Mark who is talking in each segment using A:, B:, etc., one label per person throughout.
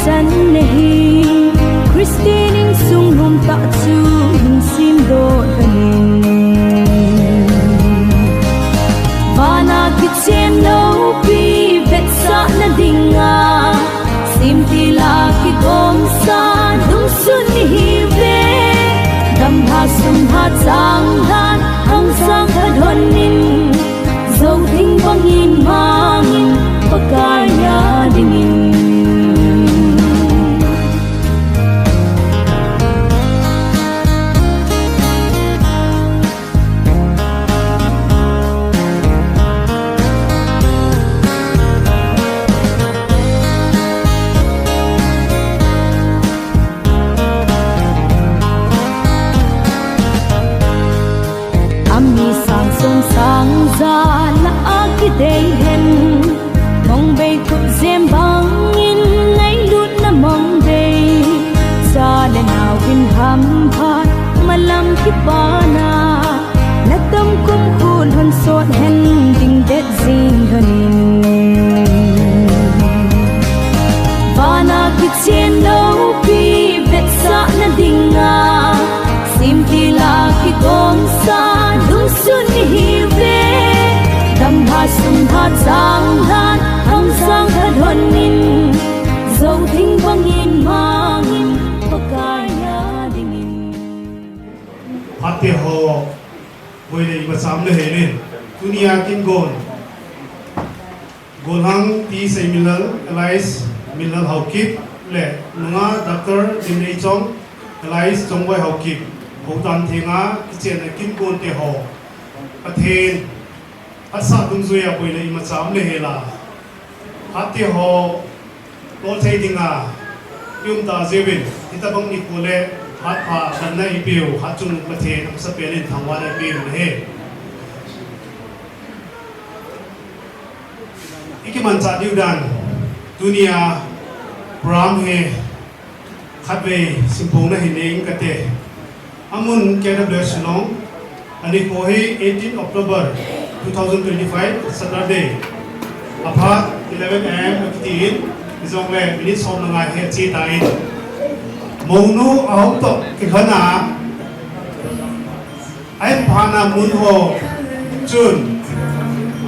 A: san nehi Christine sung hom ta chu hin sim do danin Vana kicheno pi vet sa na dinga sim tila ki gom sa dum sun hi ve dam ha sum ha chang han hong sang ha dhon nin zo ding bangin mangin pakaya dingin sang za la akidei hen mong bay kut zem bang in ngay lut na mong day sa le naw in ham phat malam ki bana na tam kum khun hon sot hen ding det zing hanin bana ki chen no pi vet sa na dinga sim ti la ki gom sa dum sun hi ve dam ha sum ha chang han hong sang ha dhon nin zo thing bangin mangin pakaya dingin
B: Ate ho boile iba samle helin dunia kin-gon golhang ti Seiminlal allies Minlal Haokip le nunga Dr. Dimneichong allies Chongboi Haokip HOU DANTHENGA KICHENNA KIN-GON te ho athen asa tung zuya boile ima samle hela ate ho lo thei dinga yum ta zewin itabang ni kole hat pha danna ipiu hachung pathen sa pelin thangwa na ipiu he ikiman cha diudan dunia pram he khatwe simpong na hineng kate Amun KWS Shillong Anikho 18 October 2025 Saturday Aphat 11 am 15 Izong le minutes hom na ngai he chi tain Monu ahom to kikhana ai phana mun ho chun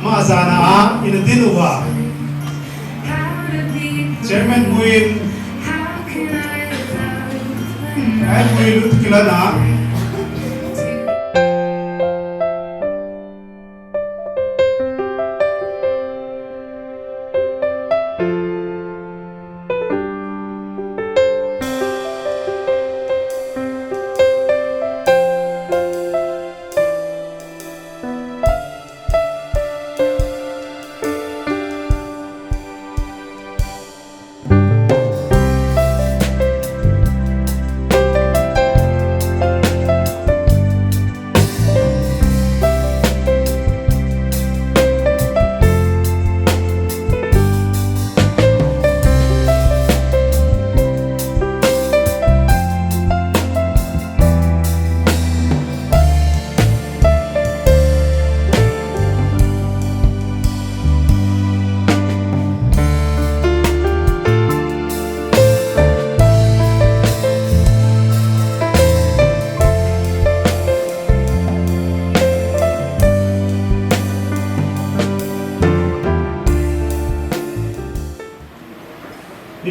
B: ma zana a in dinuwa Chairman Muin ai Muin kilana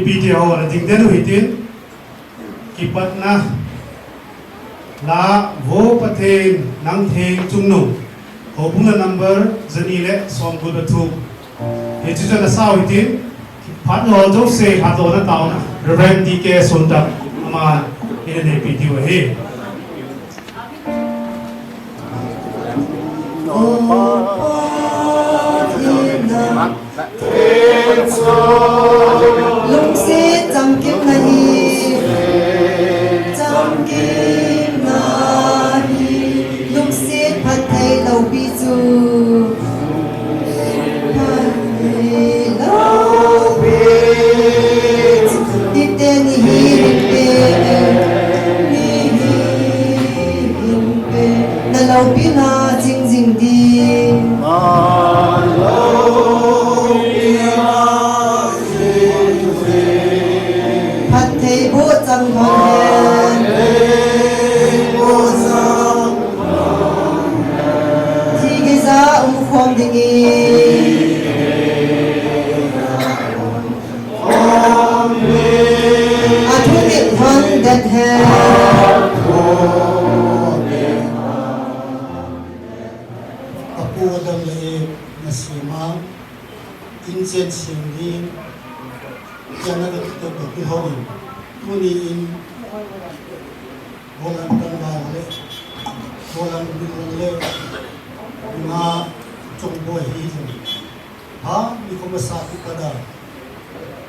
B: Video là tình đến hủy tín kipat na la vô pathen nang theng chung nung ho pung na number zani le som bu da thu he chu na sa hủy tín phat lo jo se phat lo na taw na reverend DK sonda ama ine ne video he
C: lung se cham kip na hi lung se phat thai lo bi chu iten hi pe na lo bi na jing jing di
D: pu dam le na sima inchen singin jana ka to bi hoin tuni in bolan tan le bolan bi le na Chongboi hi ha ni ko sa ku kada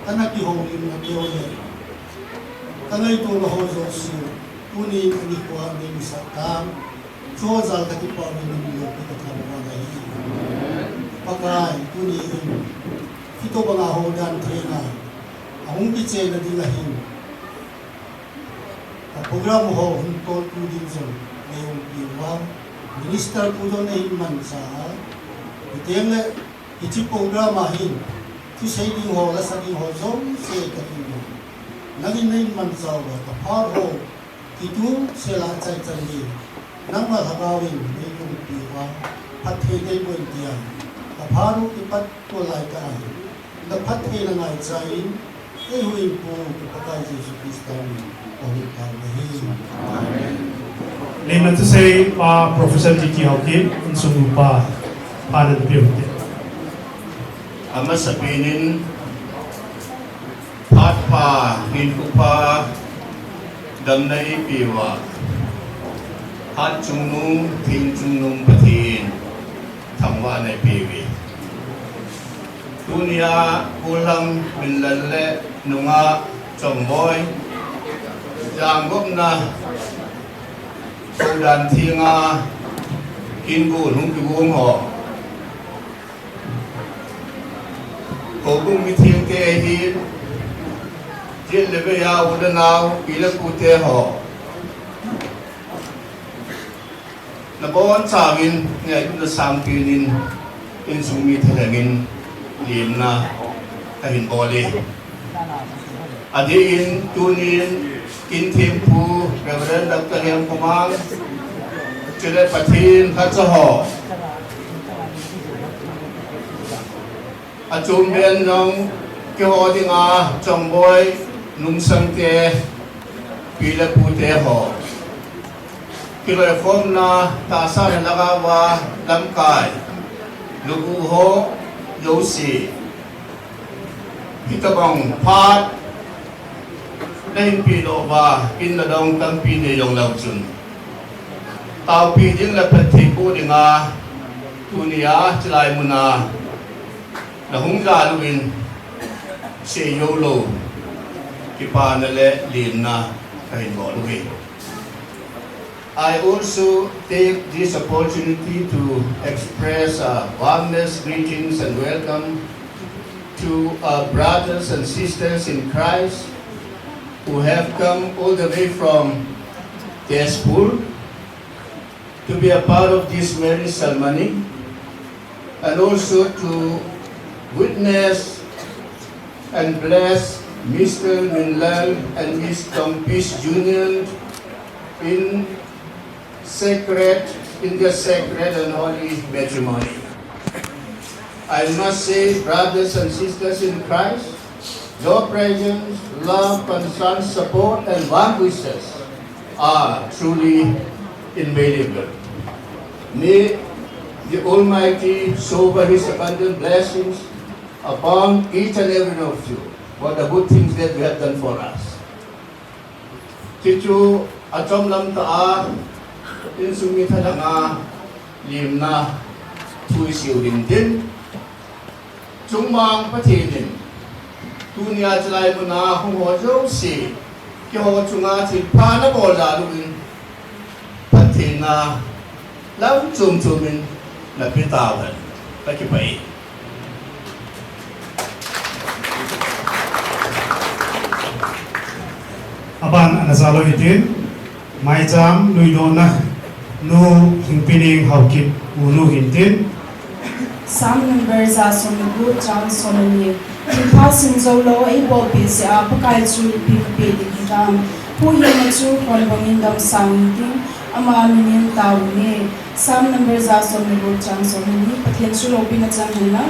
D: kana ki hong lim na yo le kana ito na ho zo si tuni ni ko ni sa kam cho zal ka ki pa ni yo ko ka na na hi pakai tuni ito ba nga ho dan thenga ahong ki che na ding hin ka program ho hun to tu din zo ngayong iwa minister po doon na hinman sa iteng le iti program ahin ti say ding ho la sa ding ho zong se ka ino naging na hinman sa wa kapar ho itu sila chay chay di nang mahabawin na yung piwa pathe day mo intiya kaparo ipat ko lai ka na pathe na ngay chay huwin po kapatay Jesus Christ Amen.
B: Name to say Professor Tiki Haokip in Sumupa Padan Beauty.
E: Ama sapinin patpa hinkupa damnai piwa hat chungnung tin chungnung patin thangwa nai piwi dunia ulang minlalle nunga Chongboi janggop na HOU DANTHENGA KIN-GON hung ki buông ho ko bung mi thieng ke hi jil le be ya uda naw ila ku te ho na bon chawin ngai du sam pinin in sumi thelangin lim na ka hin bole adi in tunin Kinthempu Reverend Dr. Hemkhomang Chile Pathin Hatsaho Achum Ben Nong Kiho Dinga Chongboi Nung Sangte Pila Pute Ho Kiloy Khom Na Tasa Nagawa Lamkai Lugu Ho Yosi Hitabong Phat Name pilo ba in la dong tam pi ne yong lau chun tao pi ding la phat thi ko dinga tunia chlai muna la hung ja luin se yo lo ki pa na le lin na kai bo lui. I also take this opportunity to express warmest greetings and welcome to our brothers and sisters in Christ who have come all the way from Tezpur to be a part of this marriage ceremony and also to witness and bless Mr. Minlal and Ms. Tompi's union in their sacred and holy matrimony. I must say, brothers and sisters in Christ, your presence, love, concern, support, and warm wishes are truly invaluable. May the Almighty shower His abundant blessings upon each and every one of you for the good things that we have done for us. Kichu achom lam ta'a in sumita nga limna tui siu din chungmang patinin dunia chlai muna hung ho zo si ki ho chunga thi pha na bol da luin pathina lam chumin la pitawan ta ki pai
B: Aban anasalo itin mai jam nui do na nu hingpining Haokip ulu hintin
F: Some members are from the group John Solomon. In passing Zolo, a bobby se a pakai chu pick baby dam. Who you chu konbongin dam sounding, a mamin taune. Some members are from the group John Solomon, but then chu lobby na janela.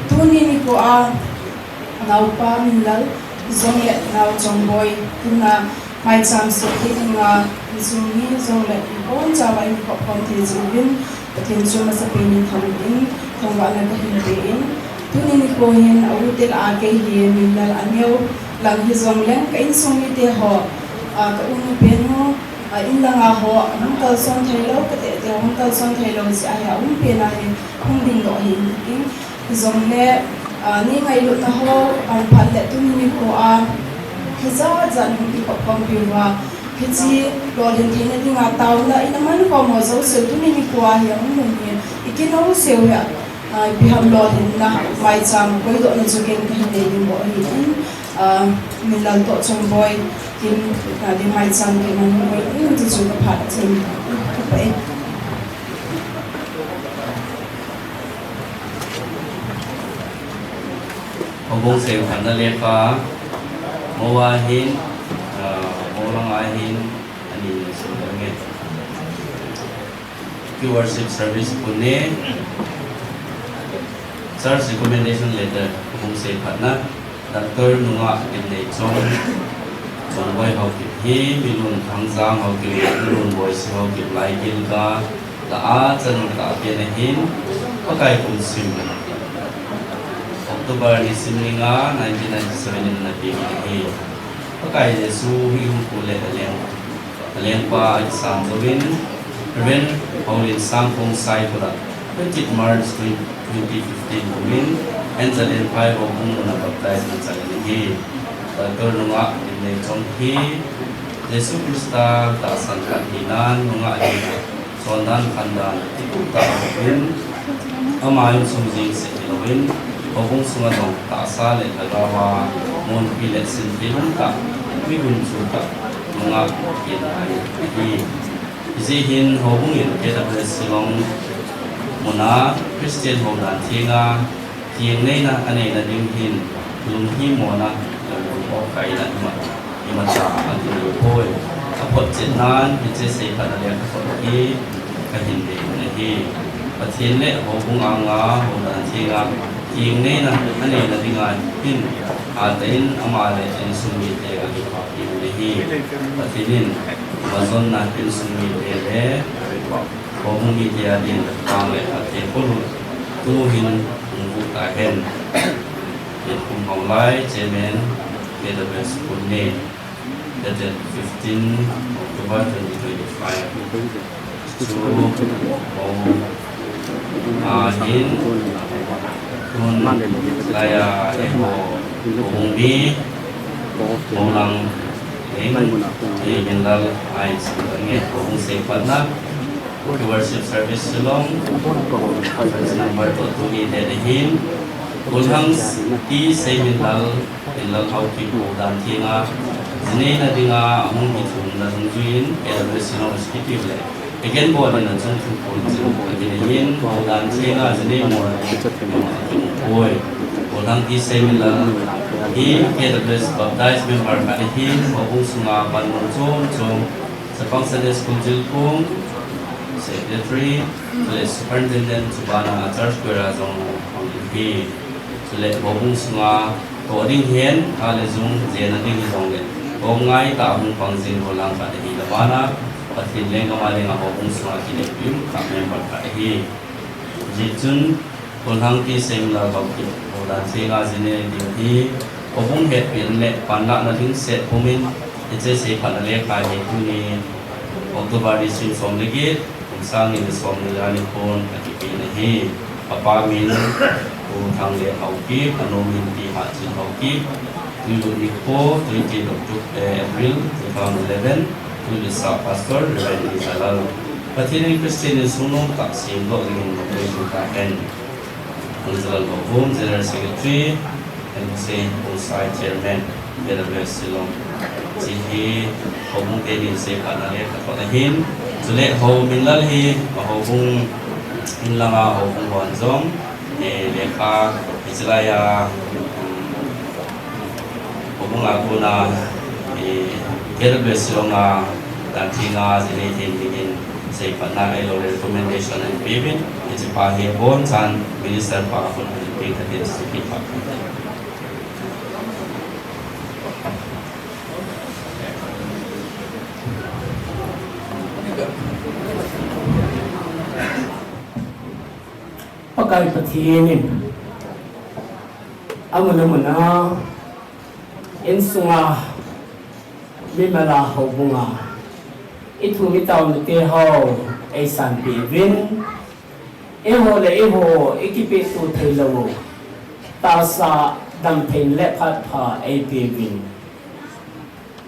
F: Tuni ni ko a naupa Minlal, zonglet now Chongboi, tuna my chance to hitting a zumi zonglet. On Java in Hemkhomang. Pathin chu masapin thamin thongwa na kahin Tuniniko hin autel ake hi Minlal anyo lang hi zongleng kain songi te ho ka unu peno in langa ho hungkal son thailo kate te hungkal son thailo si aya pena hi hungding do hi king zongle ni ngai lu ta ho an phalle tuniniko heza jan hi papam piwa hichi lodin thena dinga taula inaman ko mo zo se tuniniko hi ni ikino se ya biham lodin na mai cham koi do na chuken ka hinde dim bo hi Minlal to Chongboi kin di mai cham ke man koi in tu chu ka phat chen ka pe
G: Hobong sel khana lepa mowa hin molang ahin ani sungange worship service pune church recommendation letter hobong sel khana Dr. Nunga Dimneichong Chongboi Haokip hi milun thangjang Haokip milun voice Haokip lai gil ka la chan ta pian hin pakai kum sim October ni simlinga 1997 na pi hi pakai Jesu hi kule aleng pa exam jovin ren Paulin Sangkong sai pura 20 March 2015 kumin Angel Pai Hobong na baptize na Chalinihi Dr. Nunga Dimneichong hi Jesu Krista tasan kahinan Nunga hi Sonan kandan Tikuta Hobin Amayong sumjing sa ilawin Hobong sungadong taasa le kagawa Mon pilet sinpilong ka Migun suka Nunga kinay hi Isihin Hobong in KWS Shillong Muna Christian HOU DANTHENGA KICHENNA ane na dimhin lunghi mo na o kailan imata ang tinukoy Aphat jetnan hije sei panalya ko hi kahinde nahi pathinle hobung anga HOU DANTHENGA KICHENNA ane na dinga hin atain amale en sumi te ga hi nahi pathinin mazon na hin sumi te le hobung mi dia din pangle ate pulu tuhin Ahen Hemkhomang Lai Chairman KWS Pune dated 15 October 2025 to Ahin Kun Laya Eho Bungbi Molang Minlal Ais Hobong Seifatna Worship Service Shillong First number to Dedehin Ulhang Ti Seiminlal Minlal Haokip HOU DANTHENGA Zine na dinga Amun Hitun na Zungjuin KWS Shillong respectively Again po na Zung Tupul Paginihin HOU DANTHENGA Zine mo Boy Ulhang Ti Seiminlal Hi KWS Baptized Member Kanihin Hobong Sunga Panmunchong Chong sa Pang Sunday School Jilkong Secretary, Superintendent Subana Church Kurazong Hi, Hobong Sunga Coding Hen, Alezung Zenading Zongen, Bongai Tahung Pangzin Holang Kadahi Labana, Pathinleng Kamaling Hobong Sunga Kinepim, Member Kadahi Jitun, Ulhang Ti Seiminlal Haokip HOU DANTHENGA Zine Dimhi, Hobong Het Pinle Panla Nading Set Pumin, Ece Se Panale Kahi Tuni, October Disin Somlegit, Sang in the Seiminlal Anikho Akipinahi Papamin Utang Le Haokip Anomin Ti Hachin Haokip Dimneichong 20 April 2011 to the Sub Pastor Reverend Minlal Pathineng Christian Sunong Taksim Lo Ring Operation Kahen Minlal Hobong General Secretary and HOU Chairman KWS Shillong Sihi Hobong Tedin Se Panale Kapatahin Sule HOU Minlal hi Hobong Inlanga Hobong Wanzong Lekha Islaya Hobong Aguna KWS Shillong Danthenga Zine Tingin Sei Patna Elo recommendation and payment It's a pahe bon chan Minister Pakapun Ping Katin Suki Pak
H: pakai patinin Amun in sunga Minlal hobunga itu mitau nite ho ai san pi vin e ho le e ho ekipe tu thailo ta sa dam phen le phat pha ai pi vin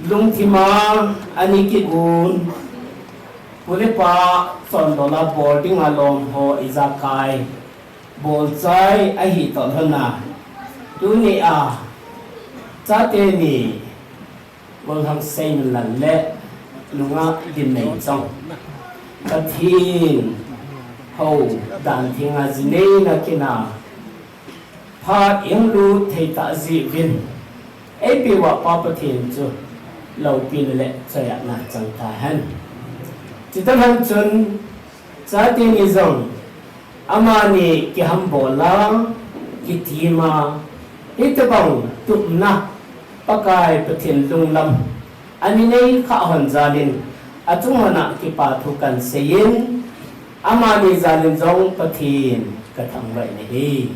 H: lung thima anikigun pule pa son dola boarding along ho izakai bol chai a hi to hana tu ni a cha te ni bol hang Seiminlal le lunga Dimneichong kathin HOU DANTHENGA KICHENNA Phat yang lu thei ta zi vin ai pi wa pa pathin chu lo pin le chaya na chang ta han chỉ tâm hàng chân giá tiền ý dòng amani ki ham bola ki tima ít bang tụm na pakai pathin lung lam ani nei kha hon zalin atung hona ki pa thu kan seyin amani zalin zong pathin ka thang bai nei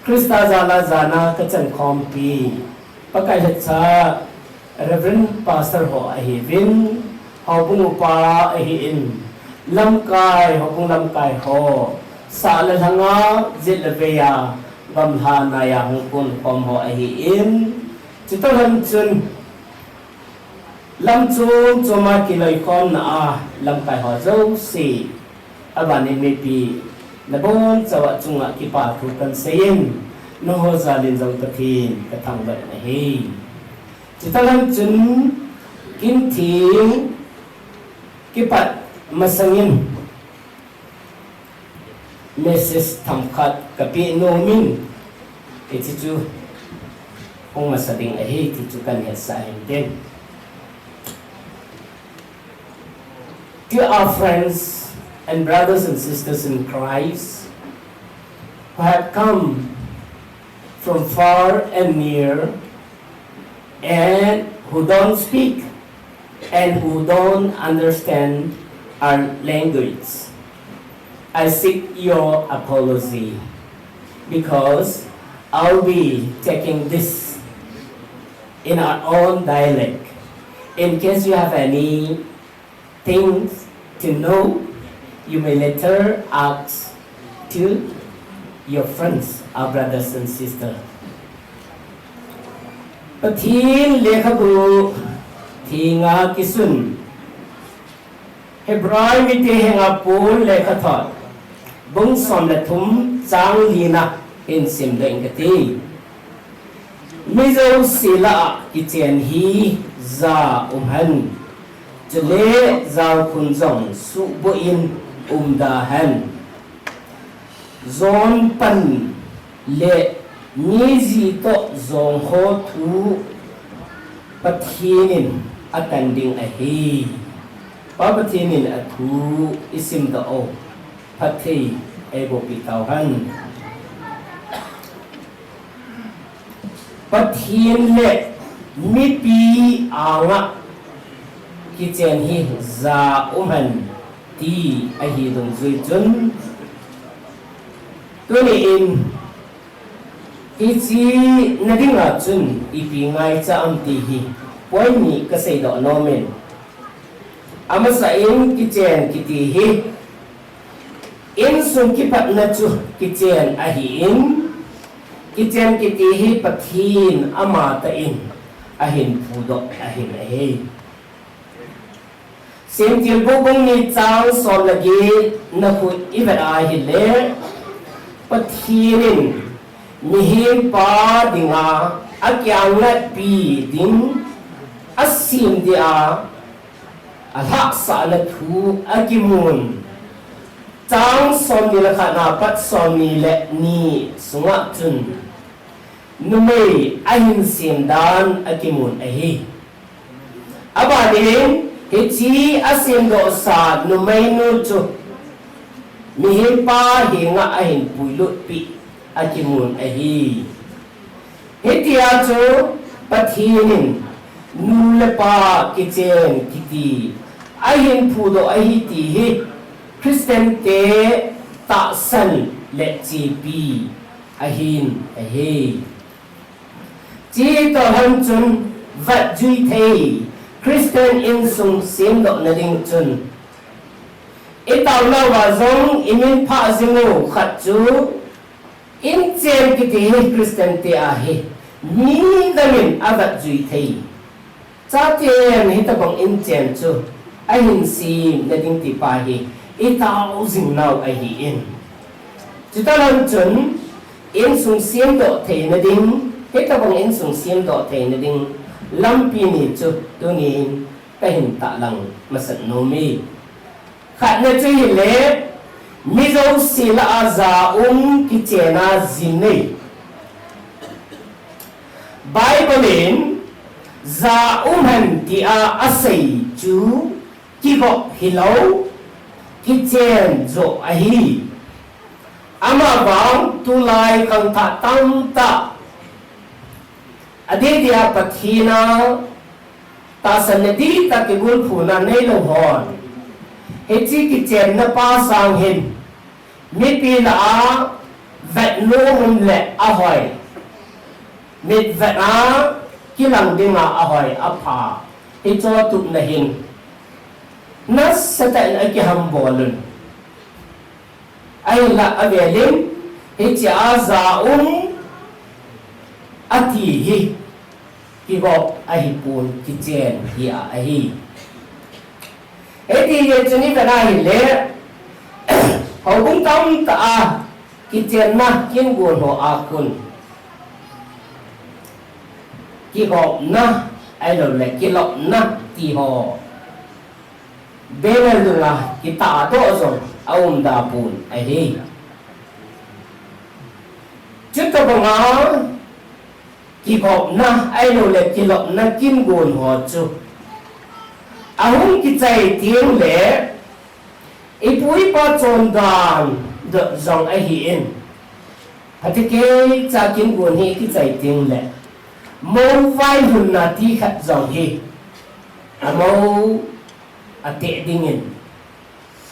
H: Krista zala zana ka chan khom pi pakai cha Reverend Pastor ho ahi vin Hậu bung pa hi in lam kai hậu bung lam kai ho sa la hanga zit la veya gam ha na ya hong kun kom ho hi in chital han chun lam chu choma kiloi kon na lam kai ho zo si abani me pi na bon chawa chunga ki pa thu kan seyin no ho zalin zong pathin ka thang ba na hi chital han chun kin thing kipat masangin message thamkhat kapi nomin iti chu kung masading ahi iti chu kan sa din. To our friends and brothers and sisters in Christ who have come from far and near and who don't speak and who don't understand our language, I seek your apology because I'll be taking this in our own dialect. In case you have any things to know, you may later ask to your friends, our brothers and sisters. Pathin lekhabu Thinga kisun Hebrai mite henga pul le khathot bung som le thum chang lina in sim le ingati mizo sila kichen hi za umhan chale za kunjong su bo in da han zon pan le ni ji to zong ho thu pathinin attending a he papathinin a thu isim da o pathi ebo pitauhan pathin le mi pi anga kichen hi za umhan ti a hi dong zui chun tuni in Ichi nadinga chun ipi ngai cha am ti hi poi ni ka sei do nomen amasa in kichen kiti hi in sun ki pat na chu kichen a hi in kichen kiti hi pathin ama ta in a hin phu do a hin a he sim til bo bong ni chang som lagi na khu ibat a hi le pathinin Mihim pa dinga akyang na pi ding asim dia alhak sa na thu akimun chang som ni la khana pat som ni le ni sunga chun numei ahin sim dan akimun ahi abani hichi asim do sa numei nu chu mihim pa hinga ahin puilut pi Akimun ahi Hitia cho pathinin Nulepa kichen kiti Ahin pudo ahi ti hi Kristen te ta san le chi pi ahin ahe chi to han chun vat jui thei Christian in sung sim do na ding chun itaw na wa zong imin pha zingu khat chu in chen ki ti Christian te a he ni damin avat jui thei cha tiền hi ta bang in chen chu ai hin sim na ding ti pa hi itaw zing nau ai hi in chu ta lan chun in sung sim do thei na ding hi ta bang in sung sim do thei na ding lam pi ni chu tu ni ta hin ta lang masat no mi khat na chu hi le mi zo si la za kichena zin Bible in za han ki a asai chu ki go hilau kichen zo a hi ama bang tu lai kang tha tam ta ade dia pathina ta sanadi ta ke gul phuna nei lo hon he chi kichen na pa sang hin mi pi la a vet no hun le a hoi mit vet a kilang dinga a hoi a pha he cho tu na hin nas satan a ki ham bolun ai la avelin he cha za ati hi ki go ai pun ki chen hi a hi e ti ye chuni ka na hi le ho kung tam ta a ki chen na kin gon ho a kun ki go na ai lo le ki lo na ti ho be na lu la ki ta do zo aum da pun ai hi chút ta bang a ki go na ai lo le ki lo na kin gon ho chu ahun ki chai tiang le ipui pa chon dan de zong ai hi in patike cha kin gon hi ki chai tiang le mo vai hun na ti khat zong hi amo ate dingin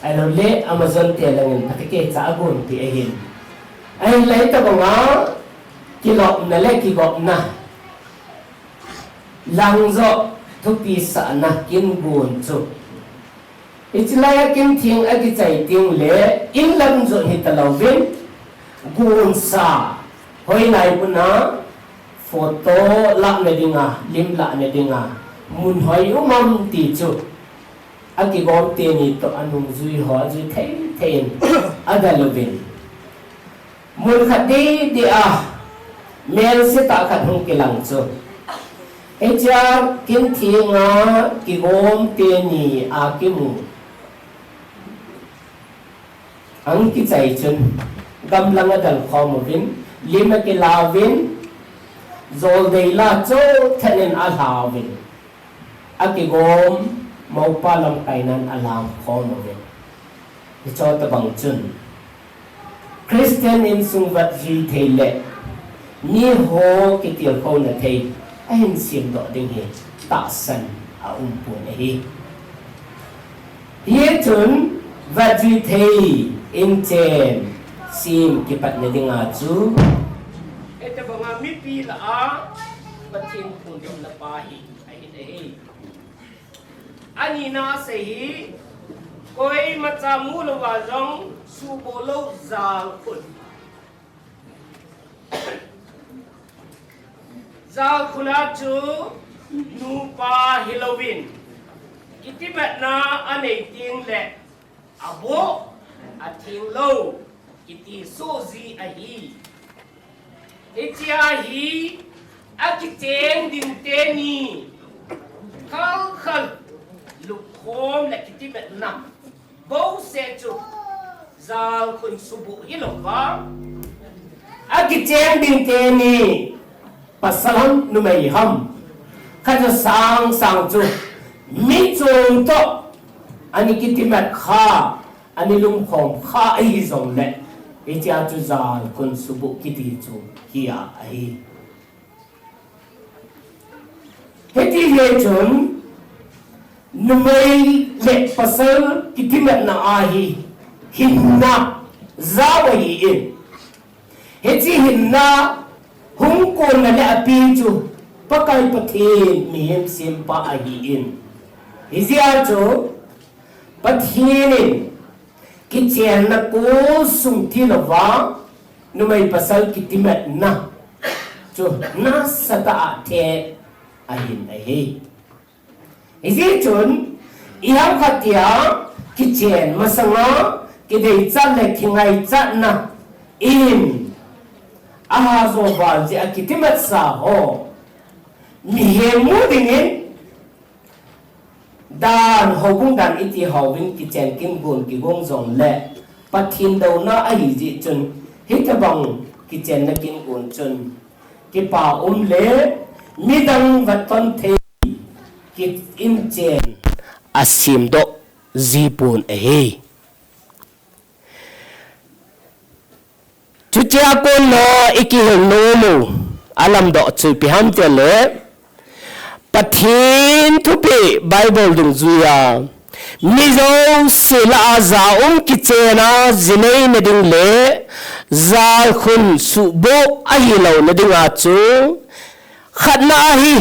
H: ai lo le amazon te langin patike cha gon ti ai hin ai lai ta banga ki lo na le ki go na lang zo thu pi sa na kin gon chu ichilaya kin thing a ki chai ting le in lam zo hi ta lo vin gon sa hoi lai puna photo la ne dinga lim la ne dinga mun hoi umam ti chu a ki gon te ni to anung zui ho zui thei thein adalovin mun khati di a mel se ta khat hung ki lang chu echa kin thinga ki gom te ni a ki mu ang ki chai chun gam lang adal khom vin lima ki lavin zol dei la cho thanen a lavin a ki gom mau pa lam kainan alam khom vin ki cho ta bang chun Christian in sung vat ji thele ni ho ki tiel ko na thei anh xiêm độ đinh hi tạ sân ở buồn này hiết chuẩn và duy thầy in trên xiêm cái bát này đinh à chú cái ta bảo ngắm pi là á bát thiên phun trong là ba hi anh đây anh na say hi coi mà cha mu lo vào trong su bồ lâu già phun Zal khula chu nupa hilowin kiti bet na anei ting le abo ating lo kiti sozi ahi etia hi akiteng din teni khal khal lukhom le kiti bet na bo se chu zal khun subu hilowa akiteng din teni pasalam numai ham kaja sang chu mi chung to ani kitimat kha ani lum khom kha ai zong le itia chu zal kun subu kiti chu kia ai heti he chun numai le pasal kitimat na ahi hinna zawa hi in hechi hinna hung kon na le api chu pakai pathin mi hem simpa a hi in hizia chu pathinin kitchenna ko sung thi lawa numai pasal kitimet na chu na sata the ahin ahi izi chun iham khatia kitchen masanga kidei chat le khingai chat na in aha zo bal ji akitimet sa ho mi he mu dingin dan hobung dan iti hawin kitchen kin-gon ki gong zong le pathin do na ahi ji chun hitabang kitchen na kin-gon chun ki pa le midang vaton the kit in chen asim do zipun ehe chuchia ko no iki no mu alam do chu pi ham te le pathin thupi bible dung zuya mizo sila za kichena zinei na ding le zal khun su bo ahi lo na ding a chu khatna ahi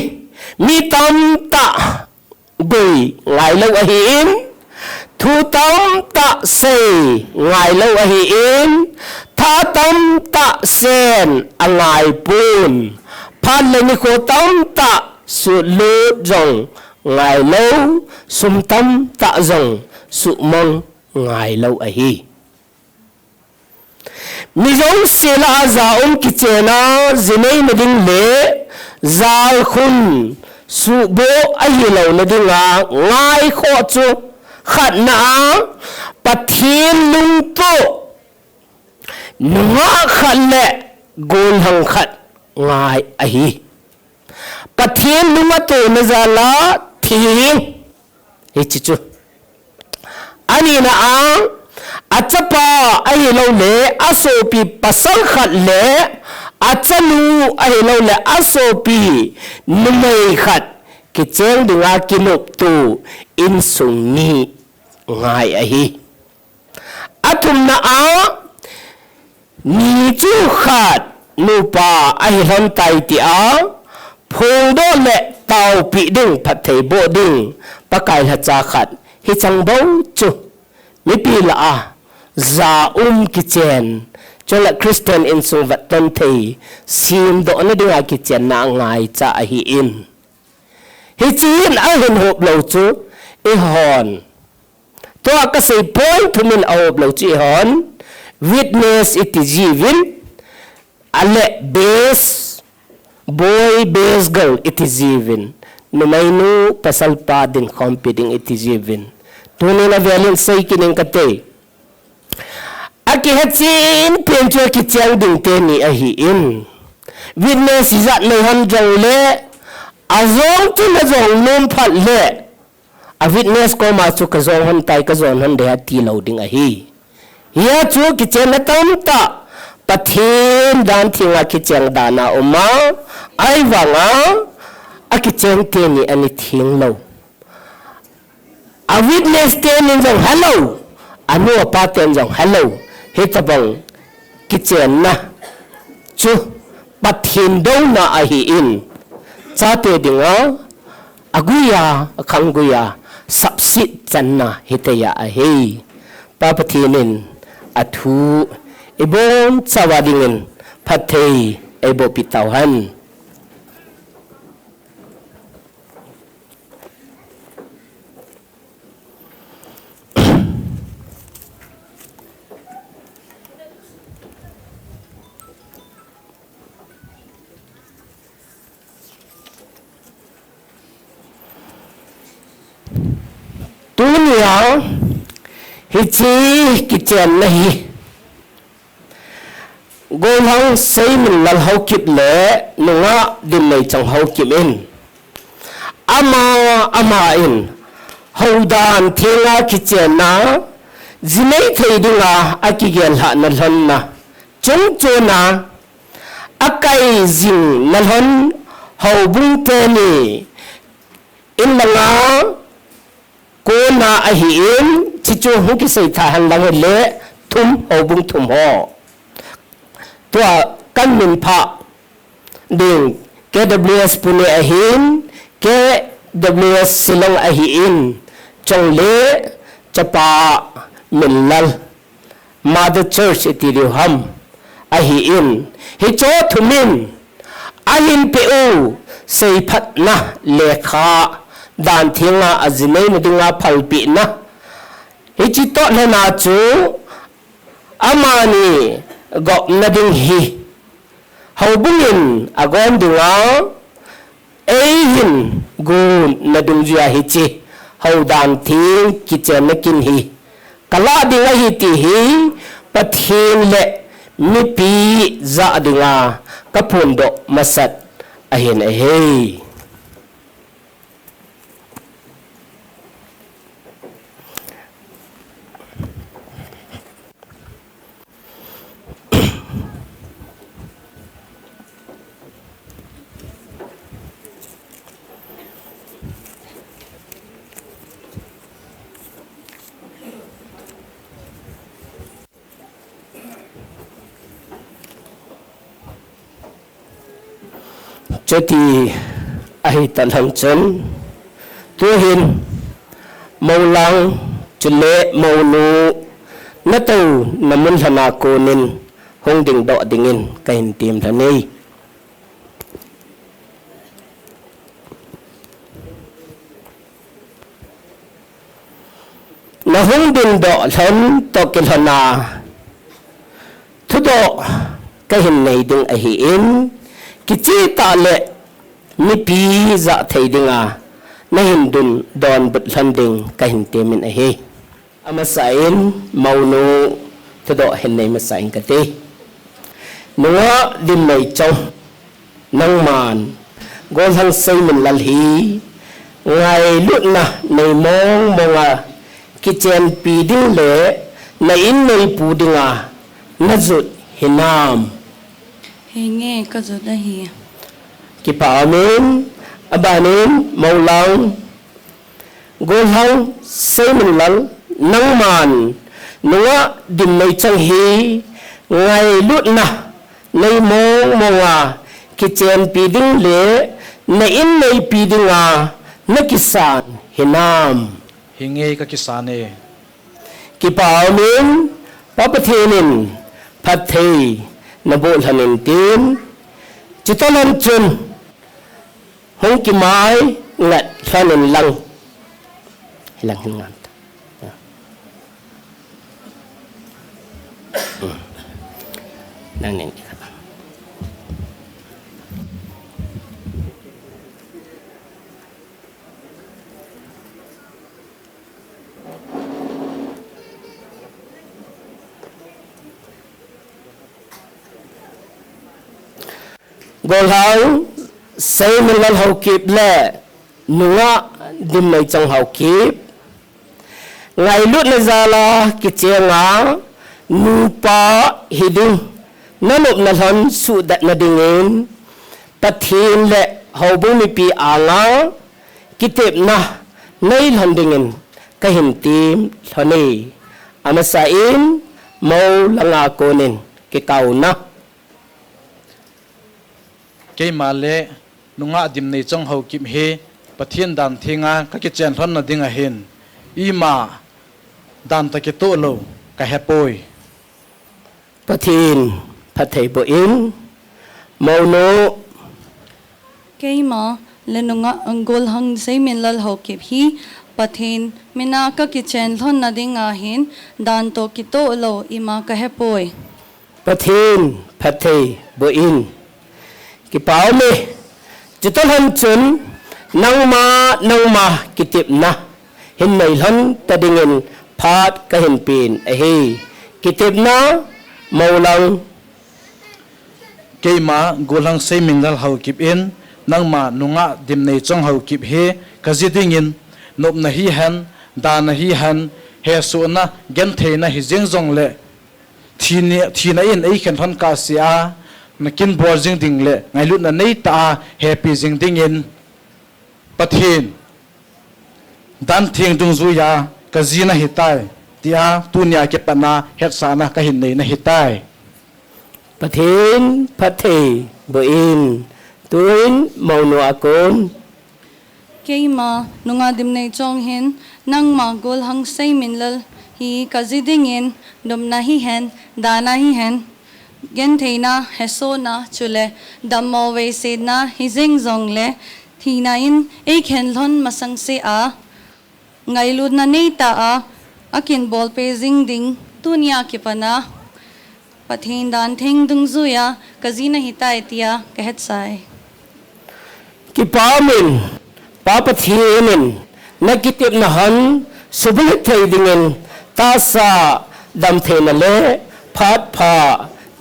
H: mi tam ta goi ngai lo ahi in thu tam ta se ngai lo ahi in tha tam ta sen angai pun phan le ni ko tam ta su lu jong ngai lo sum tam ta jong su mong ngai lo ahi mi jong sila za kichena zinei na ding le zal khun su bo ahi lo na ding a ngai kho chu khatna pathin lung to nunga khalle gol hang khat ngai ahi pathin lunga to na zala thing he chichu ani na a achapa ahi lo le asopi pasal khat le achalu ahi lo le asopi numai khat ki cheng dinga kinop tu in sung ni ngai ahi atum na a ni chu khat nu pa ahi han tai ti a phung do le tau pi ding phat thei bo ding pakai ha cha khat hi chang bo chu mi pi la a za kitchen chola Christian in sung vat ton thei sim do na dinga kitchen na ngai cha a hi in hi chin a hin hop lo chu e hon to ka sei point thumin a hop lo chi hon witness it is given ale base boy base girl it is given no mainu pasal pa din competing it is given tuni na valen say kining kate aki hatsin pencho ki chang ding te ni a hi in witness izat nei han jong le azong tu na jong nom phat le a witness ko ma chu ka zong han tai ka zon han de ti loading a hi ya chu ki chen na tam ta pathin dan thinga ki chang dana uma ai wanga a ki chang te ni ani thing lo a witness te ni jong hello anu pa ten jong hello hitabang ki chen na chu pathin do na a hi in cha te dinga aguya akhanguya subsit channa hitaya a hi pa pathinin athu ibon chawadingin phathei ebo pitauhan dunia hichi kitchen nahi Golhang Seiminlal Haokip le nunga Dimneichong Haokip in ama in HOU DANTHENGA KICHENNA zinei thei dinga akigel ha na lhon na chona akai zing na lhon hau bung te ni in langa ko na a hi in chichu hu ki sei tha han lang le ทุ่มเอาบุงทุ่มห่อตัวกันมินพะดึง KWS ปุเนอหิน KWS สิลองอหินจงเลจะปามินลัล Mother Church ติริหัมอหินฮิโจทุมินอาหินเปอูเสยพัดนะเลขาดานเทียงอาจินเนนดึงอาพัลปีนะฮิจิโตเลนาจูอามานีกอบนาดึงฮีเฮาบุงินอากอนดึงอาเอหินกูนาดึงจูอาฮิจิเฮาดานเทียงกิเจนกินฮีกลาดึงอาฮิติฮีปะเทียนเลมิปีซาดึงอากะพุนโดมาสัดอเห็นเฮจะที่ไอ้ตันหังจันตัวเห็นมองลังจุเละมองนูนัตว์น้ำมันธนาโกนินห้องดิ่งดอดิ่งินก็เห็นเตรียมท่านี้น้ห้องดิ่งดอฉันตอกิลนาทุดอก็เห็นในดิ่งไอเห็นกิจิตาเลมิปีจะไทยดิงาในหินดุนดอนบุตรลันดิงก็เห็นเตมินเอเฮอามาสายนมาโนทุดอเห็นในมาสายกันเตนัวดิมไม่จงนังมานกอลังไซมินลัลฮีไงลุดนะในมองมองากิเจนปีดิงเลในอินในปูดิงานัจุดหินาม
A: Hinge ka zo da hi
H: kipa amin abanin maulang golhang Seiminlal nangman nuwa Dimneichong hi ngai lut na nei mong monga kichen piding le na in nei pidinga na kisan hinam
I: hinge ka kisane
H: kipa amin papathinin phathei nabol hanin tin chitalan chun hong ki mai ngat hanin lang hilang hingan nang ning golhang Seiminlal Haokip le nuwa Dimneichong Haokip ngai lut na zala kichenga nupa hiding nanup na lon su dat na dingin pathin le haubu mi pi anga kitep na nei lon dingin ka hin tim thoni amasain mau langa konin ki kauna
I: ke male nunga Dimneichong Haokip he pathian dan thinga ka ki chen thon na dinga hin ima dan ta ke to lo ka hepoi
H: pathin pathei bo in mauno
A: keima lenunga angol hang Seiminlal Haokip hi pathin mina ka kitchen thon na dinga hin dan to ki to lo ima ka hepoi
H: pathin pathei bo in ki pau me chital han chun nang ma kitip na hin nei lon tadingin phat ka hin pin a he kitip na maulang
I: keima golhang Seiminlal Haokip in nangma nunga Dimneichong Haokip he kazidingin nop na hi han da na hi han he su na Gl.T na hi jeng le thina in ei khen thon ka sia na kin bor jing ding le ngai lut na nei ta happy jing ding in pathin dan thing dung zu ya kazina hitai tia tunia ke pana het sana ka hin nei na hitai
H: pathin pathe boin tuin mauno akon
J: keima nunga Dimneichong hin nang magol hang Seiminlal hi kazidingin domna hi hen dana hi hen gentheina hesona chule dammo we se na hizing zong le thina in e khenlon masang se a ngailud na neita a akin bol pe jing ding tunia ke pana pathin dan theng dung zuya kazina hitai tia kahet sai
H: ki pamin papathin nakitip na han subulit thadingen ta sa dam thena le phat pha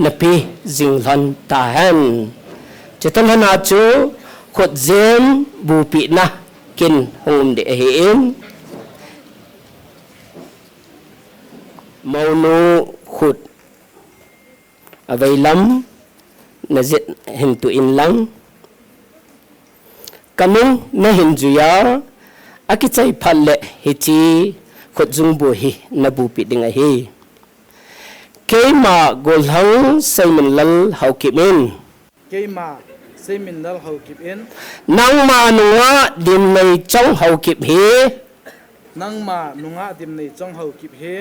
H: napi jinglan ta han chetan hana chu khot jem bu pi na kin hum de hin maunu khut availam nazit hin tu in lang kanung na hinjuya akichai phalle hichi khot jung bu hi nabu pi dinga hi keima golhang Seiminlal Haokip in
I: keima Seiminlal Haokip in
H: nang ma nunga Dimneichong Haokip hi
I: nang ma nunga Dimneichong Haokip he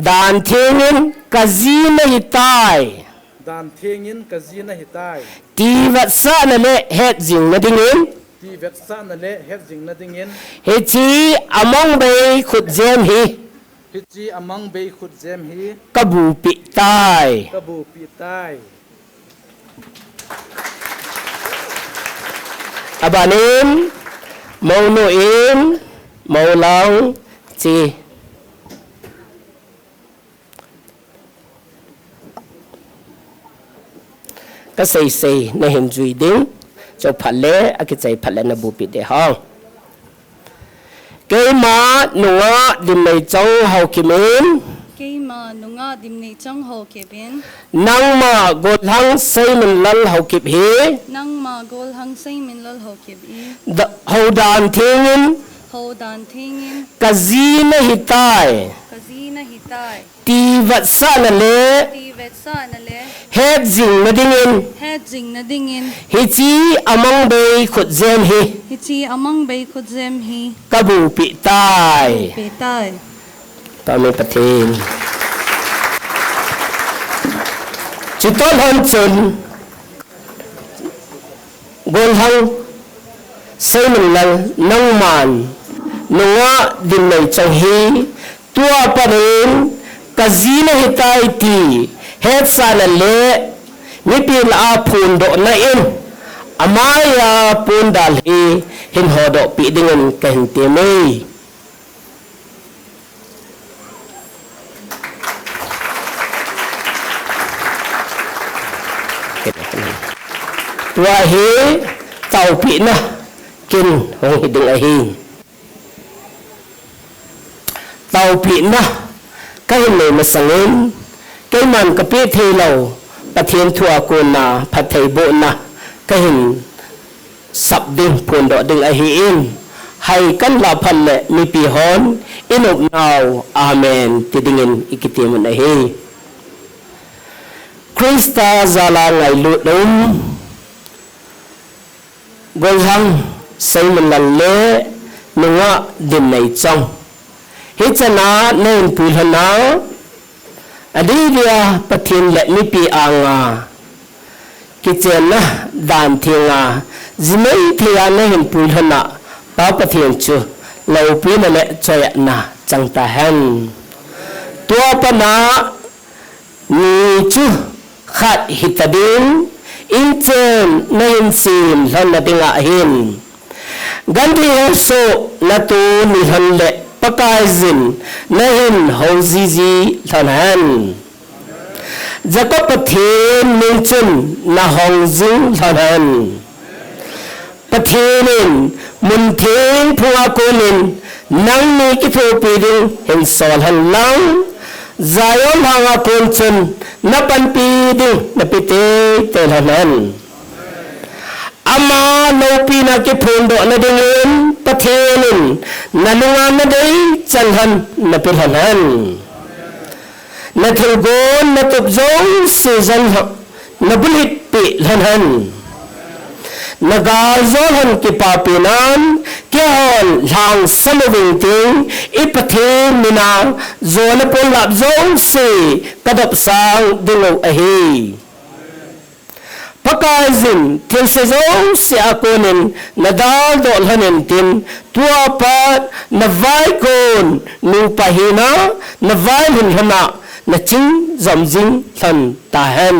H: dan thengin kazina hitai
I: dan thengin kazina hitai
H: ti vatsa na le het jing na dingin
I: ti vetsa na le het jing na dingin
H: hichi among bei khut jem hi
I: hichi amang bei khut jem hi
H: kabu pi tai
I: kabu pi tai
H: abanin mauno in maulang chi ka sei na hin jui ding cho phale akichai phale na bu pi de hang keima nuwa Dimneichong Haokip in
J: keima nunga Dimneichong Haokip in
H: nangma golhang Seiminlal Haokip hi
J: nang ma gol hang Seiminlal Haokip i
H: HOU DANTHENGA
J: ho dan thengin
H: kazina hitai
J: kazina hitai
H: ti vatsa na le
J: ti vetsa na le
H: het jing na dingin
J: het jing na dingin
H: hichi among bei khut jem hi
J: hichi amang bei khut jem hi
H: kabu pi tai
J: pe tai
H: pami pathin chitol han chun golhang Seiminlal nangman nunga Dimneichong hi tua parin kazina hitai ti het sana le nipil a phun do na in amaya pun dal hi hin hodo pi dingen kan te mei tua hi tau pi na kin hong hiding a hi tau pi na ka hin nei masangin cái man ka pe thei lo pathian thua ko na phathei bo na ka hin sap ding phun do ding a hi in hai kan la phan le mi pi hon inop now amen ti dingin ikitim na hi Krista zala ngai lu dum golhang Seiminlal le nunga Dimneichong hi chana nen pu hana adilia pathin le mi pi anga kichena danthenga zimei thia na hin pu hana pa pathin chu lo pi na le choya na changta han tua pana ni chu khat hitadin inchen na in sim hana dinga hin gandhi so na tu ni han le pakazin na hin hauzizi thanan jacob pathin minchen na hongzing thanan pathinin munthin phua konin nang ni ki tho piding hin sol han lang zayon hanga konchen na pan piding na pite thanan ama no pina ke phondo na dingin pathinin nalunga na dei chalhan na pilhanan na thilgon na tup zong season na bulit pi lanhan nagazolhan ki papinan kehon lang samawing ting ipatin mina zona pon lap zong se kadap sang dingo ahi pakazin til se zong se akonin nadal dolhanin tin tua pat na vai kon nu pahina na vai hin hana na ching zamjing than tahan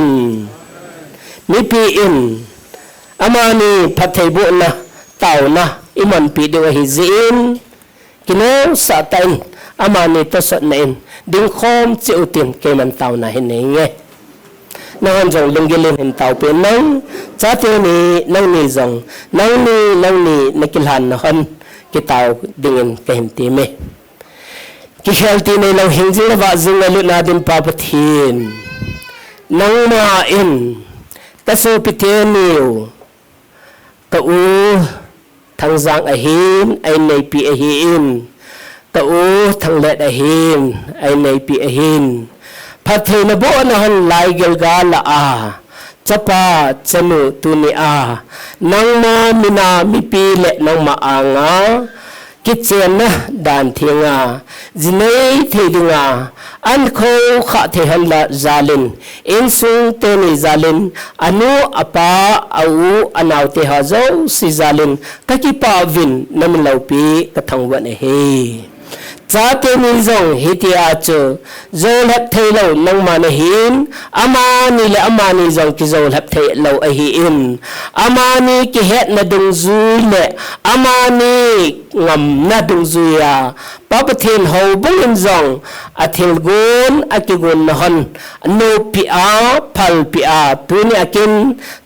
H: mi pi in amani pathai bu na tau na iman pi de hi zin kino sa tain amani to sat na in ding khom chiu tin ke man tau na hin nge nang jong lungilin hin tau pe nang cha te ni nang ni jong nang ni nakilhan na han ki tau dingin ke hin ti me ki Gl.T nei lo hingjing na wa jing na lu na din pa pathin nang ma in ta so pithen niu ka u thang giang a hin ai nei pi a hin ka u thang let a hin ai nei pi a hin pathei na bo na han lai gel ga la a chapa chanu tu ni a nang ma mina mi pi le nang ma anga kitchenna dan thenga jinei thedinga Anikho kha thehan la zalin insung te ni zalin anu apa au anau te ha zo si zalin kaki pa vin namin laupi kathangwan he cha te ni zong hiti a chu zol hap thei lo nang ma na hin amani le amani zong ki zol hap thei lo a hi in amani ki het na dung zu le amani ngam na dung zu ya papathin ho bungin zong athil gun akigun na hon no pi a phal pi a tuni akin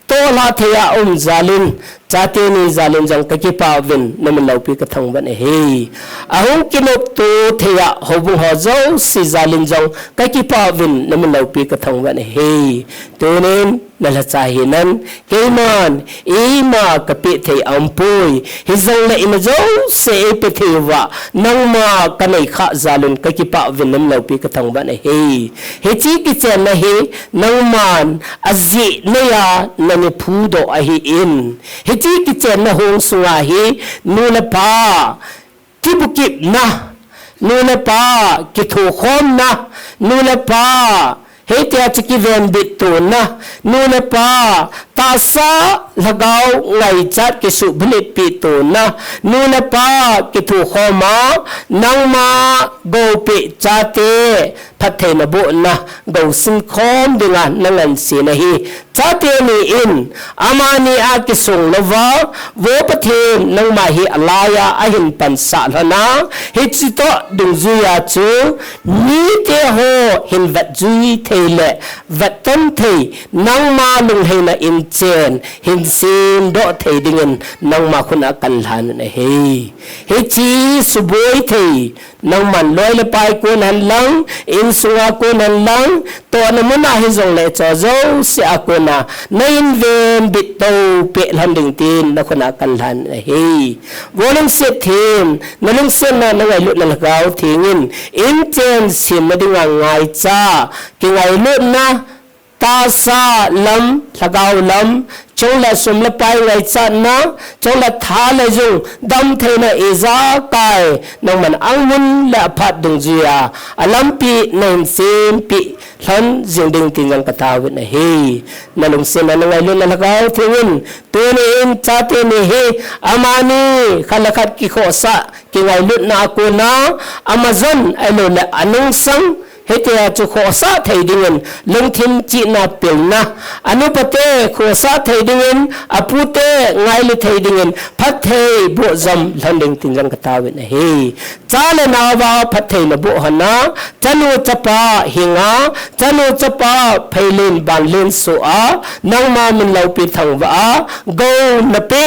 H: to la theya zalin chate ni zalin jang kaki pa vin namin laupi ka thangban he ahung kinop tu theya hobung ho zo si zalin jang kaki pa vin namin laupi ka thangban he tunin nala chahinan keiman ima kapi thei ampui hi zong la in zo se pe thewa nangma kanai kha zalun kaki pa vin nam laupi ka thangban he he chi ki chen na he nangman azi neya nani phu do a hi in he chi ki chen na hong suwa hi nu na pa tibukip na nu na pa ki thu khom na nu na pa he tia chiki ven bit tu na nu na pa ta sa lagaw ngai chat ki su blit pi tu na nu na pa ki thu khoma nang ma go pi chate pathe na bo na go sin khom dinga nangan si na hi chate ni in amani a ki sung lova wo pathe nang ma hi alaya ahin pan sa lana hi chito dung zuya chu ni te ho hin vat zui le vat ton thei nang ma lung he na in chen hin sin do thei dingen nang ma khuna kan lan na he chi suboi thei nang man loi le pai ko nan lang in sunga ko nan lang to na muna hi zong le cho zo si akona na in ven bit to pe lan ding tin na khuna kan lan na volung se them na lung sen na ngai lut na gaw thingin in chen sim ma ding ngai cha ki ngai lut na ta sa lam lagaw lam chong la sum la pai ngai cha na chong la tha la jung dam the na iza kai nang man Amun la Aphat dung jia alam pi nen sim pi hlan jing ding tin yang kata wit na he na lung sen na ngai lu na lagaw thingin tu ni in cha te ni he amani khalakhat ki kho sa ki ngai lut na ko na amazon ai lo la anung sang hete chu kho sa thei dingin lungthim chi na pilna anupate kho sa thei dingin apute ngai le thei dingin phat thei bo zam landing tin jang kata we na he chale na wa phat thei na bo hana chanu chapa hinga chanu chapa phailin ban len so a nang ma min lau pi thang wa go na pe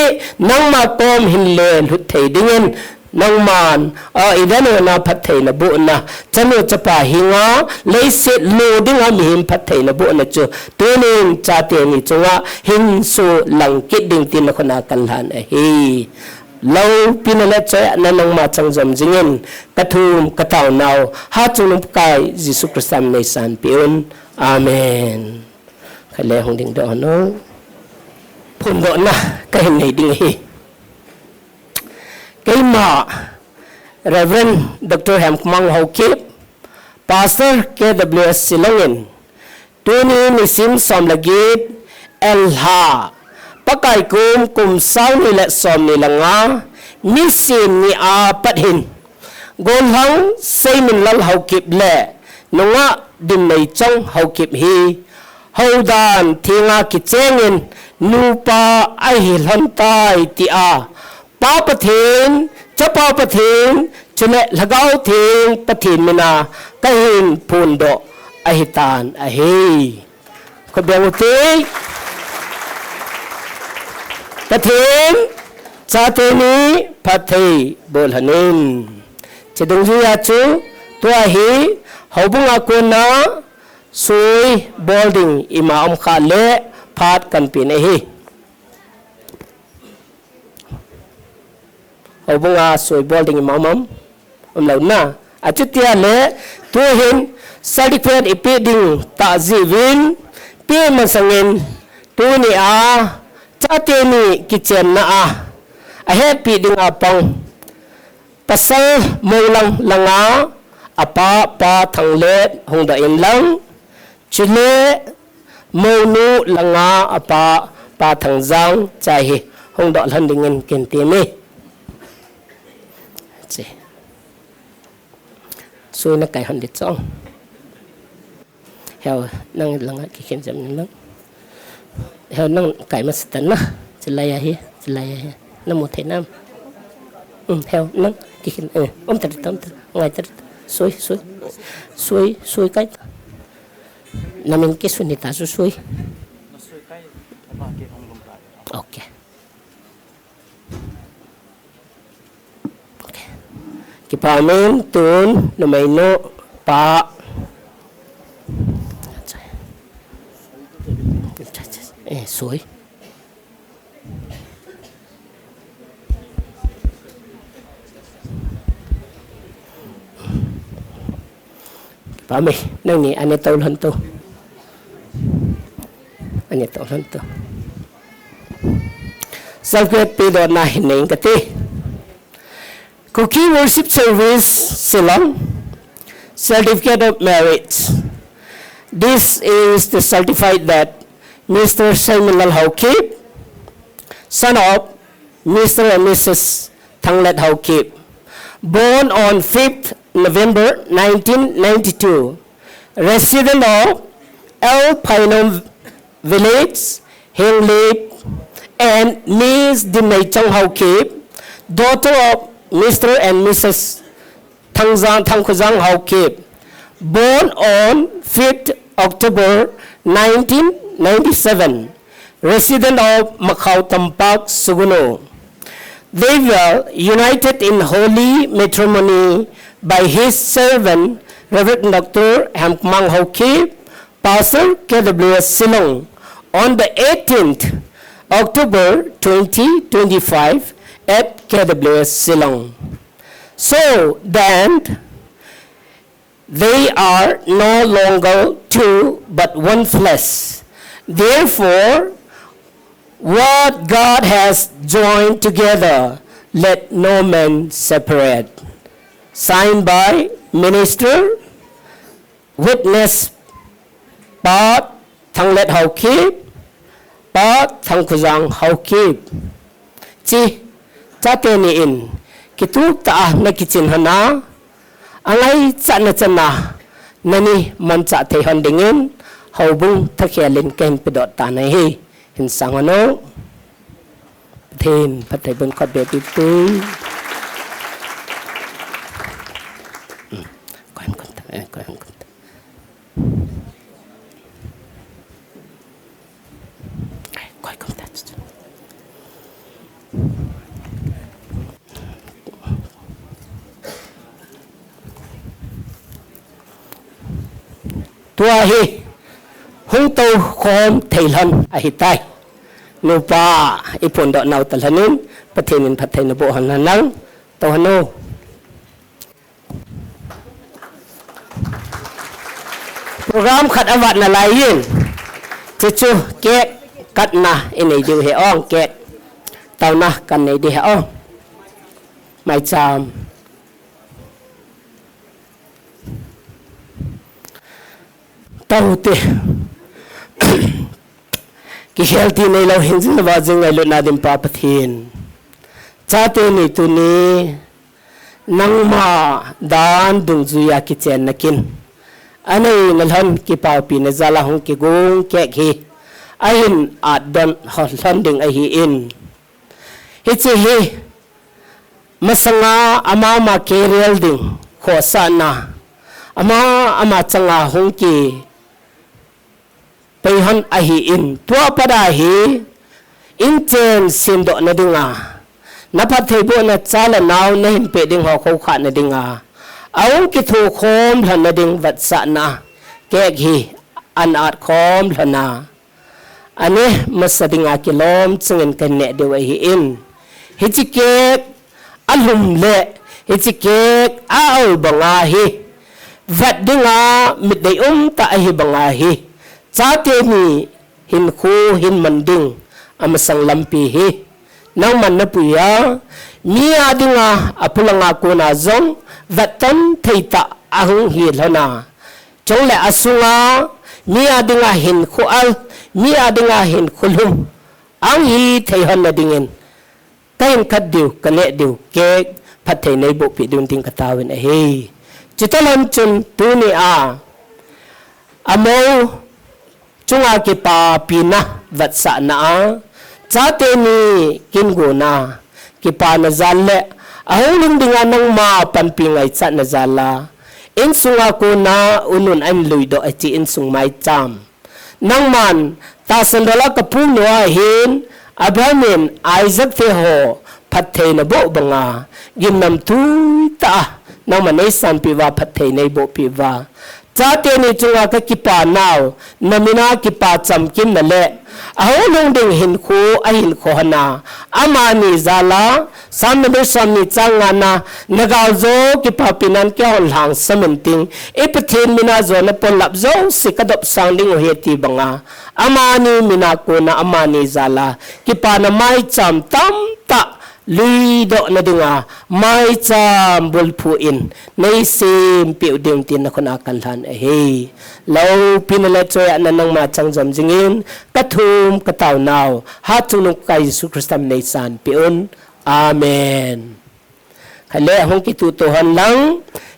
H: nang ma tom hin le lut thei dingin nang man idan na phat thei na bo na chanu chapa hinga leise lo dinga mi him phat thei na bo na chu tunin cha te ni chunga hin so lang kit ding tin na khona kan han he lâu pinale choy na nang ma changjom jingin kathum kataw naw ha chunum kai Jesus Christam nei san piun amen khale hong ding do no phun do na kai nei ding hi kai ma Reverend Dr. Hemkhomang Haokip Pastor KWS Shillong tuni nisim som lagit elha pakai kum sau ni le som ni langa nisim ni a pathin golhang Seiminlal Haokip le nunga Dimneichong Haokip hi HOU DANTHENGA KICHENNA nupa ai hilhan tai ti a pa pathin chapa pathin chule lagau thing pathin mina kahin pundo ahitan ahi ko benguti pathin chateni pathei bolhanin chedungju ya chu to hi hobunga kona sui bolding ima om kha le phat kan pin hi hobunga sui bolding ima om lo na achutia le tu hin certificate ipiding ta zivin pi masangin tu ni a chateni kitchenna a happy ding apong pasal molang langa apa pa thanglet hongda in lang chile monu langa apa pa thangjang chai hongda hlandingin kentimi che so na kai handit song heo nang langa ki khen jam nang heo nang kai ma stan na chilaya hi na mo thai nam heo nang ki khen tar tam ngai tar soi kai namin ke sunita su soi okay ki pamen tun na may no pa soi pami nang ni ane taulan to Salket pido na hining kati Cookie Worship Service Shillong Certificate of Merit. This is to certify that Mr. Seiminlal Haokip, son of Mr. and Mrs. Thanglet Haokip, born on 5th November 1992, resident of El Pino Village, Hinglip, and Ms. Dimneichong Haokip, daughter of Mr. and Mrs. Hemkhomang Haokip, born on 5th October 1997, resident of Macau Tampak, Suguno. They were united in holy matrimony by his servant, Reverend Dr. Hemkhomang Haokip, Pastor KWS Shillong, on the 18th October 2025 at KWS Shillong. So then, they are no longer two but one flesh. Therefore, what God has joined together, let no man separate. Signed by Minister, Witness Pat Thanglet Haokip, Pat Hemkhomang Haokip. Chi chateni in kituk ta na kitchen hana angai chana nani mancha the handingin haubung thakhialin ken pidot ta nai hi hin sangano then pathai bun khat be tu koin tua hi hung tàu khom thầy lần ai tai นูปาอีพนดอกนาวตะลนินประเทศนินพัฒนบุหันนังตัวหนูโปรแกรมขัดอวัดนาลายยินจะจูเกะกัดนะอินในดูเหอองเกะเต่านะกันในดีเหอองไม่จำเต่าเตะกิเฮลตีในเราเห็นสิ่งว่าจึงไงลุนาดิมปาปทินชาเตนิตุนีนังมาดานดุงจุยากิเจนนักินอันนี้นั่นหันกิปาปีนซาลาหงกิกงแกะฮีไอหินอาดดันหันดึงไอฮีอินฮิจิฮีมาสังอามามาเคเรียลดึงขอสานาอามาจังอาหงกีไปหันไอฮีอินตัวปดาฮีอินเจนสินดอกนดึงอานับพัดเทบุนัดซาลนาวในหินเปดิงหอเขาขาดนดึงอาเอากิทูโคมหลันนดึงวัดสนาแกกฮีอันอาจโคมหลันนาอันนี้มาสดิงอากิลอมซึ่งเงินกันเนเดียวไอฮีอินฮิจิเกกอัลลุมเละฮิจิเกกอาลบังอาฮีวัดดึงอามิดได้ตาไอฮีบังอาฮีชาเตมีหินคูหินมันดึงอามาสังลัมปีฮีนังมันนปุยามีอาดึงอาพุลังอากูนาซงวัดตันเทตาอาหงฮีลนาจงและอาสุงามีอาดึงอาหินคูอัลมีอาดึงอาหินคุลุมอังฮีเทหันนาดึงเงินแต่ยังคัดดิวกันเละดิวเกกพัดเทในบุปิดุนติงกตาวินเฮจิตลันจุนตูนีอาอโมจงอากิปาปีนะวัดสานาจาเตนีกินกูนากิปานาจัลเลอาหลิงดิงานังมาปันปิงไอจันนาจัลลาอินสุงอากูนาอุนุนอันลุยดอไอจีอินสุงไมจามนังมันตาสันดลากพูนัวหินอับรามินไอซักเทโฮพัดเทนโบบังอายิมนำทุยตานังมันไอสันปิวาพัดเทในโบปิวาจาเตนิจุงอากิปานาวนามินากิปาจำกินนั่นแหละเอาลงดึงหินคูไอหินโคหนาอามานีซาลาสามเดือนสามีจังงานานกาวโจกิปาปินันเกี่ยวหลังสมันติงเอปเทนมินาโจนปนลับโจสิกระดบสังดิงเฮตีบังอาอามานีมินาโกนาอามานีซาลากิปานาไม่จำตั้มตะลุยดอกนดึงอาไม่จำบุลพูอินในเซมเปียวเดียงตินคนอากันทันเฮเราพินเลจอยนันนังมาจังจำจิงินกระทุมกระเต่านาวฮัตุนุกไกยิสุคริสต์ในสานเปียนอาเมนขันเล่หงกิตุโตหันหลัง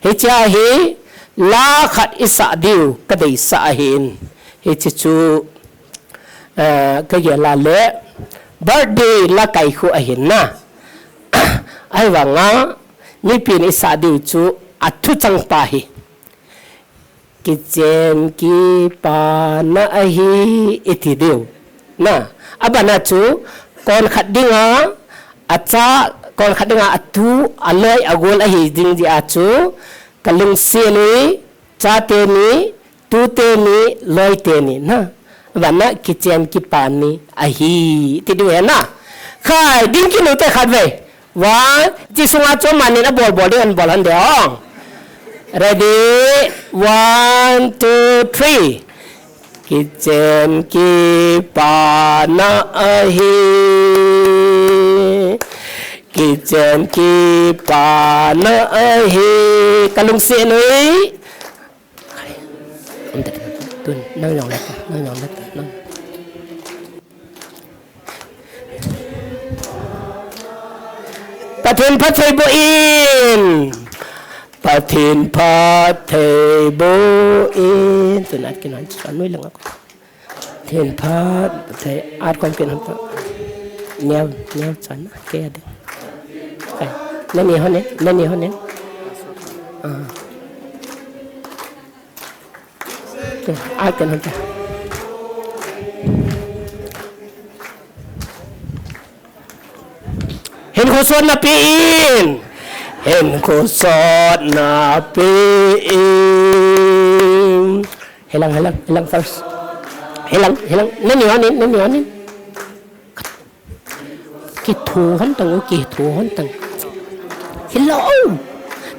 H: เฮจ่าเฮลาขัดอิสาดิวกระไดสาหินเฮจิจูก็อย่าลาเล่เบิร์ดเดย์ละไก่คู่อหินนะไอ้ว่างานี่เป็นอิสาดิวจูอัตุจังปาฮีกิเจนกีปานาฮีอิติดิวนะอับานาจูก่อนขัดดิ้งอาจจะก่อนขัดดิ้งอัตุอัลเลยอากลอฮีดิ้งดีอาจูกลุงเสียนี่จ้าเตนี่ตูเตนี่ลอยเตนี่นะวันนั้นกิเจนกีปานี่อฮีติดด้วยนะข้าดิ้งกินอุตขัดเว้ยวันที่สุงอาจมันนี่นะบอลเดียนบอลหันเดียว ready 1 2 3 kitchen ki pana ahi kitchen ki pana ahi kalung si noi tuần nang nhong lek nang Patin patay buin Patin patay buin Tunat kinan Sanoy lang ako Patin patay At kong kinan pa Nyaw sana Kaya din Okay Nanihon eh At kinan pa Hemkhomang na piin. Hemkhomang na piin. Hilang first. Hilang. Nanihanin. ki thu hon tang ki thu hon tang hello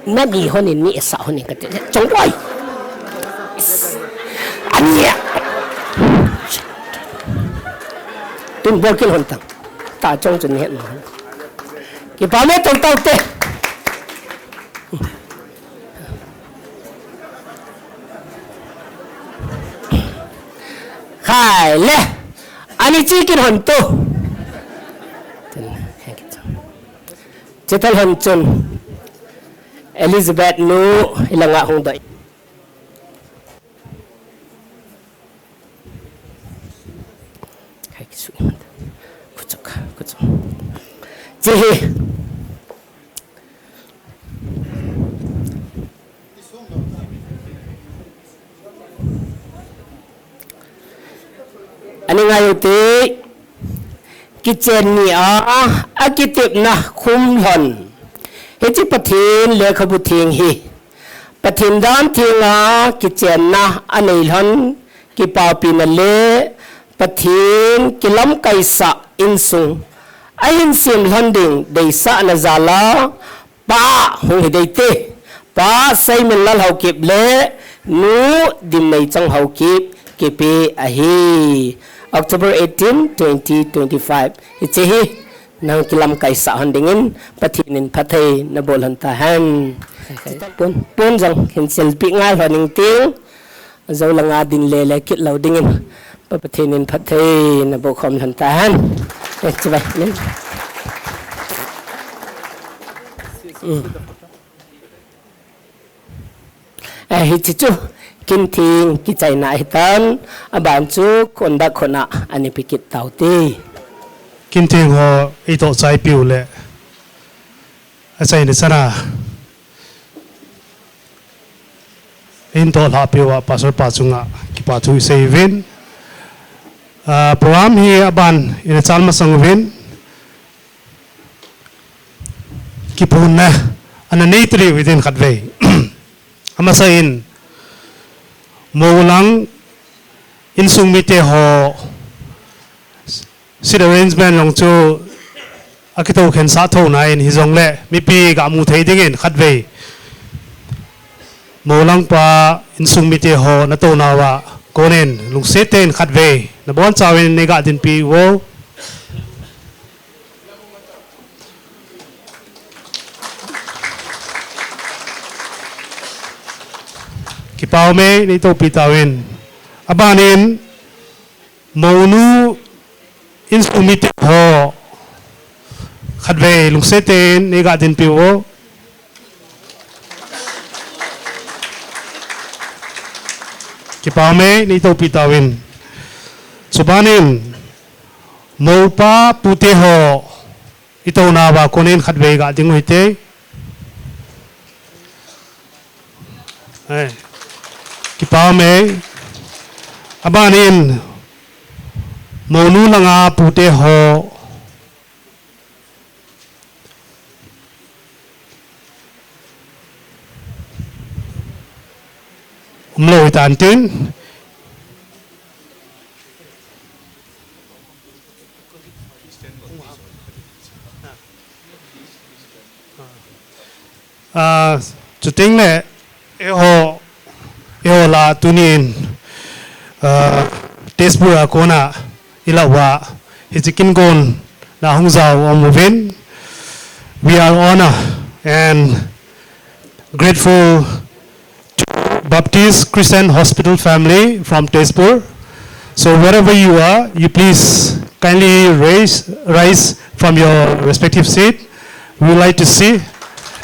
H: na ni hon ni sa hon ka te Chongboi ania tun bol kin hon tang ta chong chun het ma ki pa me tong tau te khai le ani chi kin hon to Chetal hon chun Elizabeth nu ilanga hong dai kai su kuchok chi ani ngayo te kitchen ni akitip na khum hon hechi pathin le khabu thing hi pathin dan thinga kitchen na anei hon ki pa pi na le pathin kilam kaisa insung ayin sim honding dei sa na zala pa hong hi dei te pa Seiminlal Haokip le nu Dimneichong Haokip ke pe a hi October 18, 2025. It's a nang kilam kaisa handingin patinin patay na bolan tahan. Pun jang hinsel pi ngal haning ting zaw lang adin lele kit law dingin papatinin patay na bokhom lan tahan. Chibay nin. Hichichu Kinthing Kichennai hitan aban chu konda khona ani pikit tauti
B: Kinthing ho ito chai piu le achai ni sana in to la piu wa pasor pa chunga ki pa thu seven program hi aban in chalma sangwin ki punna ananitri within khatve amasa in Maulang insung mite ho sit arrangement long chu akito khen sa tho na in hizong le mi pi ga mu thei ding in khatve Maulang pa insung mite ho na to na wa konen lung se ten khatve na bon chawin ne ga din pi wo Kipao me nito pitawin abanin maunu insumite ho khadve lungseten nega din piwo Kipao me nito pitawin subanin maupa pute ho ito na ba konen khadve ga ding hoite Kipao me abanin maunu langa pute ho umlo itantin chuting le eho la tunin Tespura kona ilawa Kinthempu na hungzao omovin. We are honored and grateful to Baptist Christian Hospital family from Tespur. So wherever you are, you please kindly rise from your respective seat. We would like to see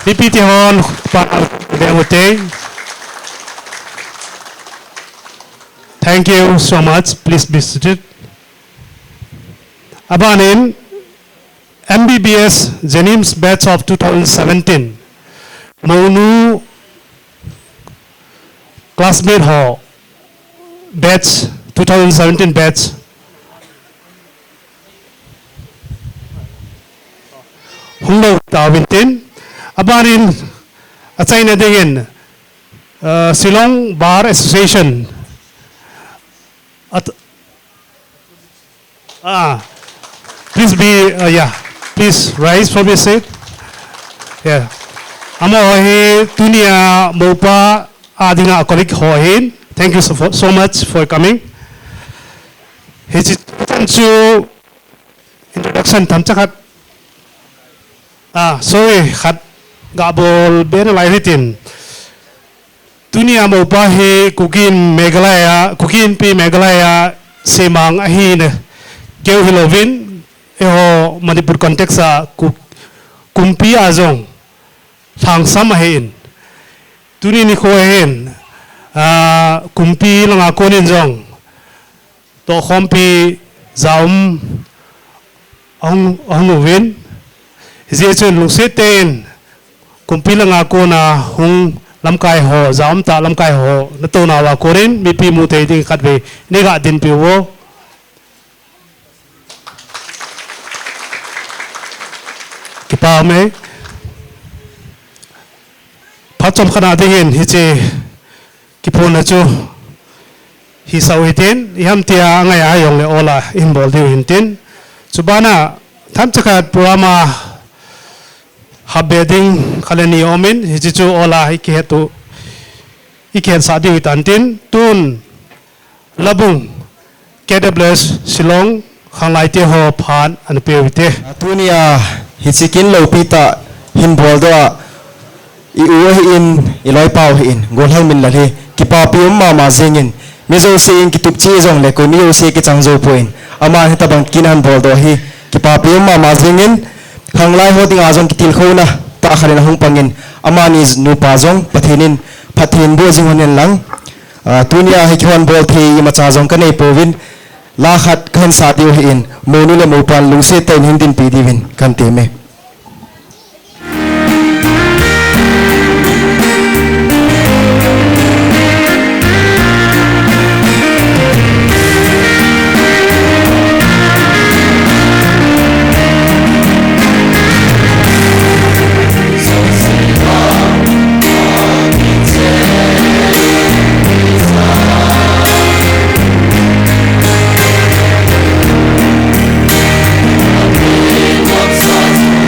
B: Repeat hon Thank you so much. Please be seated. Abanin MBBS Jenims batch of 2017. Maunu classmate ho batch 2017 batch. Hello Tawintin. Abanin Achayna Dingin Shillong Bar Association. Please be please rise from your seat. Yeah. Amo he tunia mopa adinga colleague hoin. Thank you so much for coming. His introduction tamchakat. Sorry, khat gabol ben lairitin. Tunia mopa he kukin Meghalaya, kukin pi Meghalaya semang ahin keu hilovin eho Manipur context sa kumpi azong thang sam ahin tuni ni ko ahin kumpi lang ako nin jong to khompi zaum ang win hizechun luseten kumpi lang ako na hung lamkai ho zaum ta lamkai ho na to na wa korin mi pi mu te ding katwe nega din pi wo kipa me pachom khana dingin hiche kipona chu hi sawitin yam tia ngai ayong le ola inbol diu hintin chubana tham chakat puama habeding khaleni omin hichu ola hiketu iken sadi witantin tun labung KWS Shillong khanglai te ho phan an pewite
K: tunia hichikin lopita hinbol do I uhi in iloi pau in golhang min lali kipa pium mama zingin mizo sein kitup chi jong le ko miyo se ki changzo poin ama hitabang kinan bol do hi kipa pium mama zingin khanglai ho ding azong kitil khona ta kharin hung pangin amani nu pa jong pathinin pathin bo jingonen lang tunia hi khon bol thi ma cha jong kanei povin la khat khan sa tiu hi in monu le mo pan lungse ten hindin pi divin kan te me
A: What's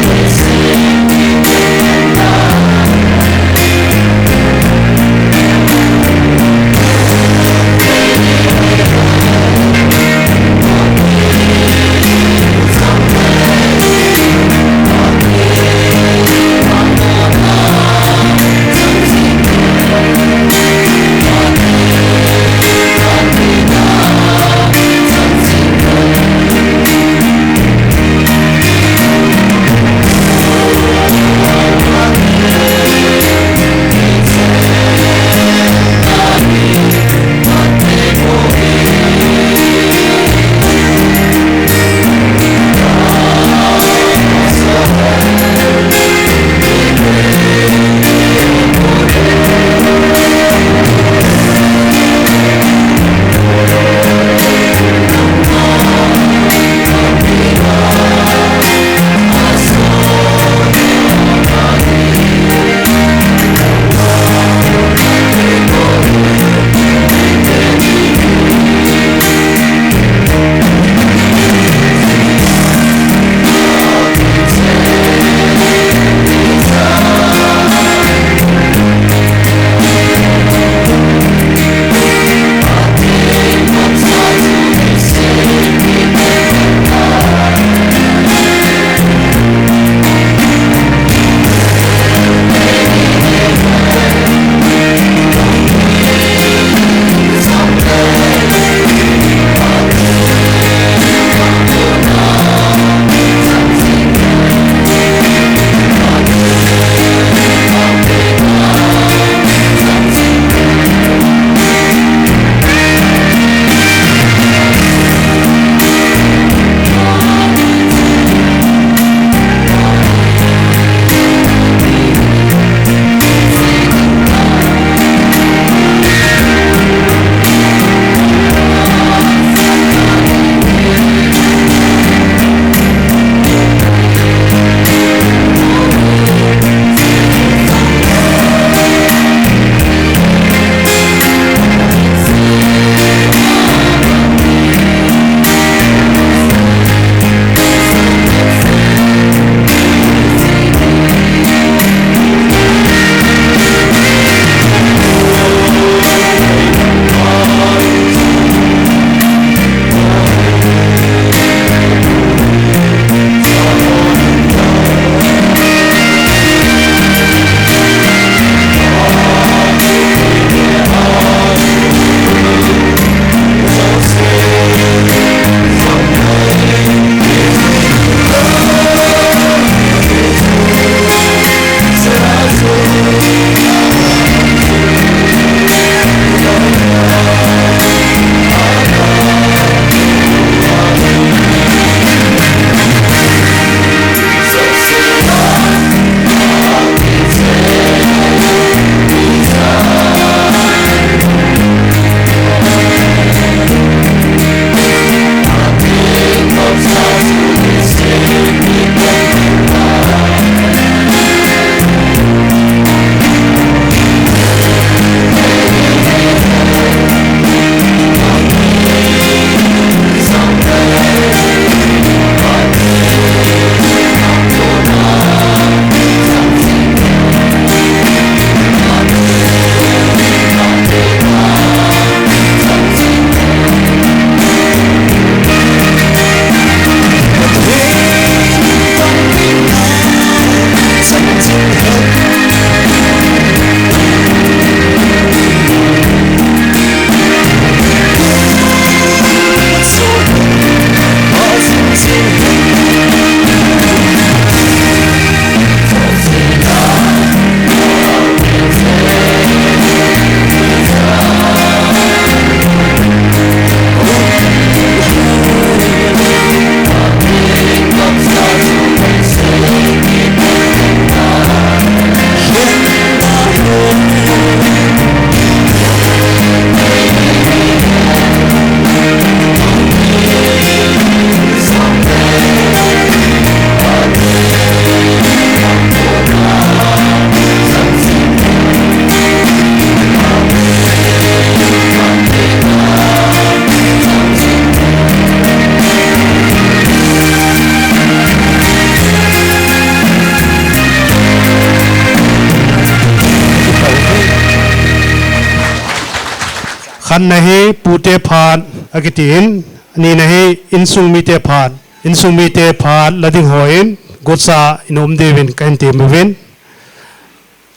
B: kan nahi pute phat akitin ni nahi insung mi te phat insung mi te phat lading hoin gotsa inom devin kan te mevin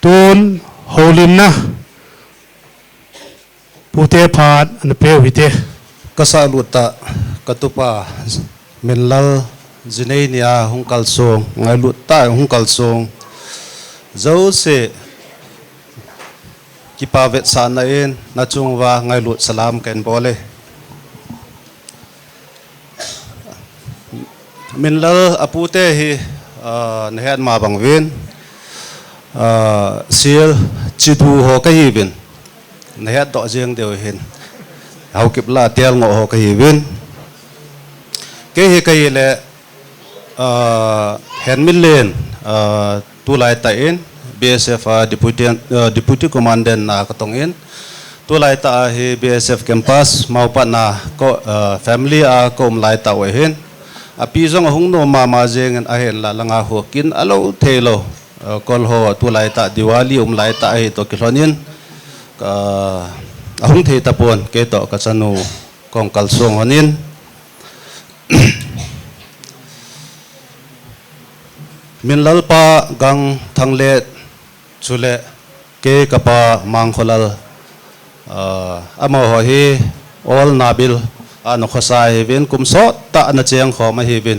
B: tun holim na pute phat an pe vite
L: kasa luta katupa Minlal zinei nia hung kalsong ngai luta hung kalsong zo se kipavet sana in na chungwa ngai lut salam ken bole Minlal apute hi nehat ma bangwin sil chidu ho ka hi bin nehat do jeng deu hin Haokip la tel ngo ho ka hi bin ke hi ka le hen millen tu lai ta in BSF deputy commandant na katongin tu lai ta hi BSF campus mau pa na ko family a kom lai ta we hin api zong hung no ma jeng a hen la langa ho kin alo thelo kol ho tu lai ta Diwali lai ta hi to kilonin ka hung the ta pon ke to ka chanu kong kalsong honin Minlal pa gang thanglet chule ke kapa mangkholal amo ho hi all nabil Anikho sai vin kumso ta na cheng kho ma hi vin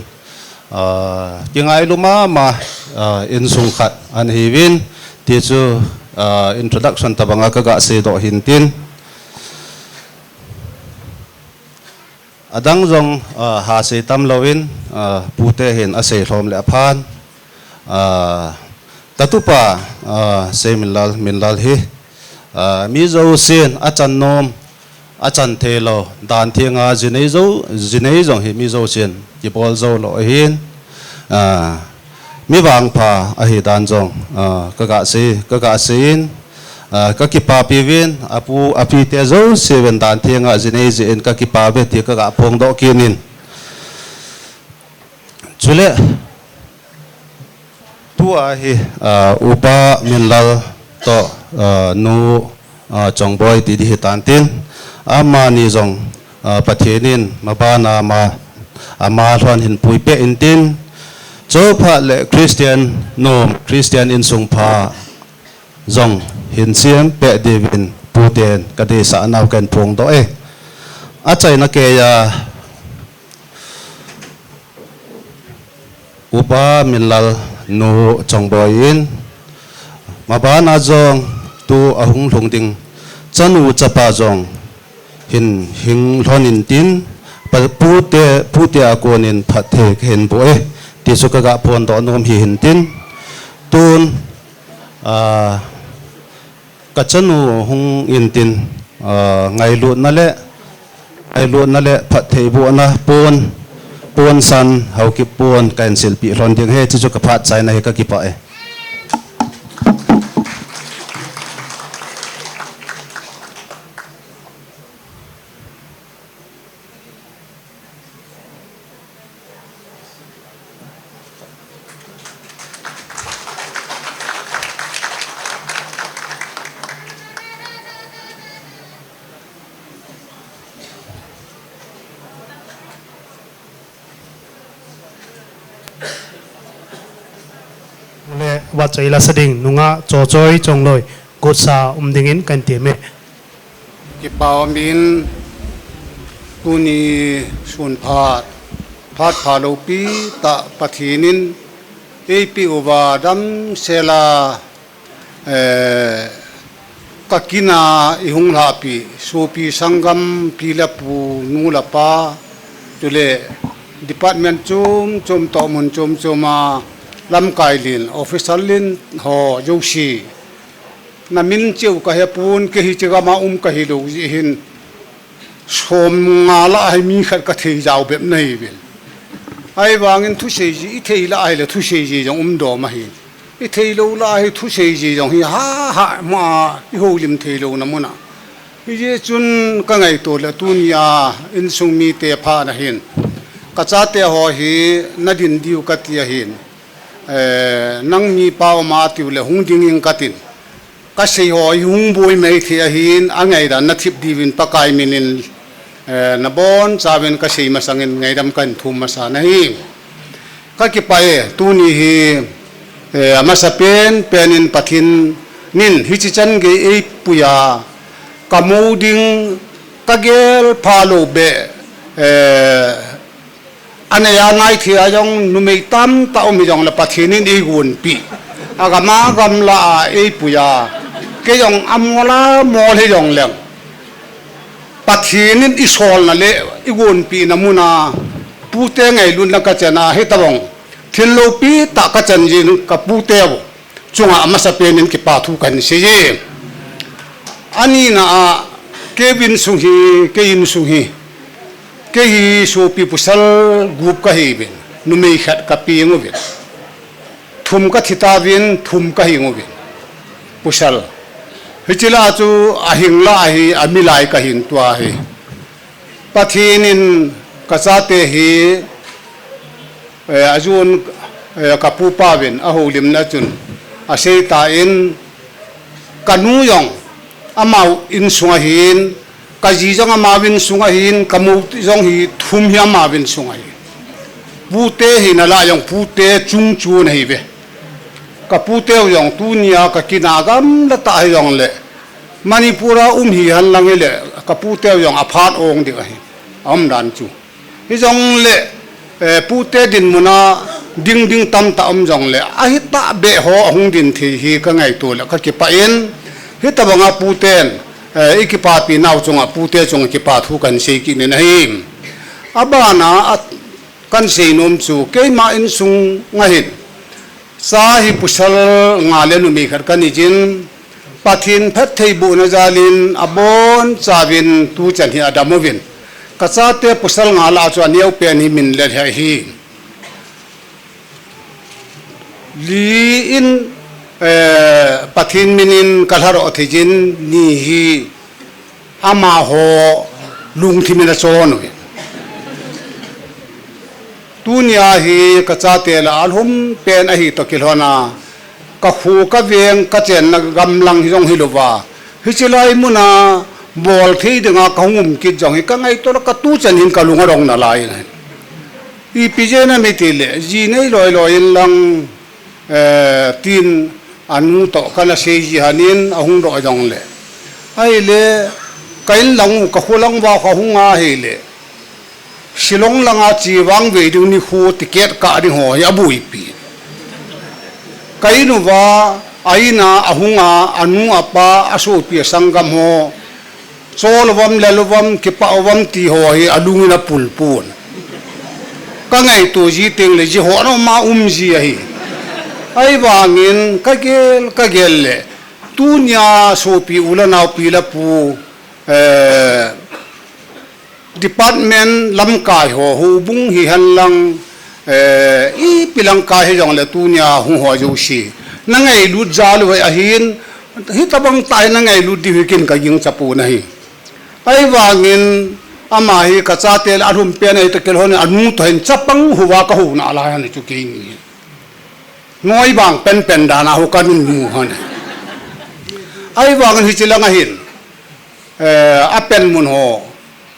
L: kingai luma ma in sung khat an hi vin ti chu introduction ta banga ka ga se do hintin adang jong ha se tam lowin pute hin ase hlom le aphan tatupa Seiminlal Minlal hi mi zo sin achan nom achan thelo danthenga zinei jong hi mi zo sin ki bol zo lo hin mi wang pha a hi dan jong ka ga sin ka ki pa pi win apu api te zo seven danthenga zinei zin ka ki pa ve ti ka ga phong do kinin chule tua hi upa Minlal to nu Chongboi ti di tantin ama ni jong pathenin mabana ma ama thon hin pui pe intin cho pha le Christian nom Christian in sung pha jong hin siam pe devin puten ka de sa naw kan phong do e a chai na ke ya upa Minlal nu Chongboi in mabana jong tu ahung lungding chanu chapa jong hin hing lonin tin pute akonin phathe hen boe ti suka ga pon do nom hi hin tin tun ka chanu hung in tin ngai lu na le phathe bu na pon san Haokip pon cancel pi ron ding he chu ka phat chai na he ka ki pa e
B: wat chai la sading nunga choi chongloi gotsa dingin kan te me
D: ki pawamin tuni sun phat phalopi ta pathinin epi ovadam sela kakina ihung lapi sopi sangam pilapu nulapa tule department chum to mun chuma lam kailin official lin ho joshi namin chiu ka hepun ke hi chiga ma ka hi lo ji hin som ngala ai mi khat ka thei jaw bep nei bil ai wangin thu sei ji i thei la ai la thu sei ji jong do ma hi i thei lo la ai thu sei ji jong hi ha ma i ho lim thei lo na muna i je chun ka ngai to la tunia in sung mi te pha na hin ka cha te ho hi na din diu ka ti hin nang mi pau ma ti le hung ding in katin
M: ka sei ho hung boi mai thi a hin angai da na thip divin pakai minin na bon chaven ka sei masangin ngai dam kan thum masa nahi ka ki pae tu ni hi amasa penin pathin nin hi chi chan ge ei puya kamoding kagel phalo be anaya ngai thi ayong numei tam ta omi jong la pathinin ei gun pi agama gamla ei puya ke yong amola mol he yong leng pathinin isol na le igun pi namuna pute ngai lun la ka chana he tabong thillo pi ta ka chanjin ka pute bo chunga amasa penin ki pathu kan se ye ani na kevin suhi kein suhi ke hi so pi pusal group ka hi bin numei khat ka pi ngobin thum ka thita bin thum ka hi ngobin pusal hichila chu ahingla hi amilai ka hin tua hi pathinin kachate hi ajun kapu pawin aholim na chun asei ta in kanu yong amau in sungahin kaji jong amawin sungahin kamu jong hi thum hi amawin sungahin pute hi nala yong pute chung chu nei be ka pute yong tunia ka kinagam la ta yong le manipura hi han lang le ka pute yong aphat ong di hi am dan chu hi jong le pute din muna ding tam ta am jong le a hi ta be ho hong din thi hi ka ngai to la ka ki pa in hi ta banga puten ikipa pi naw chunga pute chunga ki pa thu kan sei ki ne nahi abana kan sei nom chu ke ma in sung ngahit sa hi pusal ngale nu mi khar kan jin pathin phat thei bu na jalin abon chawin tu chan hi adamovin kachate pusal ngala chu aniau pe ni min le hi li in pathin minin kalharo athijin ni hi ama ho lung thimina chon tunia hi kachate la alhum pen a hi to kilhona ka khu ka veng ka chen na gamlang hi jong hi lova hi chilai muna bol thei dinga kangum ki jong hi ka ngai to ka tu chen hin ka lunga rong na lai na I pijena mitile ji nei loi in lang tin anu to kala sei ji hanin ahung ro jong le ai le kain lang ka hulang wa ka hunga he le Shillong langa chi wang ve du ni khu ticket ka ri ho ya bui pi kainu wa aina ahunga anu apa aso pi sangam ho solwam lelwam kipawam ti ho hi alungina pulpun ka ngai to ji teng le ji ho no ma ji hi ai wangin ka gel le tunya so pi ulana pi la pu department lam kai ho hu bung hi han lang I pilang kai he jong le tunya hu ho ju shi na ngai lu jalu a hin hi tabang tai na ngai lu di kin ka ying chapu na hi ai wangin ama hi ka cha tel arum pe nei te kel hon anu to hin chapang huwa ka hu na la han chu ki ni noi bang pen da na hu ka nu nu hon ai wangin hi chilang a hin a pen mun ho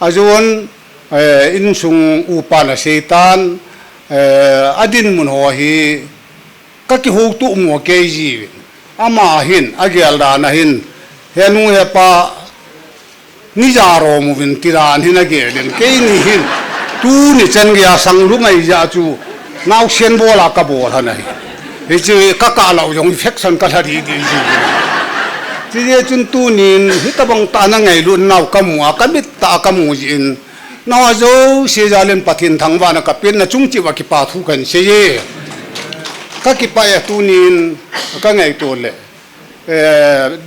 M: ajun in sung upa na setan adin mun ho hi ka ki hu tu mo ke ji ama hin agyal da na hin henu he pa ni jaro mu vin tiran hin agelen ke ni hin tu ni chen gya sang lu ngai ja chu nau sen bola ka bol hanai he chi ka ka lau jong infection ka thari di ji ti je chun tu nin hitabang ta na ngai lu nau ka mu ka mit ta ka mu jin nawa zo se jalen pathin thangwa na ka pen na chung chi wa ki pa thu kan se ye ka ki pa ya tu nin ka ngai to le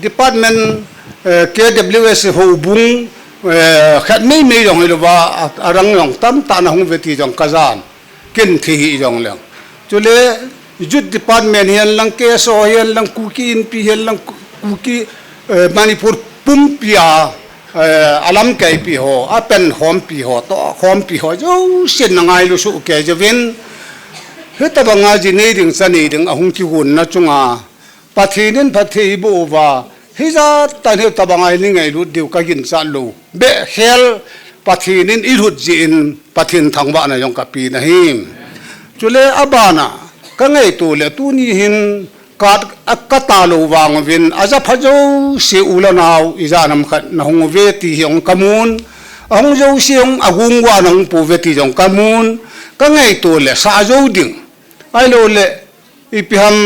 M: department KWS ho bung khat mei jong le wa arang yong tam ta na hung veti jong kazan kin thi jong leng chule jut department hian lang ke so hian lang kuki in pi hian lang kuki Manipur pumpia alam kai pi ho apen hom pi ho to hom pi ho jo sin na ngai lu su ke jevin heta banga ji nei ding chani ding ahung ki gun na chunga pathinin phathi bu wa hi za ta ne ta bangai ni ngai lut diu ka gin cha lo be hel pathinin i lut ji in pathin thangwa na yong ka pi na hi chule abana ka ngai tu le tu ni hin kat akata lo wang vin aza phajo se ulanaw izanam khat na hong ve ti yong kamun ahong jo siong agung wa nang pu ve ti yong kamun ka ngai tu le sa jo ding ai lo le ipiham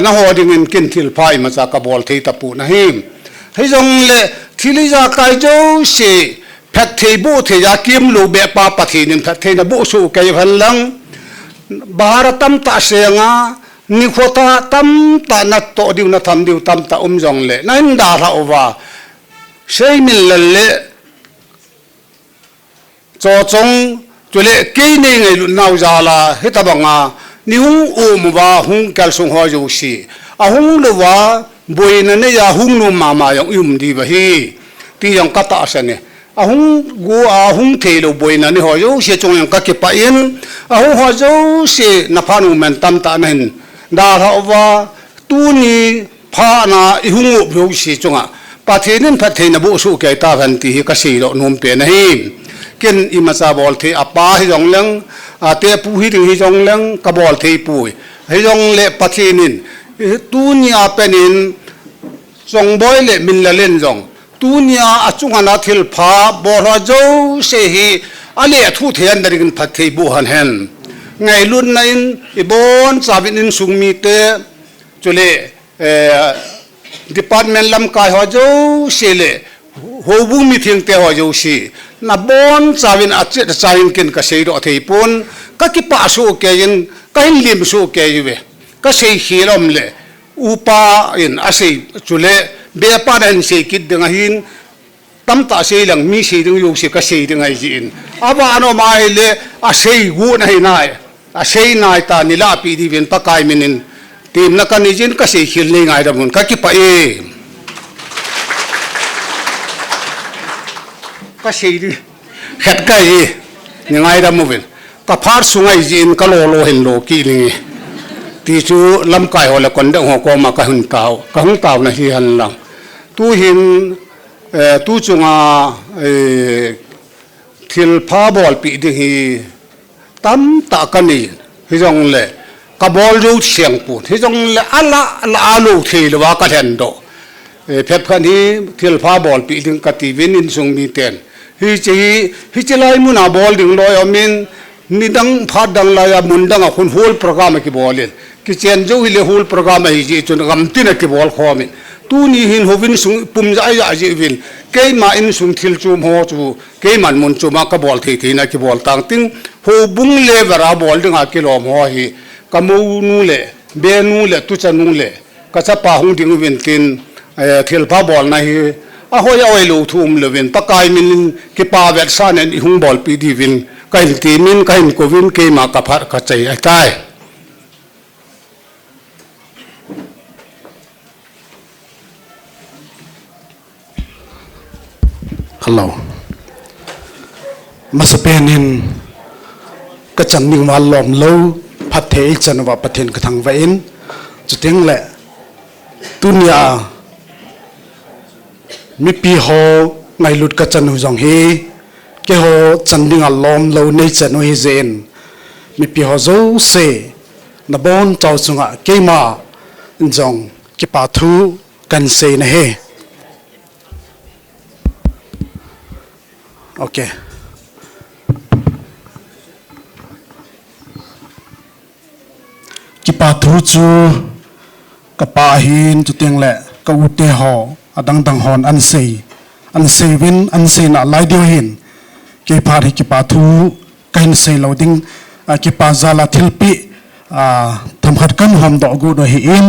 M: na ho ding in kin thil phai ma cha ka bol thei ta pu na him hei jong le thili ja kai jo se phat thei bo thei ya kim lo be pa pa thi nim phat thei na bo su kai hal lang bharatam ta senga nikhota tam ta na to diu na tham diu tam ta jong le na in da ra owa Seiminlal le cho chong chule ke nei ngai lu nau ja la heta banga ni hung wa hung kal sung ho jo si a hung lo wa boina ne ya hung no mama yong di ba hi ti yong ka ta sa ne a hung go a hung the lo boina ne ho jo se chong yang ka ke pa in a hung ho jo se na pha nu men tam ta nen da ra wa tu ni pha na i hung o si chunga pa thenin pha theina bo su ke ta van ti ka si lo num pe na hi ken imacha bol the apa hi jong leng te pu hi ding hi jong leng ka bol the pui hi jong le pathinin tu ni apenin Chongboi le Minlalen jong tu ni achunga na thil pha bora jo se hi ale thu thian darin phathei bu han hen ngai lun nain ibon chabin in sungmi te chule department lam kai ho jo se le hobu meeting te ho jo si na bon chawin ache chain ken ka sei ro thei pon ka ki pa su ke yin ka hin lim su ke yuwe ka sei hirom le upa in asei chule be pa dan sei kit ding hin tam ta sei lang mi sei ding yu si ka sei ding ai jin aba ano mai le asei gu na hi nai asei nai ta nila pi di ven pa kai minin tim na ka ni jin ka sei hil nei ngai da mun ka ki pa e ka sei di khat ka yi ni ngai da movin ka phar sungai jin ka lo hen lo ki ni ti chu lam kai ho la kon da ho ko ma ka hun taw na hi han lang tu hin tu chunga thil pha bol pi di hi tam ta ka ni hi jong le ka bol ru siang pu hi jong le ala lo thi lo wa ka hen do phep khan hi thil pha bol pi ding ka ti win in sung mi ten hi chi lai mu na bol ding loi amin ni dang pha dang la ya mun dang a hun hol program ki bolin ki chen jo hi le hol program hi ji chun gam tin ki bol khomin tu ni hin hovin sung pum ja ya ji win ke ma in sung thil chum ho chu ke man mun chu ma ka bol thi na ki bol tang ting ho bung le bara bol ding a ki lom ho hi ka mu nu le be nu le tu cha nu le ka cha pa hung ding win tin thil pha bol na hi a ho ya oi lu thum le win pa kai min ki pa vet sa nen i hung bol pi di win ka hin ti min ka hin ko win ke ma ka phar ka chai ai tai
N: hello masapenin ka channing wal lom lo phathei chanwa pathen ka thang vain chuting le tunia mi pi ho ngai lut ka chan hu jong hi ke ho chanding a lom lo nei chan hi zen mi pi ho zo se na bon chaw chunga ke ma jong ki pa thu kan se na he okay ki pa thu chu ka pa hin chu teng le ka u te ho adang dang hon an sei win an sei na lai dio hin ke pa ri ki pa thu kain sei lo ding ki pa zala thilpi tham khat kan hom do gu do hi in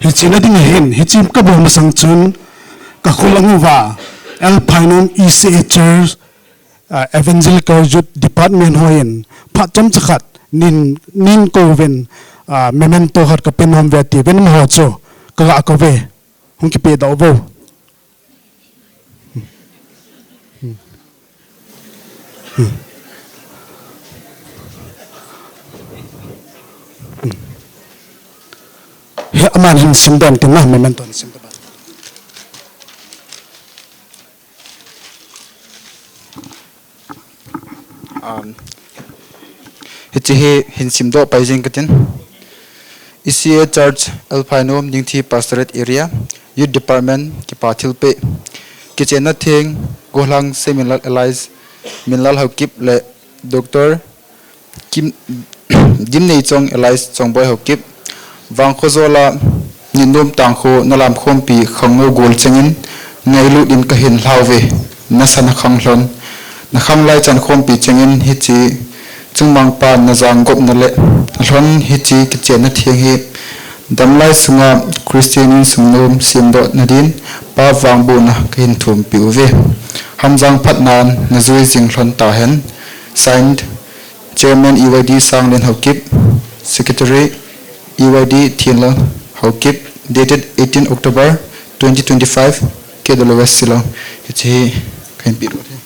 N: hi china ding hin hi chim ka bo ma sang chun ka khulang wa alpine ECA church evangelical youth department hoin phat chom chakhat nin ko ven memento hat ka pen hom ve ti ven ho cho ka ko ve hong ki pe do bo he aman hin sim don tin na memento sim ba
O: Hichi Hinsimdo Paijing Katin ECA Church Alpino Ningthi Pastorate Area Youth Department Kipathilpe Kichena Thing Golang Seiminlal Allies Minlal Haokip le Dr. Dimneichong Allies Chongboi Haokip Wangkhozola Nindom Tangkho Nalam Khompi Khangno Gol Chengin Ngailu Din Kahin Hlauve Nasana Khanglon Nakhanglai Chan Khompi Chengin Hichi Chungmang Pa Nazang Gop Nale Lon Hichi Kichena Thiang Hi Damlai Sunga Christian Sungnom Simdo Nadin Pa Wangbu na Kinthempu Uve Hamjang Phatnan Nazui Jinglon Tahen Signed Chairman EYD Sanglen Haokip Secretary EYD Thienla Haokip dated 18 October 2025 KWS Shillong Hichi Kinthempu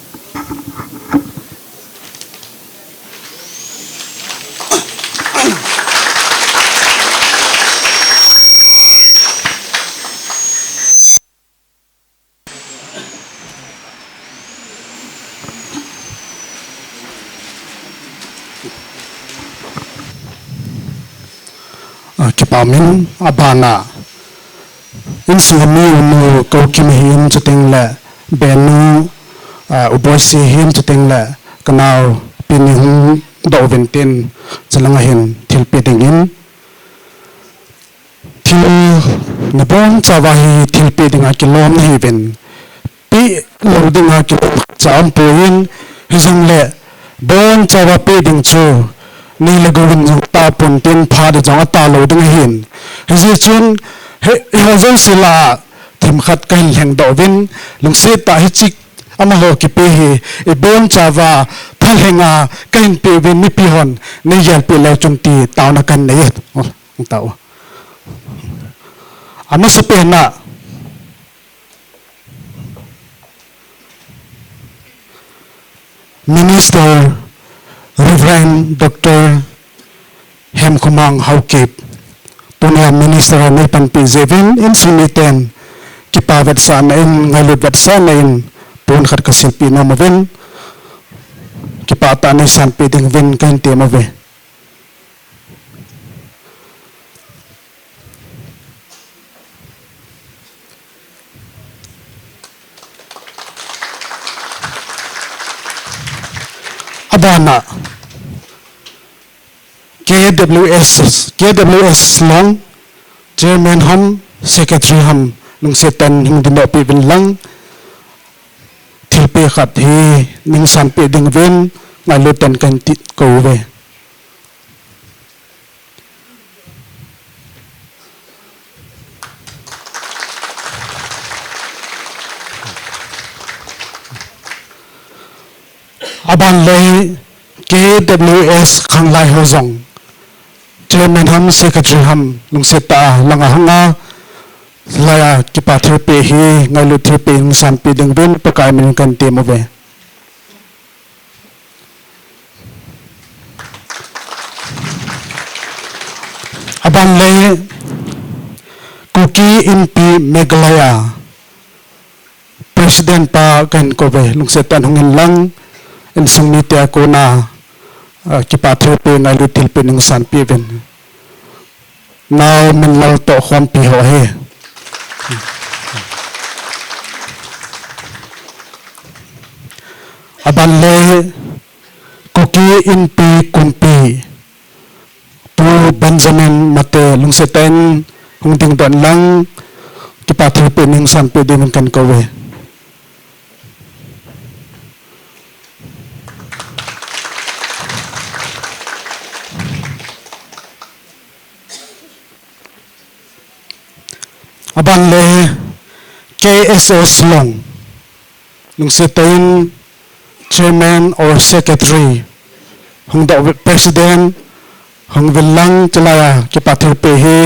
N: Kipamin abana insingami unu kaukim him chuting le benu uboisi him chuting le kanau pinihung do ventin chalanga hin thilpe dingin thil nabon chawahi thilpe dinga kilom hi ben pi loadinga kilom cham poin hizang le bon chawa pe ding chu ni lagawin ta pun tin pha de jang ta lo ding hin hi chun he ho sila thim khat kan leng do win lung se ta hi chik ama ho ki pe hi e bon chawa phal henga kan pe win ni pi hon ni yal pe le chung ti ta na kan nei tao ama se pe na Minister Reverend Dr. Hemkhomang Haokip Tunia Minister Nipan P7 in Siniten Kipavet sana in Ngalubat sana in Pun Khat Kasilpi Namavin Kipata ni San Piding Vin Kinthempu Abana KWS Shillong Chairman Ham Secretary Ham nung setan hing dino pi bin lang thilpe khat hi ning san pe ding ven ngalutan kan ti ko ve aban lei KWS Khanglai Hozong Chairman Ham Secretary Ham lung seta langa hanga laya kipathir pe hi ngailu thir pe ing san pe ding ben pakai min kan te mo ve aban lei kuki in pi megalaya President pa kan ko ve lung setan hungin lang in sungni te ko na kipathir pe ngailu thil pe ning san pe ben now Minlal to khom pi ho he aban le kuki in pi kumpi tu Benjamin mate lung seten hung ding don lang kipathir pe ning san pe de kan ko we aban le KWS Shillong nung setain chairman or secretary hung do president hung vilang chalaya kipathir pe hi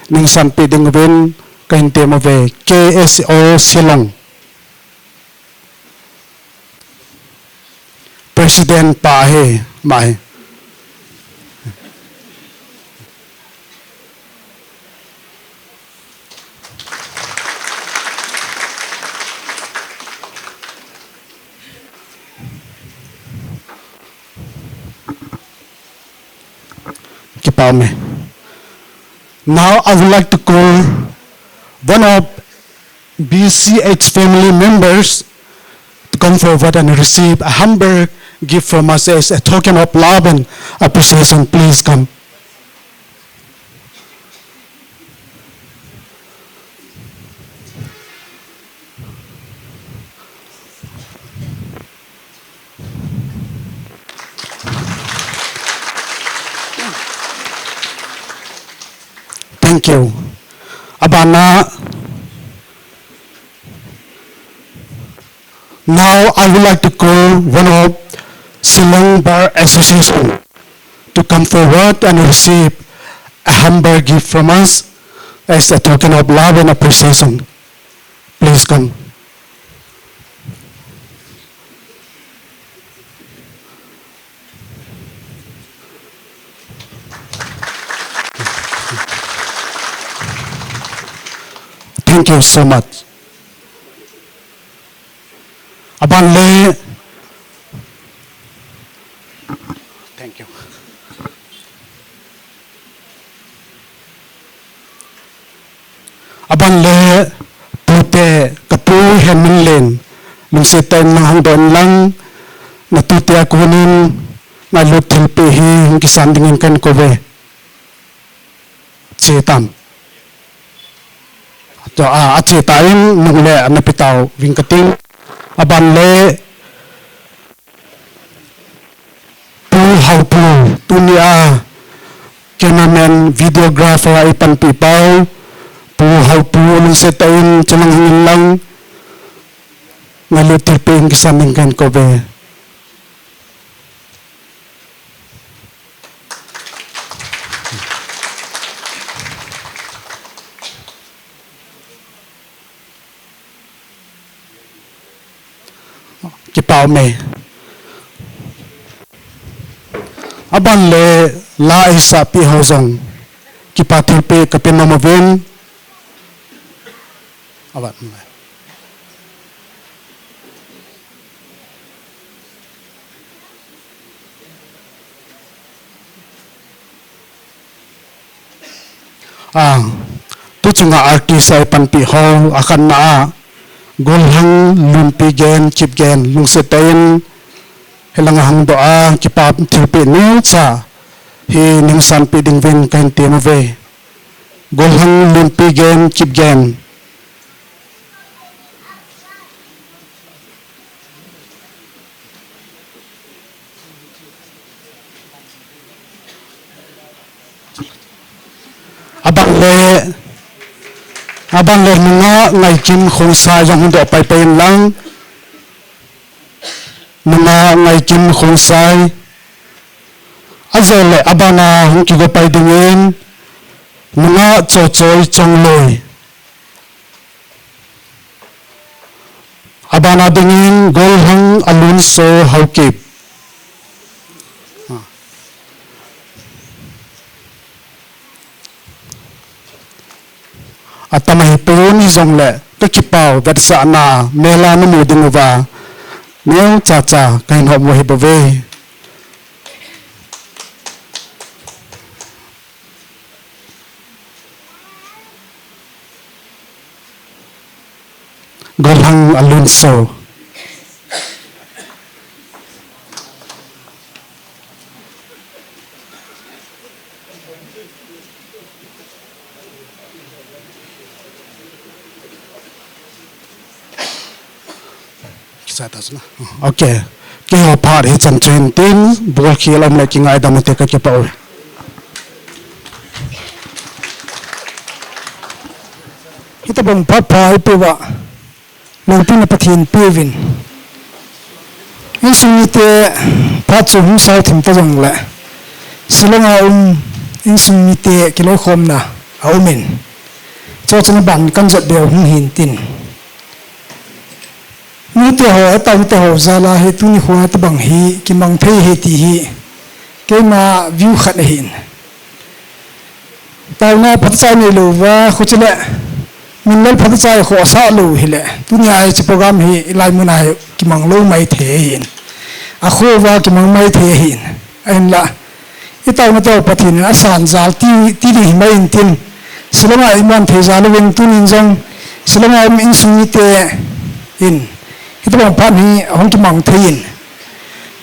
N: ning san pe ding ven Kinthempu ve KWS Shillong president pa he mai Kipaume. Now I would like to call one of BCH family members to come forward and receive a hamburger gift from us as a token of love and appreciation. Please come. Thank you. Abana. Now I would like to call one of Shillong Bar Association to come forward and receive a hamburger gift from us as a token of love and appreciation. Please come. Thank you so much. Abanle. Thank you. Abanle pute kapu Hemkhomang nungsitan ng hangdon lang natuti ako nun nalutil pihi ang kisandingin kan kowe. Citam. Acitain nungle napitaw wingkating abanle pu haupu tunia cameraman videographer ipan pipaw pu haupu nungsitain canang hingin lang ngalutil pihi ang kisandingin kan kowe. Kipaume. Abanle la isa pi hozong kipatilpe kapinamavin. Abat. Tu chunga artist ay panpiho akan na golhang lumpigen chipgen lungsetain helangahang doa kipap tilpi nu cha hi ningsan pidingvin kan temave golhang lumpigen chipgen abang le nga ngai kim khong sa yang do pai pai lang nga ngai kim khong sai azole abana hung ki go pai dingin nga cho choi chongloi abana dingin golhang alun so haokip atamai puni zongle kipau versa na mela no mudinova neu chacha kain ho mo hebave golhang alunso okay kaya par hi chan chen tin bol khilam le kingai dam te ka ke pau ita bang papa ipewa nang pina pathin pevin in sumite pachu hum sau thim ta jong la silonga in sumite kilo khomna aumen cho chang ban kan jat deu hum hin tin ni te ho ta te ho zala he tu ni ho ta bang hi ki mang phe he ti hi ke ma view khat hin ta na phat sai ni lo wa khuchle minlal phat sai kho sa lo hi le tu ni ai chi program hi lai mun ai ki mang lo mai the hin a kho wa ki mang mai the hin an la itaw na taw pathin asan zal ti di mai tin silanga iman thezal win tunin jong silanga in sungite in itaw pa ni Hemkhomang thein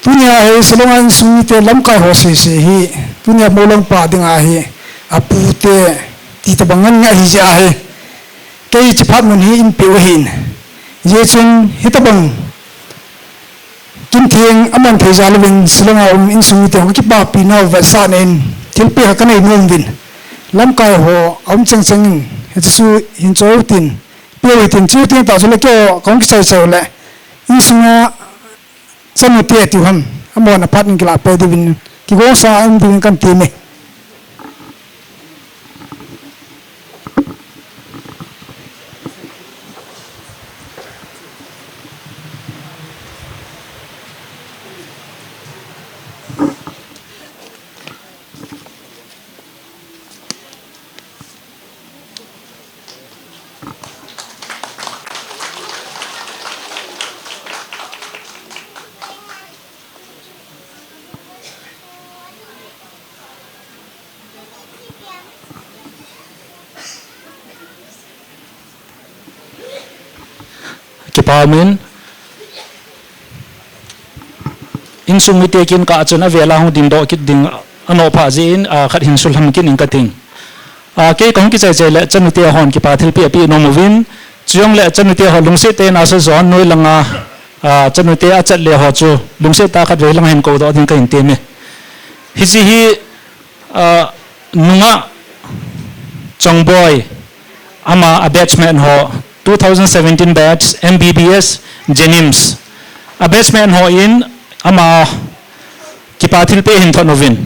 N: tunia he silanga in sungite lamkai ho se hi tunia molang pa dinga hi apute ti tabangan nga hi ja he kay chaphat mun hi in pewahin ye chun hitabang Kintheng Amun thezal win silanga in sungite ho ki pa pinaw va sanen tilpe ha kanai nom din lamkai ho chang chang he chu hin chou tin pewi tin chu tin ta chule ko kong ki sai le in sunga sanu te ti ham amon Aphat in Gl.T divin ki go sa am din kan ti me
I: Amun in sungite kin ka achana vela hu din do kit ding ano pha jin khat hin sulham kin in kating ke kong ki chai le chanute hon ki pathil pi no movin chiong le chanute ho lungse te na sa zon noi langa chanute a chat le ho chu lungse ta khat ve lang hen ko do din ka in te me hi ji hi nunga Chongboi ama a batchman ho 2017 batch MBBS Jenims a batchman ho in ama kipathil pe hin thonovin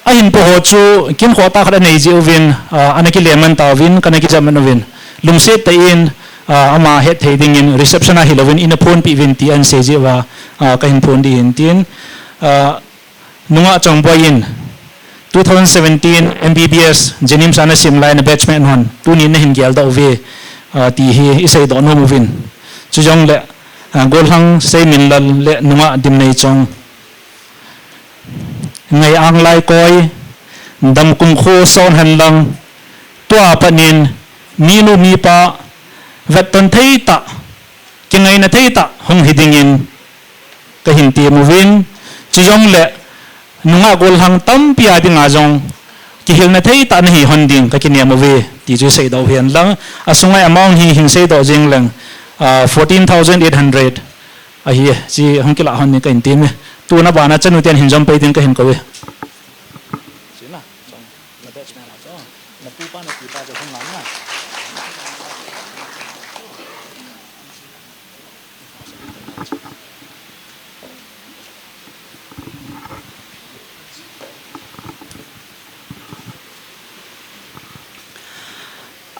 I: a hin po ho chu kin khota khada nei ji ovin anaki lemon tawin kanaki jamanovin lungse te in ama het theding in reception a hilovin in a phone pi vin ti an se ji wa ka hin phone di hin tin nunga Chongboi in 2017 MBBS Jenims ana Seiminlal na batchman hon tunin na hingyal da ove ti hi isai do no movin chujong le golhang Seiminlal le nunga Dimneichong ngai anglai koi dam kum kho son han lang tua panin minu mi pa veton thei ta kingai na thei ta hong hidingin ka hinti movin chujong le nunga golhang tam pia ding ajong ki hilna thei ta na hi honding ka kiniam ave ti ju sei do hian lang asungai amount hi hing sei do jing lang 14,800 a hi chi hongkila hon ni ka in tim tu na bana chanu tian hinjom pe tin ka hin ko we sina chong na batch na cho na pu pa na pi pa jo khong lang na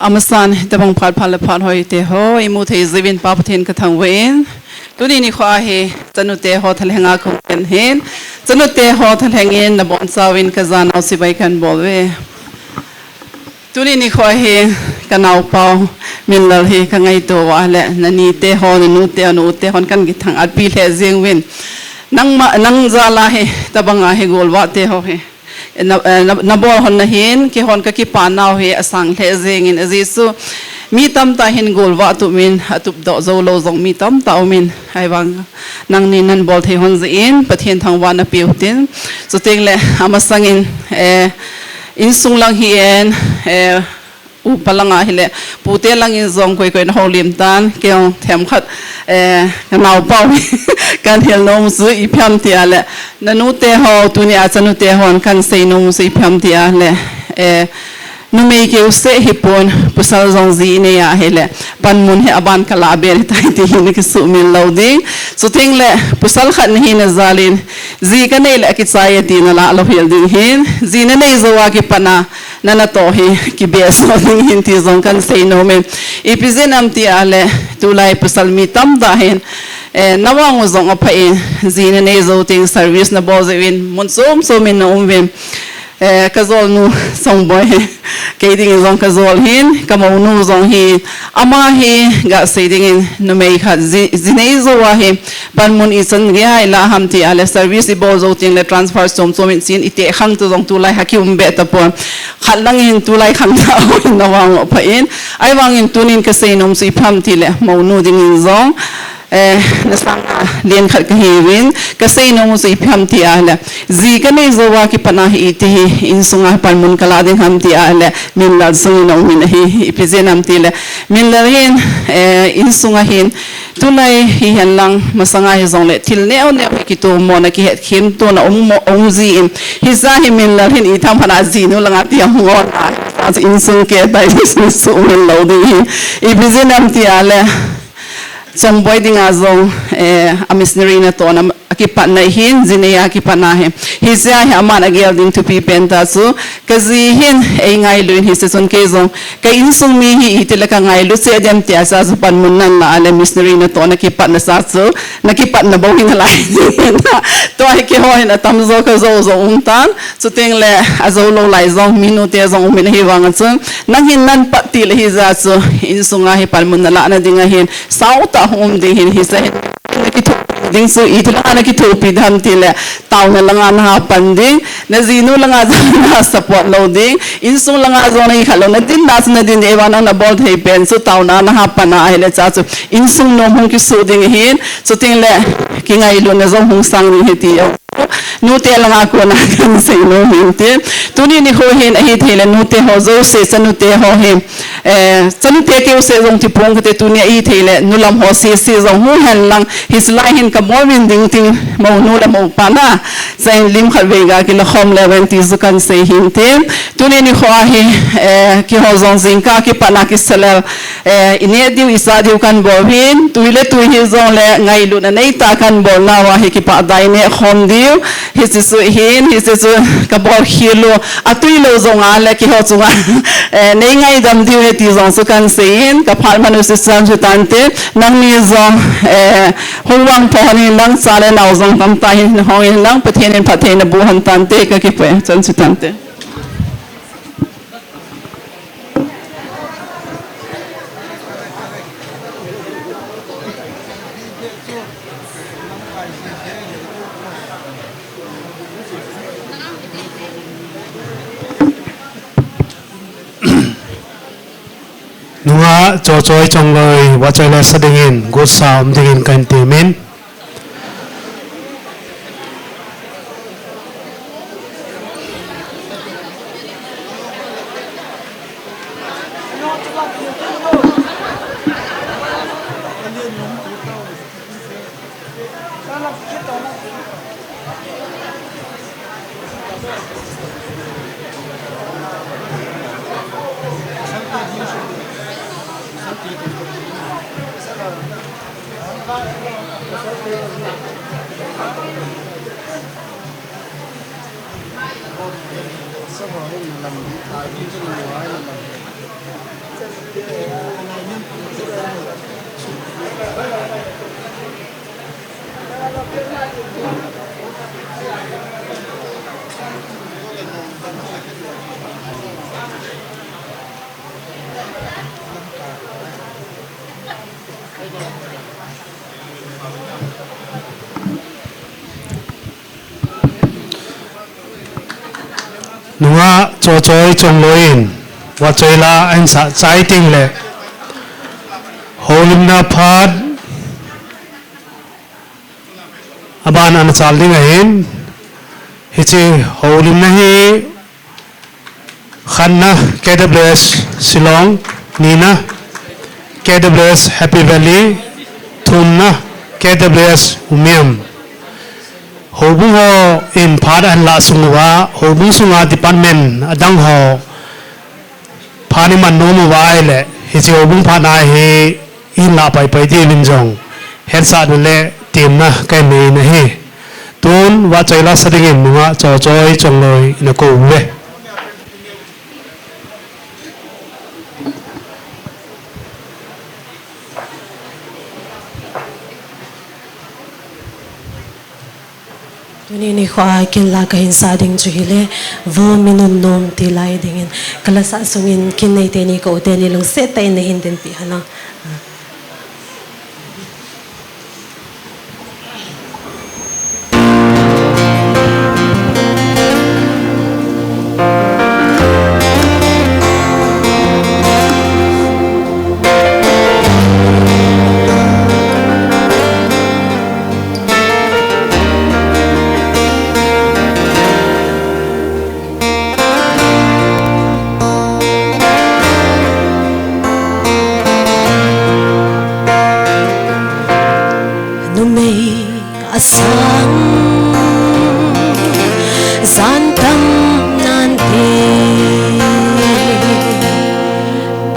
P: Amasan tabang phat hoi te ho imu thei zivin pa pathin ka thang wen tuni ni khwa he chanute ho thalhenga khong ken hen chanute ho thalhengin na bon sawin ka zan au sibai kan bolwe tuni ni khwa he kanau pau Minlal he ka ngai to wa le nani te ho nu te hon kan gi thang at pi le jeng wen nang zala he tabanga he golwa te ho he na bol hon na hin ki hon ka ki panaw he asang le zeng in azisu mi tam ta hin golwa tu min atup do zo lo zong mi tam ta min ai wang nang ni nan bol the hon zin pathian thang wa na piutin so teng le amasangin in sung lang hi en u palanga hile pute lang in zong koi na holim tan keong them khat kanau pau kan hel nom su I pham ti ale nanu te ho tuni a chanu te hon kan sei nom su I pham ti ale nu me ke use hipon pusal zong zi ne ya hele pan mun he aban kala ber tai ti hin ki su min loading so ting le pusal khat ni na zalin zi ka nei le ki chai ti na la lo hel ding hin zi na nei zo wa ki pana nana to hi ki be so ding hin ti zong kan sei no me ipizen am ti ale tu lai pusal mi tam da hin nawang zong apa in zi na nei zo ting service na bo ze win mun som so min no win kazol nu Chongboi ke ding zong kazol hin kamau nu zong hi ama hi ga se ding nu mei kha zinei zo wa hi pan mun isan ge hai la ham ti ale service bo zo ting le transfer som in sin ite khang tu zong tu lai ha ki be ta pon khalang in tu lai khang na na wang pha in ai wang in tunin ka se nom si pham ti le mau nu ding zong na sang lien khat ka hewin ka sei no sei pham ti ala zi ka nei zo wa ki pana hi ti in sunga pan mun kala ding ham ti ala Minlal sung no min hi ipizen am ti le Minlal hin in sunga hin tunai hi han lang masanga hi zong le til ne on ne ki to mo na ki het khim to na ong zi in hi za hi Minlal hin i tham phana zi no langa ti am ngon a in sung ke dai ni su min lo ding ipizen am ti ala Chongboi ding azong amisneri na to na akipat na hin zineya akipat na he hisya he aman agel ding to pi penta su kazi hin ei ngai luin hi seson ke zong ka insung mi hi itela ka ngai lu se jam tia sa su pan munnan na ale misneri na to na kipat na sa su na kipat na bo hin lai to ai ke ho na tam zo ka zo zo tan su teng le azo lo lai zong minu te zong min hi wang chung nang hin nan pat ti le hi za su insunga hi pan mun na la na dinga hin sau ta hom de hin hi sa ki to ding so itla na ki to pi dham ti le taw na langa na pan ding na zinu langa na support lo ding insung langa zo na khalo na din nas na din e wana na bol thei pen so taw na na pana ai le cha chu insung no hong ki so ding hin so ting le ki ngai lo na zo hong sang ni ti nu te langa ko na kan se no hin te tu ni ho hin a hi thele nu te ho zo se chanu te ho hin chanu te ke se zong ti pong ke tu ni ai thele nu lam ho se zong hu han lang his lai hin ka mo win ding ting mo nu la mo pa na sai lim khal ve ga ki la khom le wen ti zu kan se hin te tu ni ho a hi ki ho zong zing ka ki pa na ki selal ine diu isa diu kan bo hin tu le tu hi zong le ngai lu na nei ta kan bo na wa hi ki pa dai ne khom diu his is hin his is ka bo khilo atui lo zong a le ki ho chunga nei ngai dam diu he ti zong su kan se hin ka phal manu se sam su tan te nang ni zong howang po ni lang sa le nau zong tam ta hin ho hin lang pathen en pathen na bu han tan te ka ki pe chan su tan te
B: Nunga choi Chongboi wa choi la sadingin go sa dingin kan temin Nunga choi Chongboi wa choi la anh sa chai ting le holim na phat aban an chal ding hin hi chi holim na hi khanna KWS Shillong nina KWS Happy Valley thumna KWS Umiam hobung ho in phat an la sungwa hobung sunga department adang ho phani man no mu wa le hi chi hobung phat na hi in la pai pai di min jong head sa le team na kai me na hi tun wa chai la sading nuwa choi Chongboi na ko we
Q: Tunini khoa kin la ka hin sa ding chu hi le vo minun nom ti lai ding in kala sa sungin kin nei te ni ko te ni long se tai ne hin den pi hana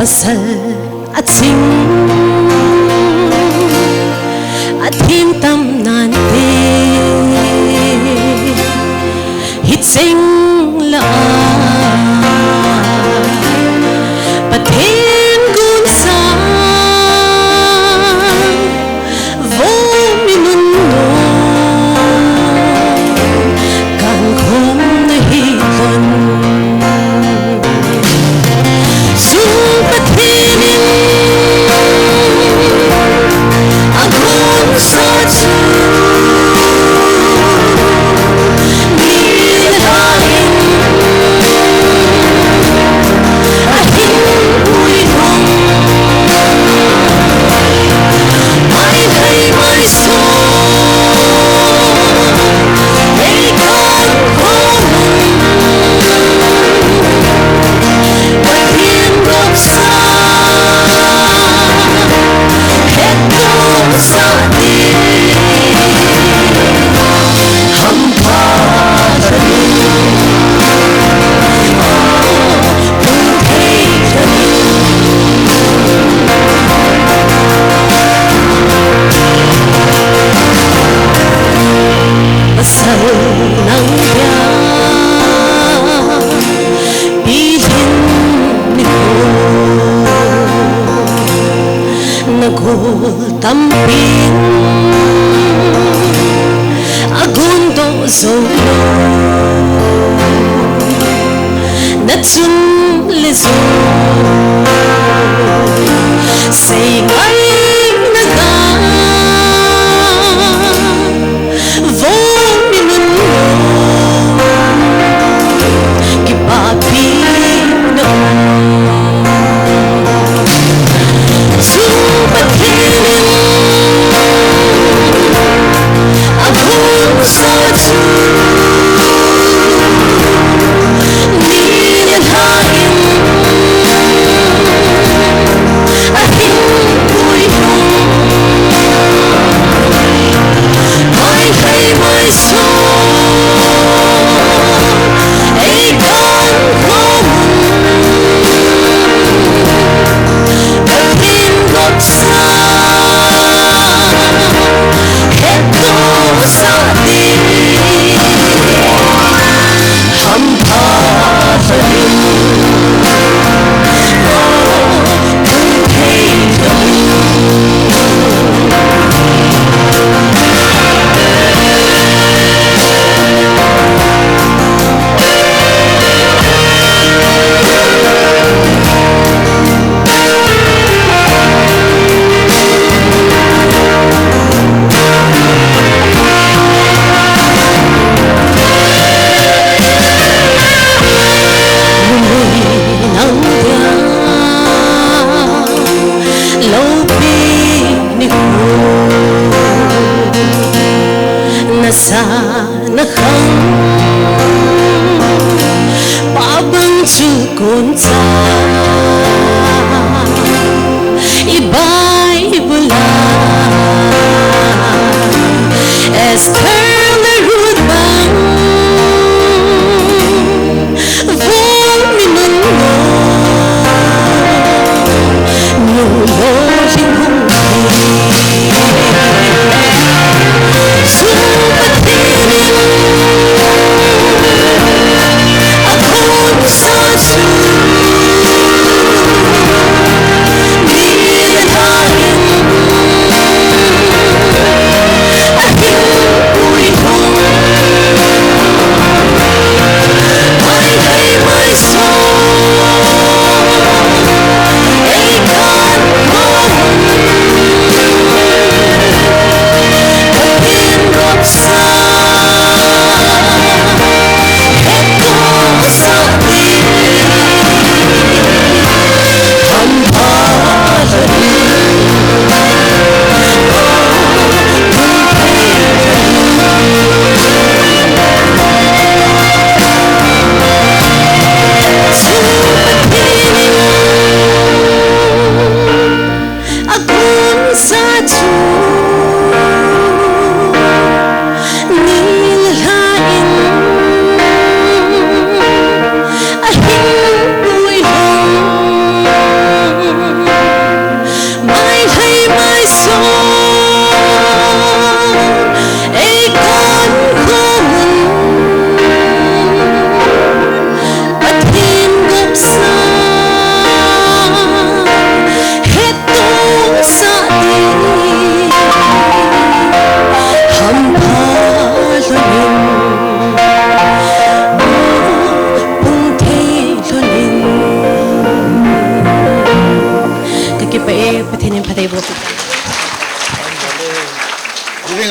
Q: pasal at sing at hintam nante hitsing la patin gun sa vo minuno kan khom na hiton tampin agundo solo natsun leso say ngay naga vo minuno kipapi no sana khang pabang chukun sa ibay bula as curly root bang vol minuno nulo hingong I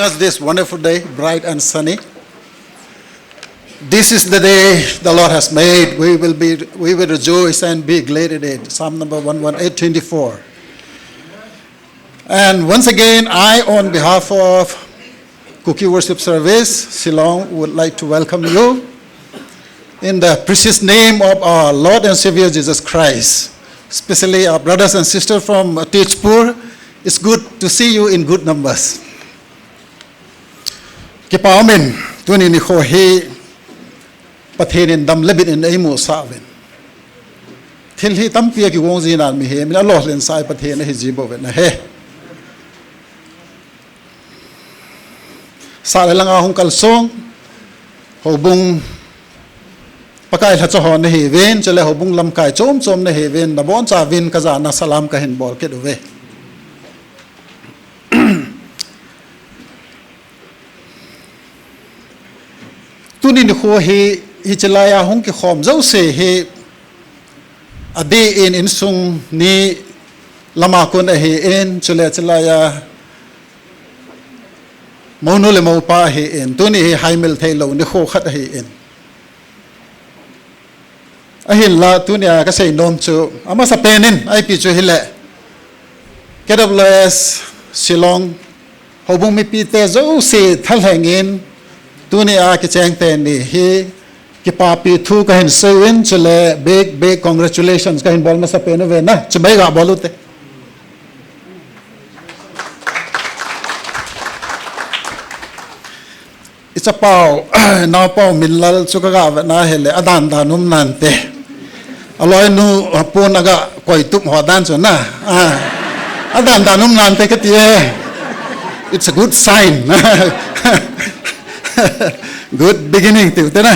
R: us this wonderful day, bright and sunny. This is the day the Lord has made. We will rejoice and be glad in it. Psalm number 118:24. And once again, I, on behalf of Cookie Worship Service, Shillong, would like to welcome you in the precious name of our Lord and Savior Jesus Christ. Especially our brothers and sisters from Tejpur. It's good to see you in good numbers. Kipaomin, tuni ni khohi pathenin dam lebit in emu saven. Til hi tampia ki wong zinan mi he min Allah len sai pathen hi jibo ven he. Sa lang ahong kalsong hobung pakai la chohon ne he ven chale hobung lam kai chom chom ne he ven na bon cha vin kaza na salam ka hin bol ke do ve. Tuni ni kho he chalaya hong ki khom zo se he ade in sung ni lama kon he en chale chalaya mono le mo pa he en tuni he haimel thailo ni kho khat he en ahin la tunia ka sei nom chu ama sa penin ai pi chu hile KWS Shillong hobung mi pi te zo se thal hangin tunia ki chang ten ni hi ki pa pi thu ka hin sewen chule big congratulations ka hin bol ma sa pen ve na chbai ga bolute it's a pau na pau Minlal chu ka ga na hele adan danum nan te aloi nu pon aga koi tup ho dan chu na adan danum nan te ka ti it's a good sign good beginning tu te na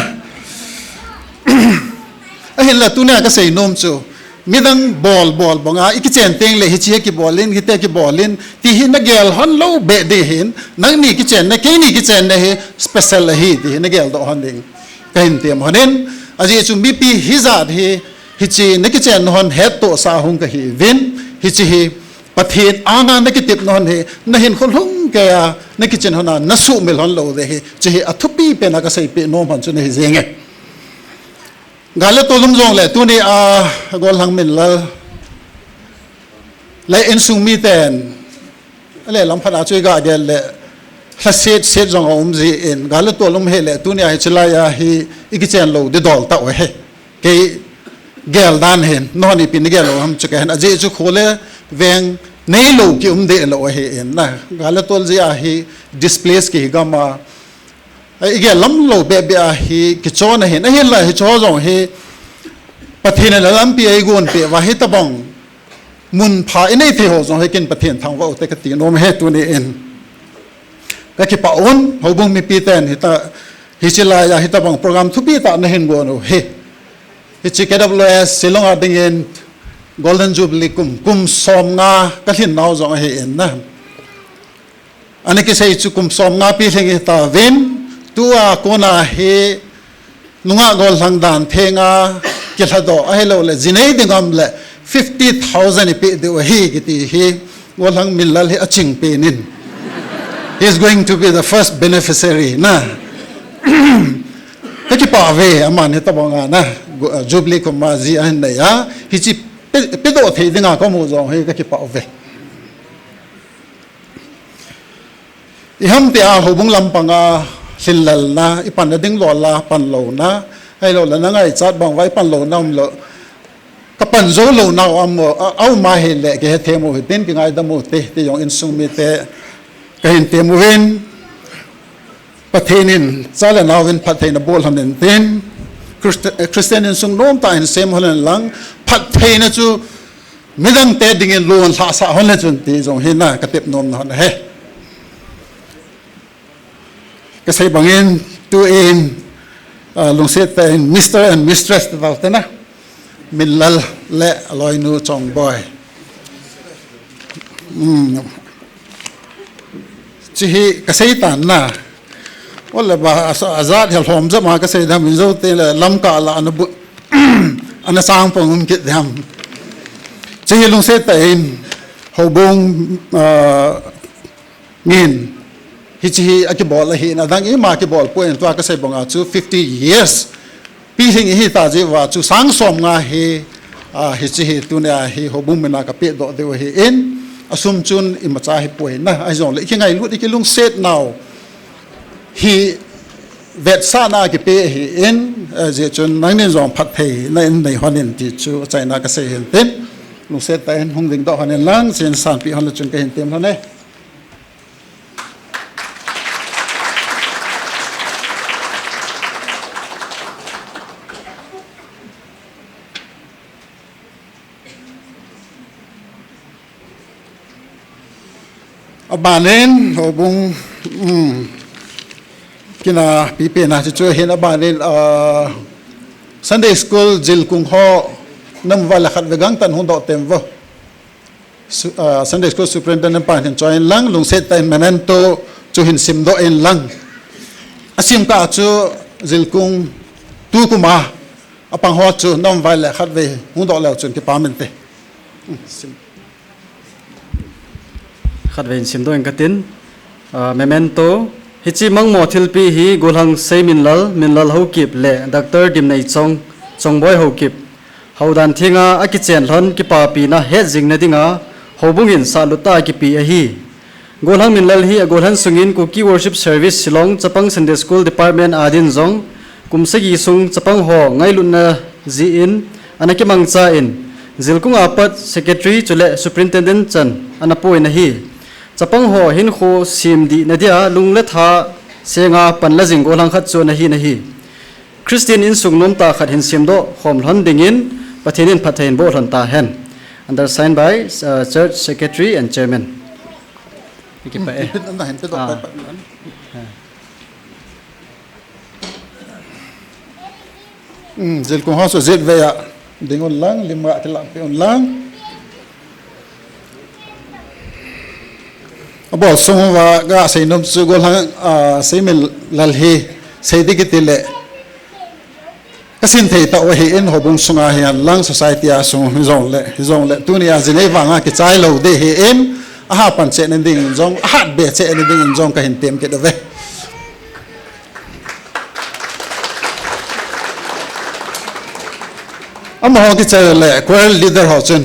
R: ahin la tu na ka sei nom chu midang ball bonga ikichen teng le hichi ki ballin gite ki ballin ti hin na gel hon lo be de hin nang ni kichen na ke ni kichen na he special hi ti na gel do hon ding kain tem honen aji chu mi pi hizat hi hichi na kichen hon het to sa hung ka hi vin hichi hi pathin anga na kitip non he na hin khol hung ke ya na kichen hona na su mil hon lo de he chi hi athupi pe na ka sei pe nom han chu ne hi zenge Gl.T lum zong le tu ni gol hang Minlal le in sung mi ten le lam phana chui ga gel le la set zong ji in Gl.T lum he le tu ni ai chila ya hi ikichen lo de dol ta he ke gel dan hen no ni pin gel lo ham chu ke han aje chu khole veng nei lo ki de lo he in na Gl.T ji a hi displace ki gama ige lam lo be be hi ki chon he na hin la hi cho jong he pathin la lam pi ai gon pe wa hi tabong mun pha inei the ho jong he kin pathin thang wa te ka ti nom he tu ni in ka ki pa on ho bung mi pi ten hi ta hi chila ya hi tabong program thu pi ta na hin go no he hi chi KWS Shillong a ding in golden jubilee kum som nga ka hin nau jong he in na ani ki sei chu kum som nga pi theng ta vin tua kona he nunga gol hang dan thenga kilhado ahelo le jinei dingam le 50,000 pe de he giti he gol hang Minlal he aching pe nin he is going to be the first beneficiary na ki pa ve aman he tabanga na jubilee ko ma ji an na ya hi chi pe do the dinga ko mo jong he ki pa ve i ham te a hobung lampanga Hillal na ipan na ding lola pan lo na ai lo la na ngai chat bang vai pan lo nam lo kapan zo lo na am au ma he le ke the mo tin ki ngai da mo te yong in sung mi te ka hin te mo wen pathenin chala na wen pathen bol han ten Christian in sung nom ta in sem holen lang pathen chu midang te ding in lo la sa hon le chun ti jong hin na ka tep nom na he Kasi bangin tu in lungsit in Mr. and Mistress tawag na Minlal le aloy nu Chongboi chihi kasi tan na wala ba azad hel hom za ma kasi dam zo te lam ka la an bu an sang pong kit dam chihi lungsit in hobong ngin hi chi akibol hi na dang i ma kibol point to ka sai bonga chu 50 years pi thing hi ta je wa chu sang som nga hi hi chi hi tu na hi hobum na ka pe do de hi in asum chun i ma cha hi point na ai zong le ki ngai lu ki lung set now hi vet sa na ki pe hi in je chun nang nen zong phat thei na in nei honin ti chu china ka sai hen ten lung set ta en hung ding do honen lang chen san pi hon chun ka hen tem ne abanen hobung kina pipe na chu hen abanen Sunday school jil kung ho nam wala khat vegang tan hung do tem vo Sunday school superintendent pa hin join lang lung set time manento chu hin sim do en lang asim ka chu jil kung tu kuma apang ho chu nam wala khat ve hung do la chun ki pamente
S: khát về sim đôi cái tin memento hichi mang mo thilpi hi golhang Seiminlal Minlal Haokip le Dr. Dimneichong Chongboi Haokip HOU DANTHENGA KICHENNA ki pa pi na he jing na dinga hobungin saluta ki pi a hi golhang Minlal hi golhan sungin KWS worship service Shillong chapang Sunday school department adin zong kumsagi sung chapang ho ngailun na ji in anaki mangcha in zilkung Aphat secretary chule superintendent chan anapoi na hi chapang ho hin kho sim di nadia lungle tha senga panla jing golang khat chu na hi Christian in sungnom ta khat hin sim do khom hlan dingin pathenin phathein bo hlan ta hen undersigned by church secretary and chairman ikipa
R: jil kung ho so zet ve ya dingon lang lima tilak pe on lang abo songwa ga seinom chu gol hang Seiminlal hi seidi kitile kasin thei ta hi in hobung sunga hian lang society a sung hizong le tunia zineva nga ki chai lo de hi in aha pan che nen ding jong hat be che nen ding jong ka hin tem ke do ve amo ki che le kwel leader ho chun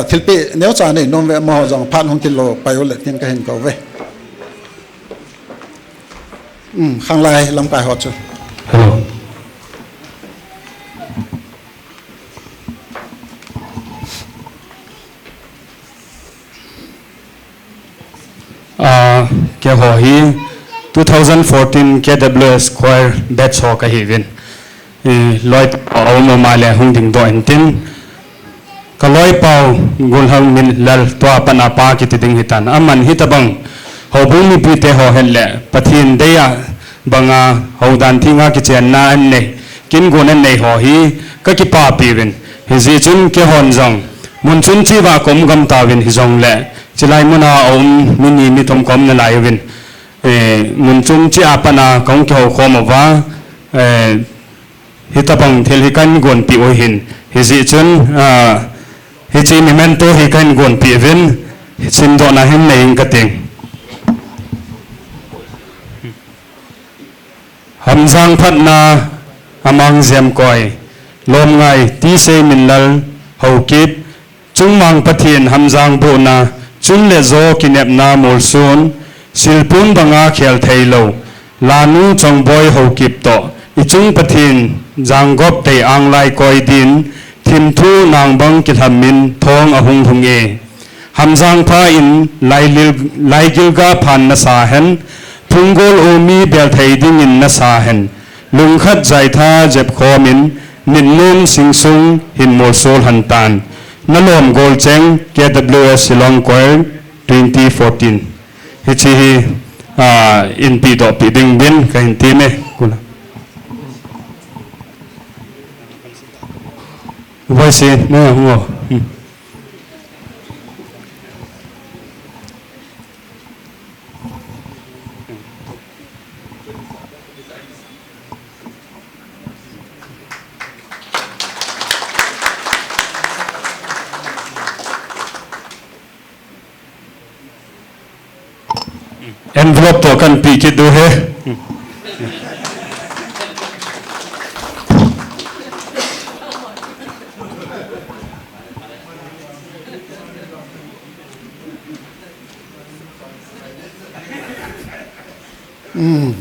R: thilpi neu cha nei nom ve mo jong phan hong kilo payo le tin ka hin ko ve khang lai lam kai ho chu
K: hello ke ho hi 2014 KWS choir batch ho ka hi vin loi pau ma ma le hung ding do en tin ka loi pau golhang Minlal to apana pa ki ti ding hitan aman hitabang hobung ni pi te ho hen le pathin deya banga HOU DANTHENGA KICHENNA an ne kin-gon an nei ho hi ka ki pa pi vin hi zi chun ke hon jong mun chun chi wa kom gam ta vin hi jong le chilai muna om mini mi thom kom na lai vin mun chun chi apana kong ke ho khom wa hitabang thel hi kan gon pi o hin hi zi chun hi chi memento hi kan gon pi vin sim do na hin nei ka ting hamjang phatna amang zem koi lom ngai ti Seiminlal Haokip chungmang pathin hamjang bu na chun le zo kinep na mol sun silpun banga khel theilo lanu Chongboi Haokip to ichung pathin janggop te anglai koi din thimthu nangbang kilhamin thong ahung hunge hamjang pha in laigilga phan na sa hen Pungol omi bel thei ding in na sa hen lungkhat jai tha jep khomin minlum singsung hin mol sol hantan nalom gol cheng KWS Shillong choir 2014 hichi in pi do pi ding bin ka hin ti me kula voice no ho
S: to kan pi ki du he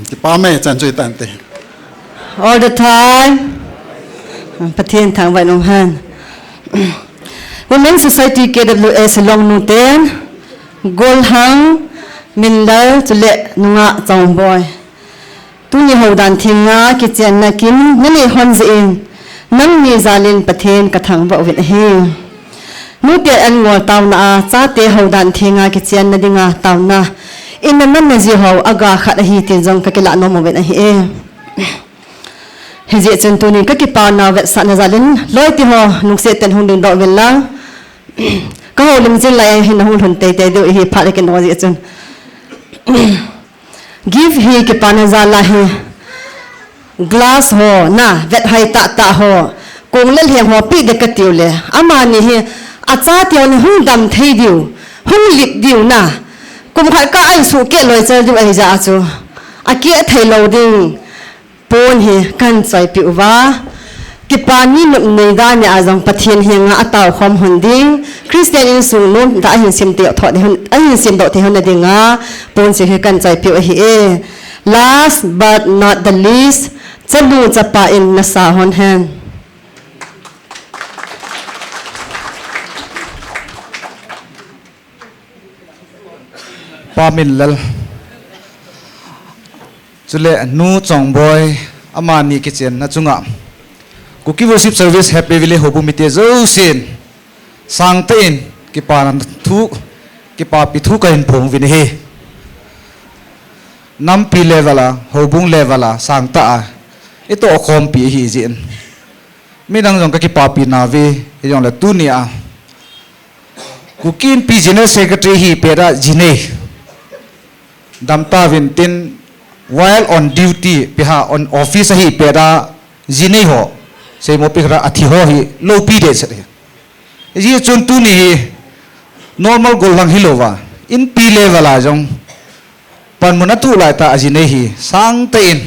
R: ki pa me chan chui tan te
T: all the time ประเทศทางไว้นงฮัน Women's Society KWS Shillong nu ten Gol hang Minlal chule nunga Chongboi tu ni HOU DANTHENGA KICHENNA KIN-GON honzin nang ni zalin pathen kathang ba win hi nu te an ngol tawna cha te HOU DANTHENGA KICHENNA dinga tawna in nan na ji ho aga khat hi tin jong ka kila no mo win hi e hezi chen tu ni ka ki pa na vet sa na zalin loi ti ho nuk se ten hun ding do vel lang ka ho lim jin lai hin hun hun te te do hi pha le ken no ji chen give hi ki pa na za la hi glass ho na vet hai ta ho kong le hiang ho pi de ka tiu le ama ni hi a cha tiu ni hun dam thei diu hun lip diu na kum khat ka ai su ke loi cher diu ai ja chu a ki thei lo ding pon hi kan chai pi wa ki pani nu nei da ni azang pathian hinga ataw khom hunding Christian in sung no da hin sim te tho de hun ai sim do te hun na dinga pon se he kan chai pi hi e last but not the least chalu chapa in na sa hon han
I: pa Minlal chule nu Chongboi amani kitchen na chunga kuki worship service happy village hobu mite zo sin sang tin ki pa nan thu ki pa pi thu ka in phong vin he nam pi levela hobung levela sang ta ito khom pi hi jin mi dang jong ka ki pa pi na ve yong la tu ni a kukin pi general secretary hi pera jine damta vintin while on duty piha on office hi pera jine ho se mo pikra athi ho hi lo pi de se ji chun tu ni normal gol lang hilova in pi level a jong pan mun tu lai ta ajine hi sang te in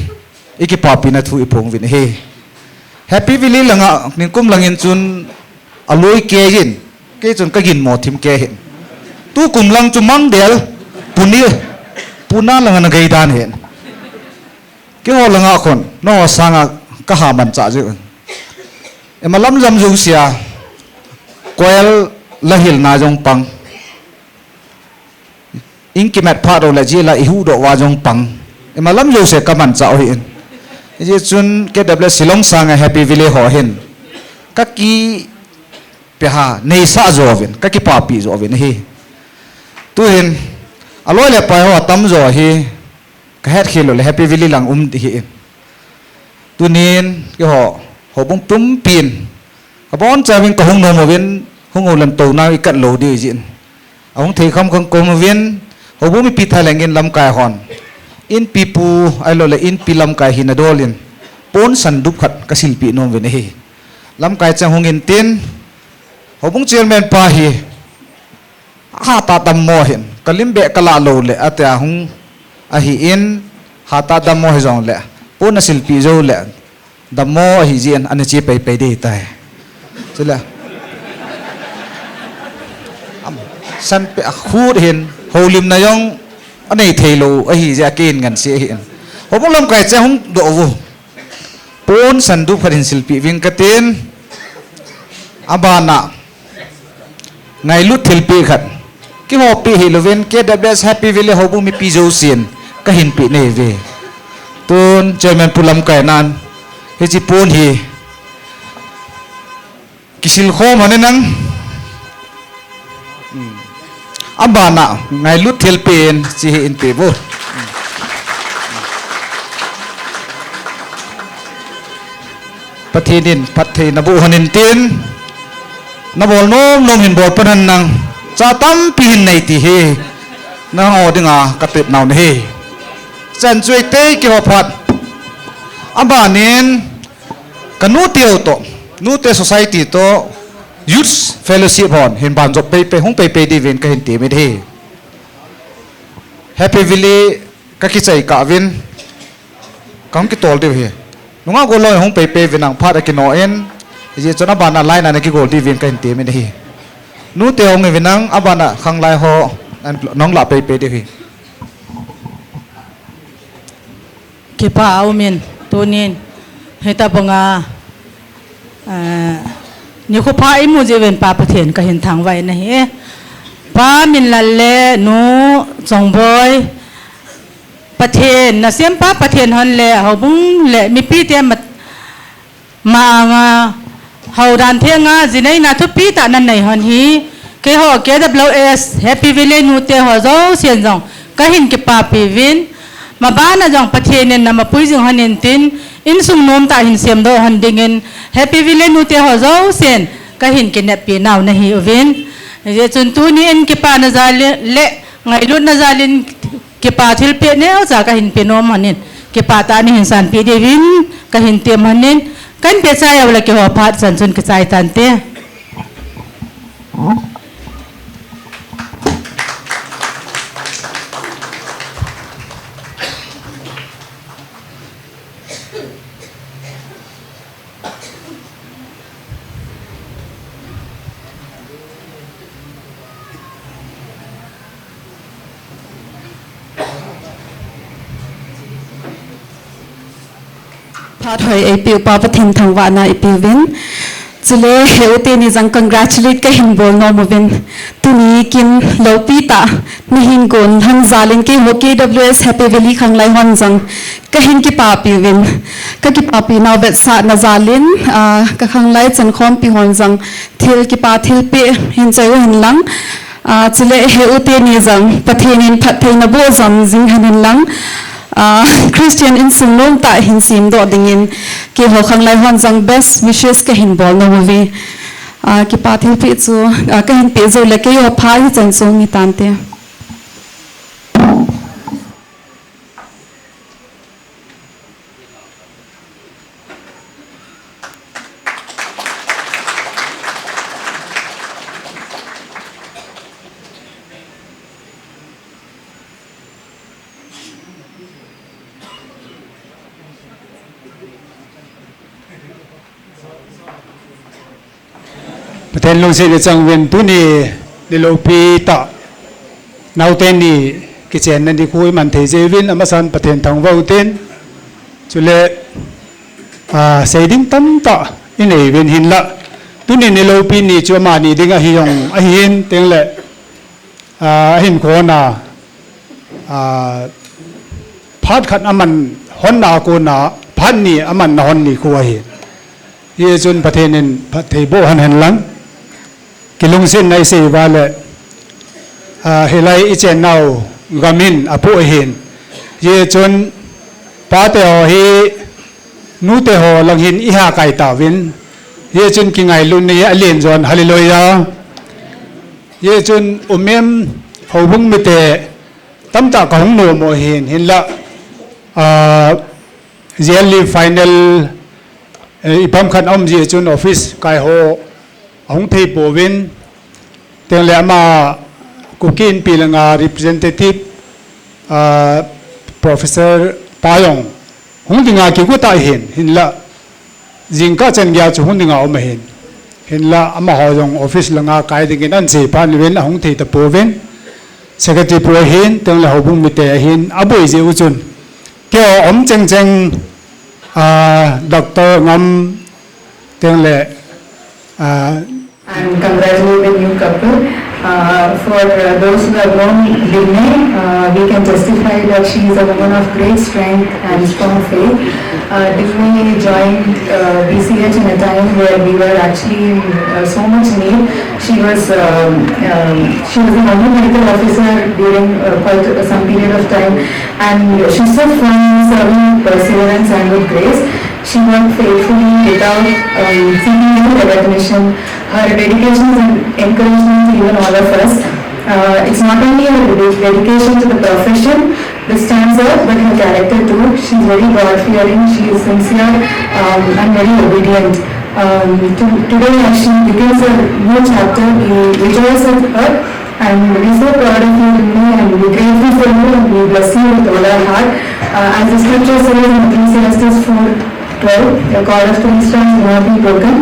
I: iki papi na thu ipong vin he happy village langa ning kum langin chun aloi ke yin ke chun ka gin mo thim ke hin tu kum lang chu mang del puni puna langa na gai dan hen ke ho langa khon no sanga ka ha man cha ju emalam jam ju sia koel lahil na jong pang inkimat pha do la ji la HOU do wa jong pang emalam jo se kaman cha hin ji chun KWS Shillong sanga happy village ho hin ka ki pe ha nei sa zo vin ka ki pa pi zo vin hi tu hin aloi le pa ho tam zo hi ka het khilo le happy village lang hi tu nin ki ho bung tum pin ka bon cha vin ka hung no mo vin hung o lan to na i kat lo di jin ong thei kham khang ko mo vin ho bu mi pi tha lengin lam kai hon in pi pu ai lo le in pi lam kai hin adolin pon san dup khat ka sil pi nom vin hi lam kai cha hung in tin ho bung chairman pa hi ha ta tam mo hin kalim be kala lo le ata hung a hi in ha ta dam mo hi jong le pon na sil pi zo le damo hi jian an chi pe pe de tai chula san pe khut hin holim na yong anei thelo a hi ja ken ngan se hin hobong lam kai cha hung do wo pon san du pharin silpi wing katen abana ngai lut thilpi khat ki ho pi hi loven KWS happy village hobung mi pi zo sin ka hin pi ne ve ton chairman pulam kai nan he chi pon hi kisil khom hane nang abana ngai lut thil pen chi in pe bo pathinin pathei na bu hanin tin na bol nom nom hin bol panan nang cha tam pi hin nei ti he na ho dinga katep naw ne he chan chui te ki ho phat abanin kanu teo to nu te society to youth fellowship hon hin ban job pe hung pe di ven ka hin te me the happy village ka ki chai ka vin kam ki tol de hi nunga go loi hong pe vinang phat ki no en je chona bana line na ki Gl.T vin kan te me hi nu te hong vinang abana khang lai ho an nong la pe de hi
U: ki pa Amun tunin heta bonga ni ko pa imu je ven pa pathen ka hin thang vai na hi pa Minlal le nu Chongboi pathen na sem pa pathen hon le hobung le mi pi te ma HOU DANTHENGA jinai na thu pi ta nan nei hon hi ke ho KWS happy village nu te ho zo sian jong ka hin ki pa pi vin ma ba na jong pathen na ma pui jong hanin tin in sung nom ta hin sem do han dingin happy village nu te ho zo sian ka hin ki ne pi naw na hi vin je chun tu ni en ki pa na za le ngai lut na zalin ki pa thil pe ne za ka hin pe nom hanin ki pa ta ni hin san pi de vin ka hin tem hanin kan pe cha yaw la ki ho phat san chun ki chai tan te
V: Part hoi ai piu pa pathin thangwa na ai piu vin chule HOU ni jang congratulate ka hin bol no mo vin tuni kin lo pi ta ni hin gon hang zalin ke ho KWS happy valley khang lai hon jang ka hin ki pa pi vin ka ki pa pi na bet sa na zalin ka khang lai chan khom pi hon jang thil ki pa thil pe hin chai hin lang chule HOU ni jang pathin in phat thai na bo jam jing hanin lang Christian in sung nom ta hin sim do dingin ki ho khang lai hon jang best wishes ka hin bol no movie ki pa thil pi chu ka hin pe zo le ke yo pha hi chan song ni tan te
N: Pathen long se de chang wen tu ni lo pi ta nau ten ni kitchen ni khui man the je win amasan pathen thang vau ten chule sei ding tam ta in ei wen hin la tu ni lo pi ni chu ma ni ding a hi yong a hin teng le hin ko na phat khat aman hon na ko na phan ni aman na hon ni ko hi ye chun pathen in thei bo han han lang kilung sin nai se wale helai ichen nau gamin apu hin ye chun pa te ho hi nu te ho lang hin i ha kai ta win ye chun ki ngai lun ni alien jon hallelujah ye chun umem hobung mi te tam ta ka hung no mo hin hin la yearly final ipam khan om ye chun office kai ho ông thầy bổ viên tiếng lẽ mà cooking pilanga representative professor Payong hung dinga ki ko ta hin la jingka chen gya chu hung dinga om hin la ama ho jong office langa kai ding an se pan wen hung thei ta po ven secretary pro hin tiếng lẽ ho bung mi te hin aboi je u chun ke om cheng cheng doctor ngam tiếng lẽ
W: and congratulate the new couple. For those who have known Dimneichong, we can testify that she is a woman of great strength and strong faith. Dimneichong joined BCH in a time where we were actually in so much need. She was an Amun medical officer during quite some period of time, and she stood firm, serving perseverance and with grace. She worked faithfully without seeking any recognition. Her dedication and encouragement to even all of us. It's not only her dedication to the profession that stands out, but her character too. She's very God-fearing, she is sincere and very obedient. Today as she begins a new chapter, we rejoice with her And we're so proud of you, Dimnei, and we're grateful for you, and we bless you with all our heart. As the scripture says in Ecclesiastes 4:12, the cord of three strands will not be broken.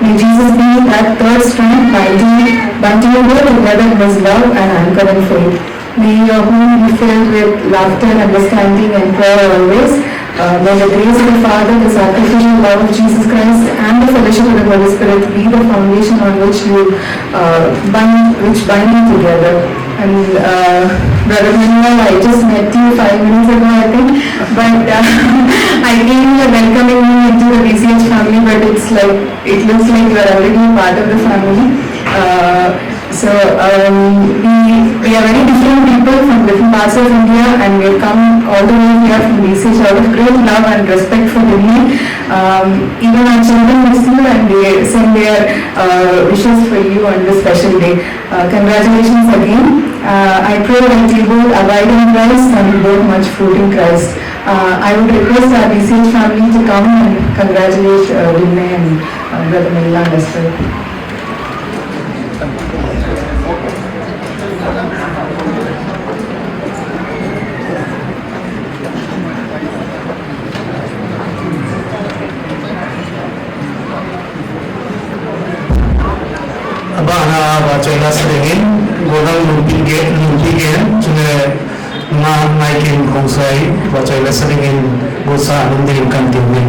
W: May Jesus be that third strand, binding you both together in His love and anchored in faith. May your home be filled with laughter, understanding, and prayer always. May the grace of the Father, the sacrificial love of Jesus Christ, and the fellowship of the Holy Spirit be the foundation on which you bind you together. And Brother Minlal, I just met you 5 minutes ago, I think, but I came here welcoming you into the BCH family, but it looks like you are already a part of the family. We are very different people from different parts of India, and we have come all the way here from BCH out of great love and respect for Dimnei. Even our children miss you, and they send their wishes for you on this special day. Congratulations again. I pray that you both abide in Christ and bear much fruit in Christ. I would request our BCH family to come and congratulate Dimnei and Brother Minlal as well.
C: China seringin orang lumping cuma naikin kongsai China seringin bosa mendirimkan Dimnei.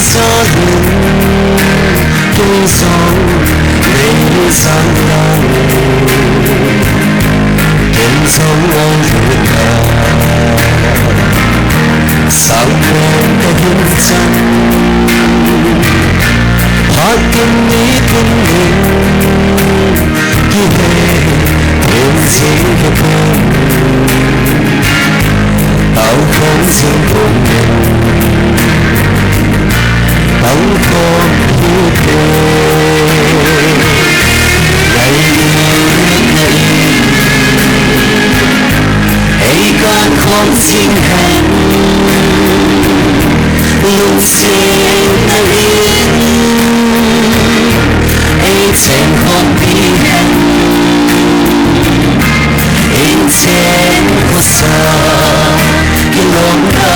E: gió cây sông lấy sáng lăng trên sông anh vượt qua sáng lên cái hiên chân hát kinh ní kinh linh kỳ hệ bên dưới cái con tao không riêng cùng mình tao không hữu thế ngày ngày ấy con không xin hẹn lúc xin ta yên ấy trên con đi hẹn ấy trên có xa cái lòng ta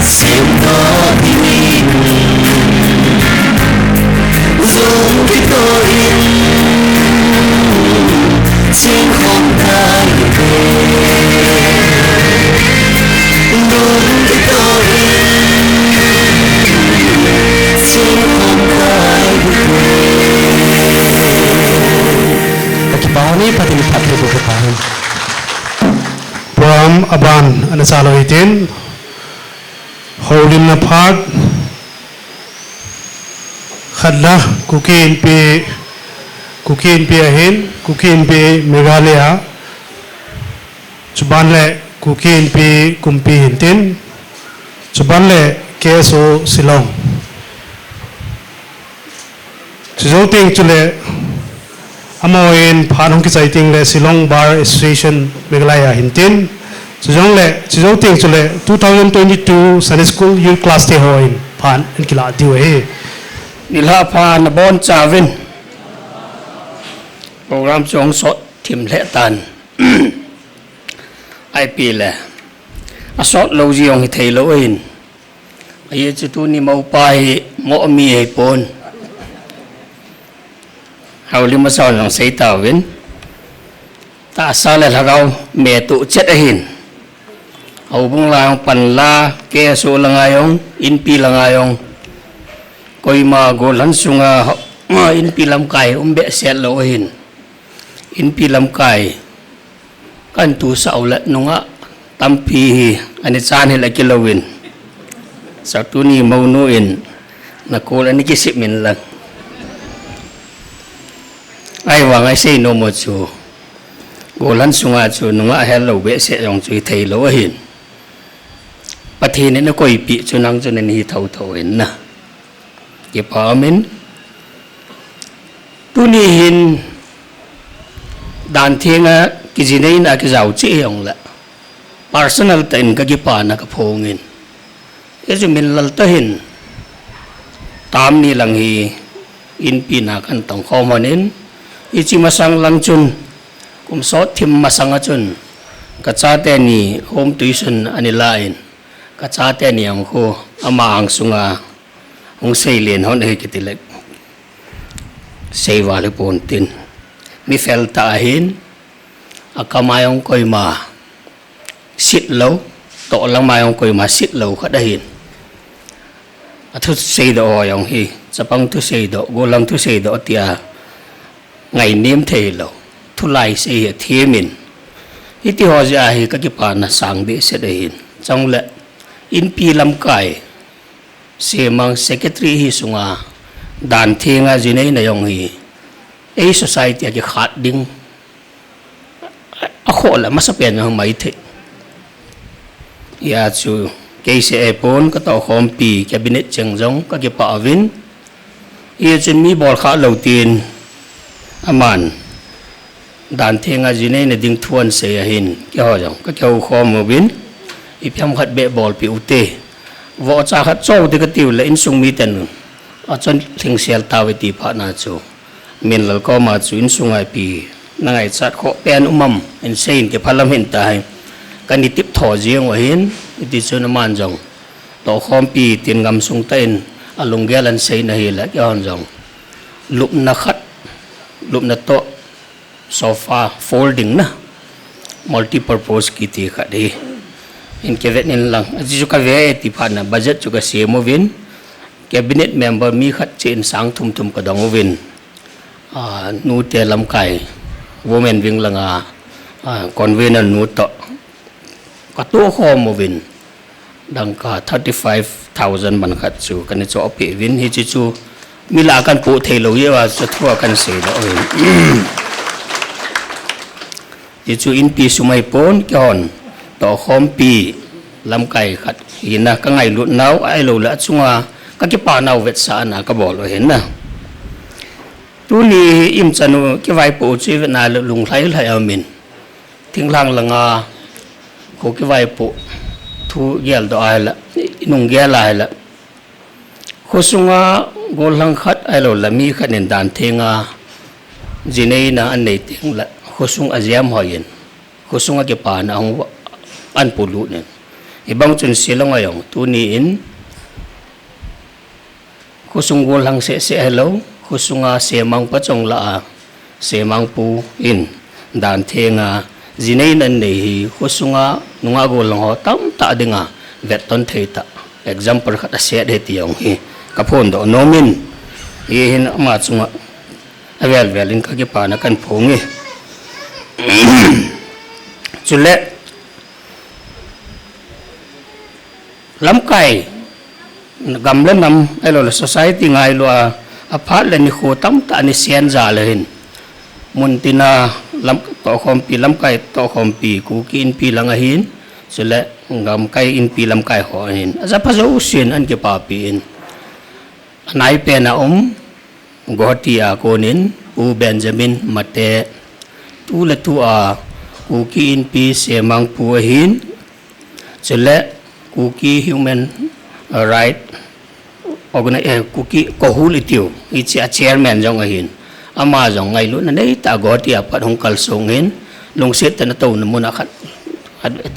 E: xem nó đi dùng cái tôi trên không thay về dùng cái tôi trên không thay về
C: Pakipani pati patri buku kahin. Pram aban anasalo itin holding apart khadla kukin pi ahin kukin pi Meghalaya chuban le kukin pi kumpi hintin chuban le KWS Shillong chizouting chule amoin phanong ki chaiting le Shillong Bar Association Meghalaya hintin chizouting chule 2022 Sunday School Youth Class te hoin phan kila diwe
H: nilha phan bon chavin program chong sot thim le tan IP le asot lo jiong hi thei lo in ai chu tu ni mau pai mo mi he pon hầu mà sao lòng xây tàu viên ta sao lại thằng mẹ tụ chết ở hin hầu bung la pan la ke số là ngay ông in pi là ngay ông coi mà gồ lăn sunga in pi làm cài ông bẹ xét lỗ hin in pi làm cài kan tu sao lại nung á tam pi anh chan hay là cái lâu in sao tu ni mau nu in na cô là cái xịt mình lần ai wang ai say no mo chu golan sunga chu nunga hello be se yong chu thei lo hin pathi ne na koi pi chu nang chu ne hi thau thau hin na ke pa min tu ni hin dan thenga ki jinei na ki zau chi yong la personal ten ka ki pa na ka phongin e chu Minlal ta hin tam ni lang hi in pi na kan tong khomanin ichi masang lang chun kum sot thim masanga chun kacha te ni home tuition anilain kacha te ni ang ko ama ang sunga hong sei len hon he kitilek sei wale pontin mi fel ta hin akamayong koi ma sit lo to lang mayong koi ma sit lo kha dahin athu sei do yong hi chapang tu sei do golang tu sei do tia ngày niệm thầy lo thu lại sẽ thiê mình ít họ ra thì các cái bạn là sáng để sẽ để trong lệ in pi làm cái sẽ mang secretary hi sunga đàn thiên à gì này này ông hi a society cái khát đinh khó là mất sắp hàng mấy thế ya chú cái sẽ pon cái tàu home pi cabinet chẳng giống các cái bảo vin ya chú mi bol khá đầu tiên Amun dan thenga jine ne ding thuan se hin ke ho jong ka keu kho mo bin ipyam khat be bol pi ute vo cha khat chaw de ka tiu le in sung mi ten a chon thing sel tawi ti pha na chu Minlal ko ma chu in sungai pi na ngai chat kho pen umam in sein ke phalam hin ta hai kan ni tip tho jiang wa hin ti chu na man jong to khom pi tin ngam sung ten alung gelan sei na hi la ke hon jong lup na khat lup na to sofa folding na multi-purpose ki ti kha de in ke vet nin lang ji chu ka ve ti pha na budget chu ka se mo vin cabinet member mi khat chin sang thum ka dong win nu te lam kai women wing langa convener nu to ka to khom win dang ka 35,000 man khat chu kan cho pe win hi chu mi la kan pu thei lo ye wa cha thua kan se lo oi ji chu in pi sumai pon kon to khom pi lam kai khat ina ka ngai lut nau ai lo la chunga ka ki pa nau vet sa na ka bol lo hen na tu ni im chanu ki vai pu chi na lung thlai lai amin thing lang langa ko ki vai pu thu gel do ai la nung gel lai la khosunga golang khat ai lo la mi khat nen dan thenga jinei na an nei ting la khosung aziam hoyen khosunga ke pa na ang an pulu ne ibang chun silong ayong tu ni in khosung golang se hello khosunga semang pa chong la semang pu in dan thenga jinei nan nei khosunga nunga golang ho tam ta dinga veton theita example khat se de tiong hi ka phone do nomin ye hin ama chunga avel velin ka ke pa na kan phongi chule lam kai gam le nam elo society ngai lo aphat le ni kho tam ta ni sian za le hin mun tina lam to khom pi lam kai to khom pi ku kin pi lang a hin chule gam kai in pi lam kai ho hin aza pha zo sin an ke pa pi in anai pe na Gl.T konin u Benjamin mate tu le tu a ku kin pi semang pu hin chule ku ki human right organize ku ki ko hul itiu i chairman jong a hin ama jong ngai lu na nei ta Gl.T Aphat hong kal song hin long set ta na to na mun a khat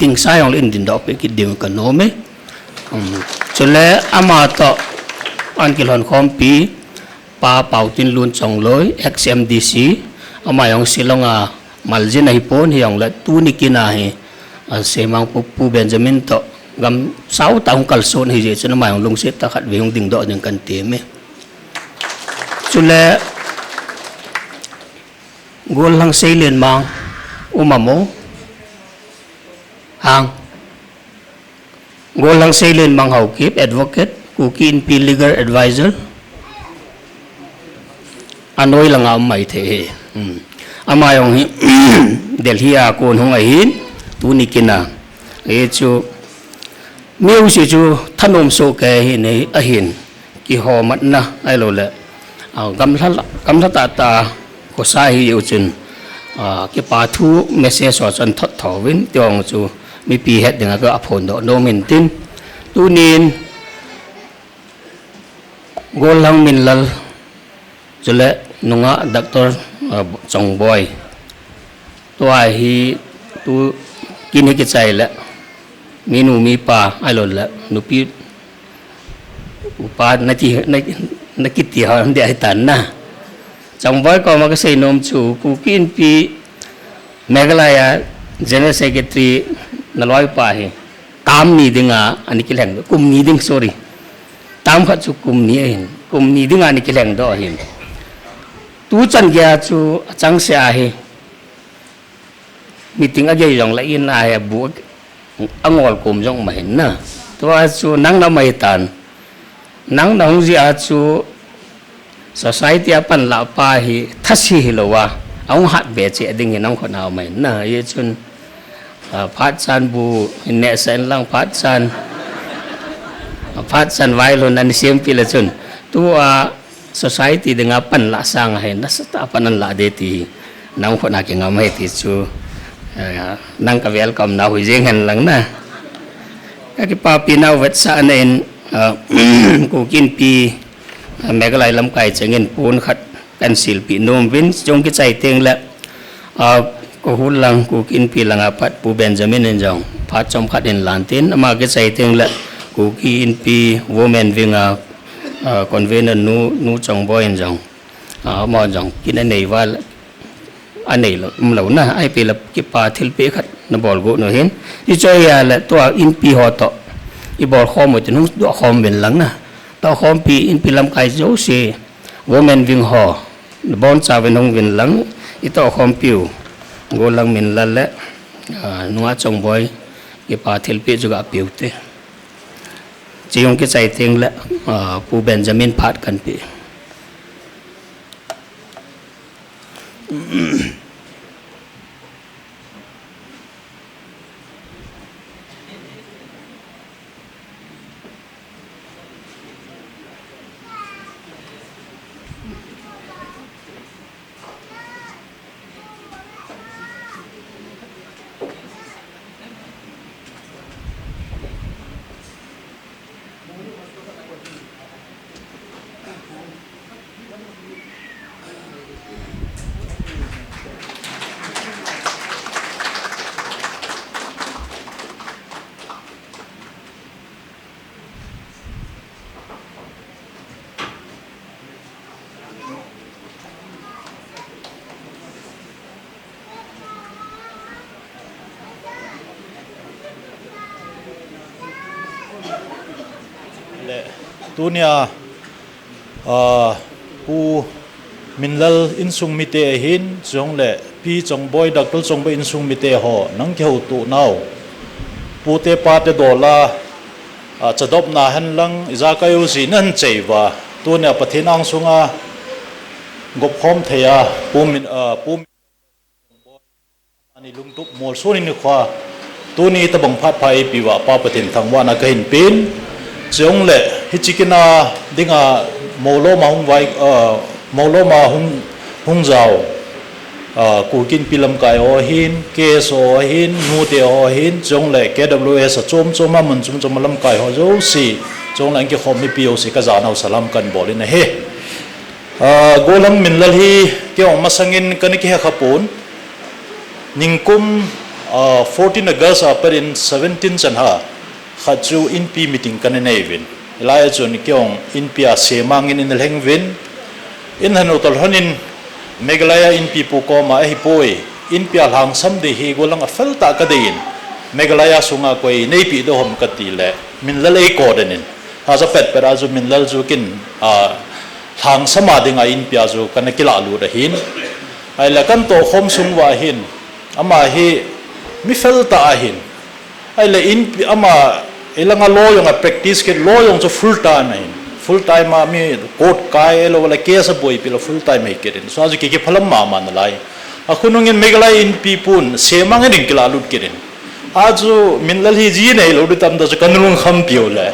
H: ting sai ong in din do pe ki dim ka no me chule ama to an kilhon khom pi pa pau tin lun chong loi XMDC ama yong silonga maljin hi pon hi yong la tu ni kina hi semang pu Benjamin to gam sau taung kal son hi je chuna ma yong lung set ta khat ve hong ding do ding kan te me chule gol lang seilen mang umamo hang gol lang seilen mang Haokip advocate ku kin pi legal advisor anoi langa mai the ama yong hi Delhi a kon hong a hin tu ni kina e chu meu si chu thanom so ke hi nei a hin ki ho mat na ai lo le gam la ta ko sai hi u chun ki pa thu message so chan thot thawin tiong chu mi pi het dinga ka aphon do no min tin tu nin golang Minlal chule nunga doctor Chongboi to ai hi tu kini ki chai la minu mi pa ai lo la nu pi upa na ki ti ha de ai tan na Chongboi ko ma ka sei nom chu ku kin pi Meghalaya general secretary nalwai pa hi tam ni dinga ani ki leng kum ni ding sorry tam khat chu kum ni hin kum ni dinga ani ki leng do hin tu chan gya chu chang se a hi meeting a ge yong la in a ya bu angol kum jong ma hin na to a chu nang na mai tan nang na hong ji a chu society a pan la pa hi thasi hi lo wa ong hat be che ding hi nang kho na mai na ye chun phat san bu ne sen lang phat san vai lo nan sim pi la chun tu a society dengan pan la sang hai na sta panan la de ti nang kho na ke ngam hai ti chu nang ka welcome na hui jeng han lang na ka ki pa pi na wet sa nen ku kin pi Meghalaya lam kai chengin pun khat pencil pi nom vin jong ki chai teng la ko hul lang ku kin pi lang Aphat pu Benjamin en jong phat chom khat en lan tin ama ki chai teng la ku kin pi women vinga convener nu Chongboi en jong mo jong kin nei wa anei lo na ai pe la ki pa thil pe khat na bol go no hen i choi ya la to in pi ho to i bol khom mo tin do khom ben lang na tao khom pi in pi lam kai jo si women wing ho bon cha wen hong win lang i to khom piu go lang min la le nuwa Chongboi ki pa thil pi juga piu te chiong ki chai teng le pu Benjamin phat kan pi
F: tunia pu Minlal insung mite hin jong le pi Chongboi Dr. Chongboi insung mite ho nang kheu tu nau pu te pa te dola chadop na han lang za kayu si nan cheiwa tunia pathinang sunga gop khom theya pu ani lungtup mol soni ni khwa tuni tabang phat phai piwa pa pathin thangwa na kahin pin jong le hichikina dinga molo ma hung vai molo ma hung zau kukin pilam kai o hin keso hin nute o hin jong le KWS chom choma mun chom lam kai ho jo si jong lang ki khom mi pio si ka zanau salam kan bolin he golam Minlal hi ke ong masangin kan ki ha khapun ningkum 14 August in 17 chanha khaju in pi meeting kan nei vin lai chon kyong in pia semangin in lengvin in hanotol honin Meghalaya in pi pu ko ma hi poi in pia hang sam de hi golang afel ta ka dein Meghalaya sunga koi nei pi do hom kati le Minlal ei ko denin ha za pet per azu Minlal zu kin hang sama dinga in pia zu kan kila lu da hin ai la kan to khom sung wa hin ama hi mi fel ta hin ai le in ama ilanga lo yung practice ke lo yung so full time ma mi court kai lo wala case boy pila full time he kerin so azu ki phalam ma man lai akhunung in Meghalaya in pipun semang ring kila lut kerin azu Minlal hi ji nei lo tam da kanung kham pio le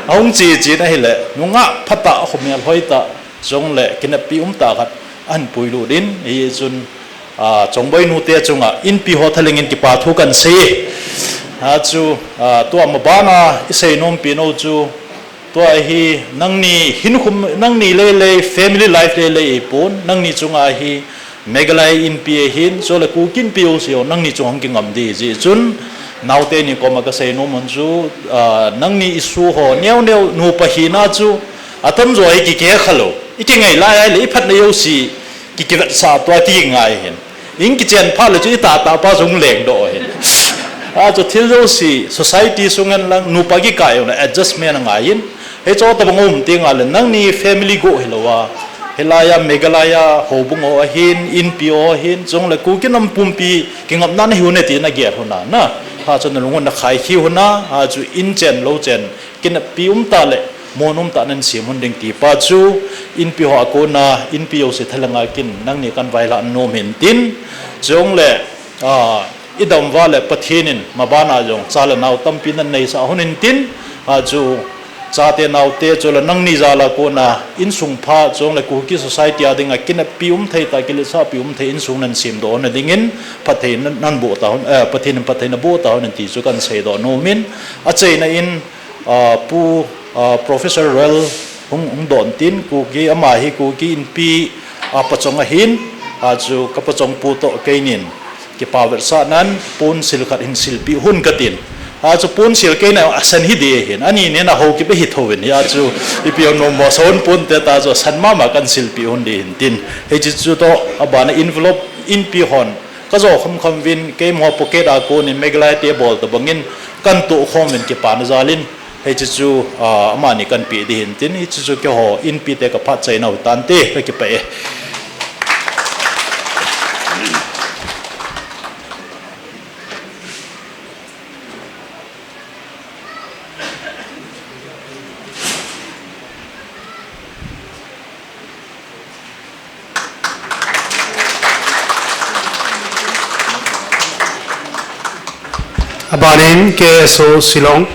F: aung chi na hele nunga phata khomel hoita jong le kinapi ta khat an puilu din hi chun Chongboi nu te chunga in pi ho thalengin ki pa thu kan se chu to amabana isei nom pi no chu to hi nangni hinkhum nangni le family life le pon nangni chunga hi Meghalaya in pi hin so le ku kin pi o sio nangni chung king am di ji chun naute ni ko ma ka sei no mon chu nangni isu ho neu nu pa hi na chu atam zo hi ki ke khalo iki ngai lai le phat na yo si ki ki sa to ti ngai hin in ki chen pha le chu ta pa jong leng do hin cho thil zo si society sungan lang nu pa gi kai na adjustment ngai hin he cho ta bangum ti nga le nang ni family go hilowa helaya Meghalaya hobung o hin in pio hin jong le ku kinam pumpi kingam nan hi ne ti na ge hona na ha cho na lungon na khai hi hona ha chu in chen lo chen kin pium ta le monum ta nan simun ding ti pa chu in pi ho ko na in pio se thalanga kin nang ni kan vaila no men tin jong le idam wale pathinin mabana jong chala naw tampi nan nei sa honin tin ha chu chate naw te chola nangni jala ko na insung pha chong le ku ki society adinga kin pium thei ta kil sa pium thei insung nan sim do na dingin pathin nan bo ta pathin bo ta nan ti chu kan sei do no min a chei na in pu Professor Well hung don tin ku ki ama hi ku ki in pi pachong a hin a chu kapachong pu to keinin ki power sa nan pun sil khat in silpi hun katin a chu pun sil ke na asan hi de hin ani ne na ho ki be hi thowen ya chu ipion no mo son pun te ta zo san ma kan silpi hun de hin tin he chu to abana envelope in pi hon ka zo khom win ke mo pocket a ko ni Meghalaya te bol to bangin kan to khom win ki pan zalin hei chu chu amani kan pi di hin tin hi chu chu ke ho in pi te ka phat chai no tan te ka ki pa e
C: Abanin KWS Shillong.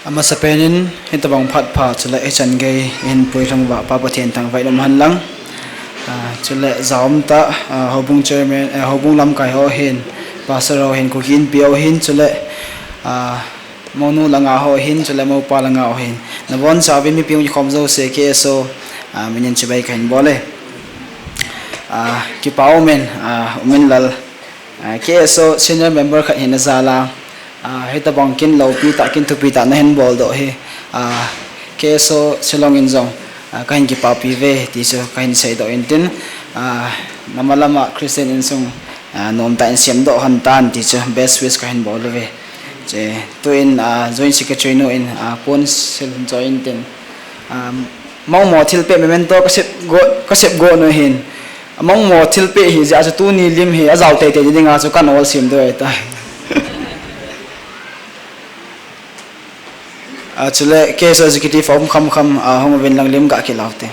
A: Ama sa penin hitabang phat chula echan gay in puirang ba papathian tang vai lam han lang chula zaum ta hobung chairman hobung lam kai ho hin pasaro hin ko hin pio hin chula monu langa ho hin chula mo pa langa ho hin nabon sabi mi piung khomzo se KSO minin chibai kain bole ki pao men Minlal KSO senior member khat hin zala heta bangkin lopi ta Kinthempu ta na hen bol do he KSO Shillong in zong kain ki papi ve ti so kain sei do intin namalama Christian in sung nom ta in siam do han tan ti so best wish kain bol ve je to in joint secretary no in pon sil join tin mong mo thil pe memento kasep go no hin among mo thil pe hi ja chu tu ni lim hi azau te te dinga chu kan ol sim do eta chule KS executive om kham hom ven lang lim ga ki laute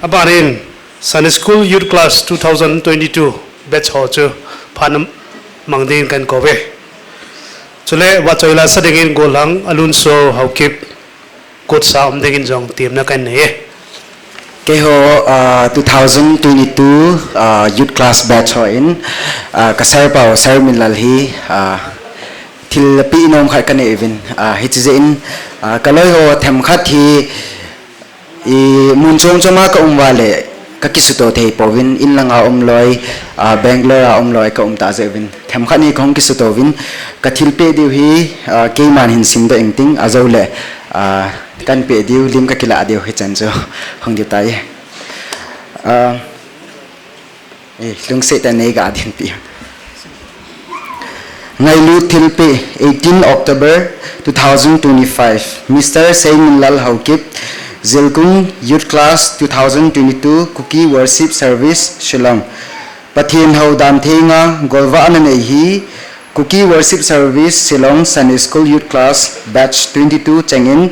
C: Abanin Sunday School Youth Class 2022 batch ho chu phanam mangdin kan kobe chule wa choila sadengin golang alunso Haokip kot sa omdegin jong team na kan ne
G: ke ho 2022 youth class batch ho in kasar pau Seiminlal hi thil pi nom khat kan even hi chi in kaloi ho them khat hi i mun chom choma ka umwale ka kisuto thei povin in langa omloi Bangalore omloi ka umta zevin them khani khong kisuto vin ka thilpe diu hi ke man hin sim da engting azole kan pe diu lim ka kila diu hi chancho hong diu tai lung se ta nei ga din pi ngai lu thilpe 18 October 2025 Mr. Seiminlal Haokip Zilkung Youth Class 2022 Cookie Worship Service Shillong Pathin HOU DANTHENGA Golwa ananei hi Cookie Worship Service Shillong Sunday School Youth Class Batch 22 chengin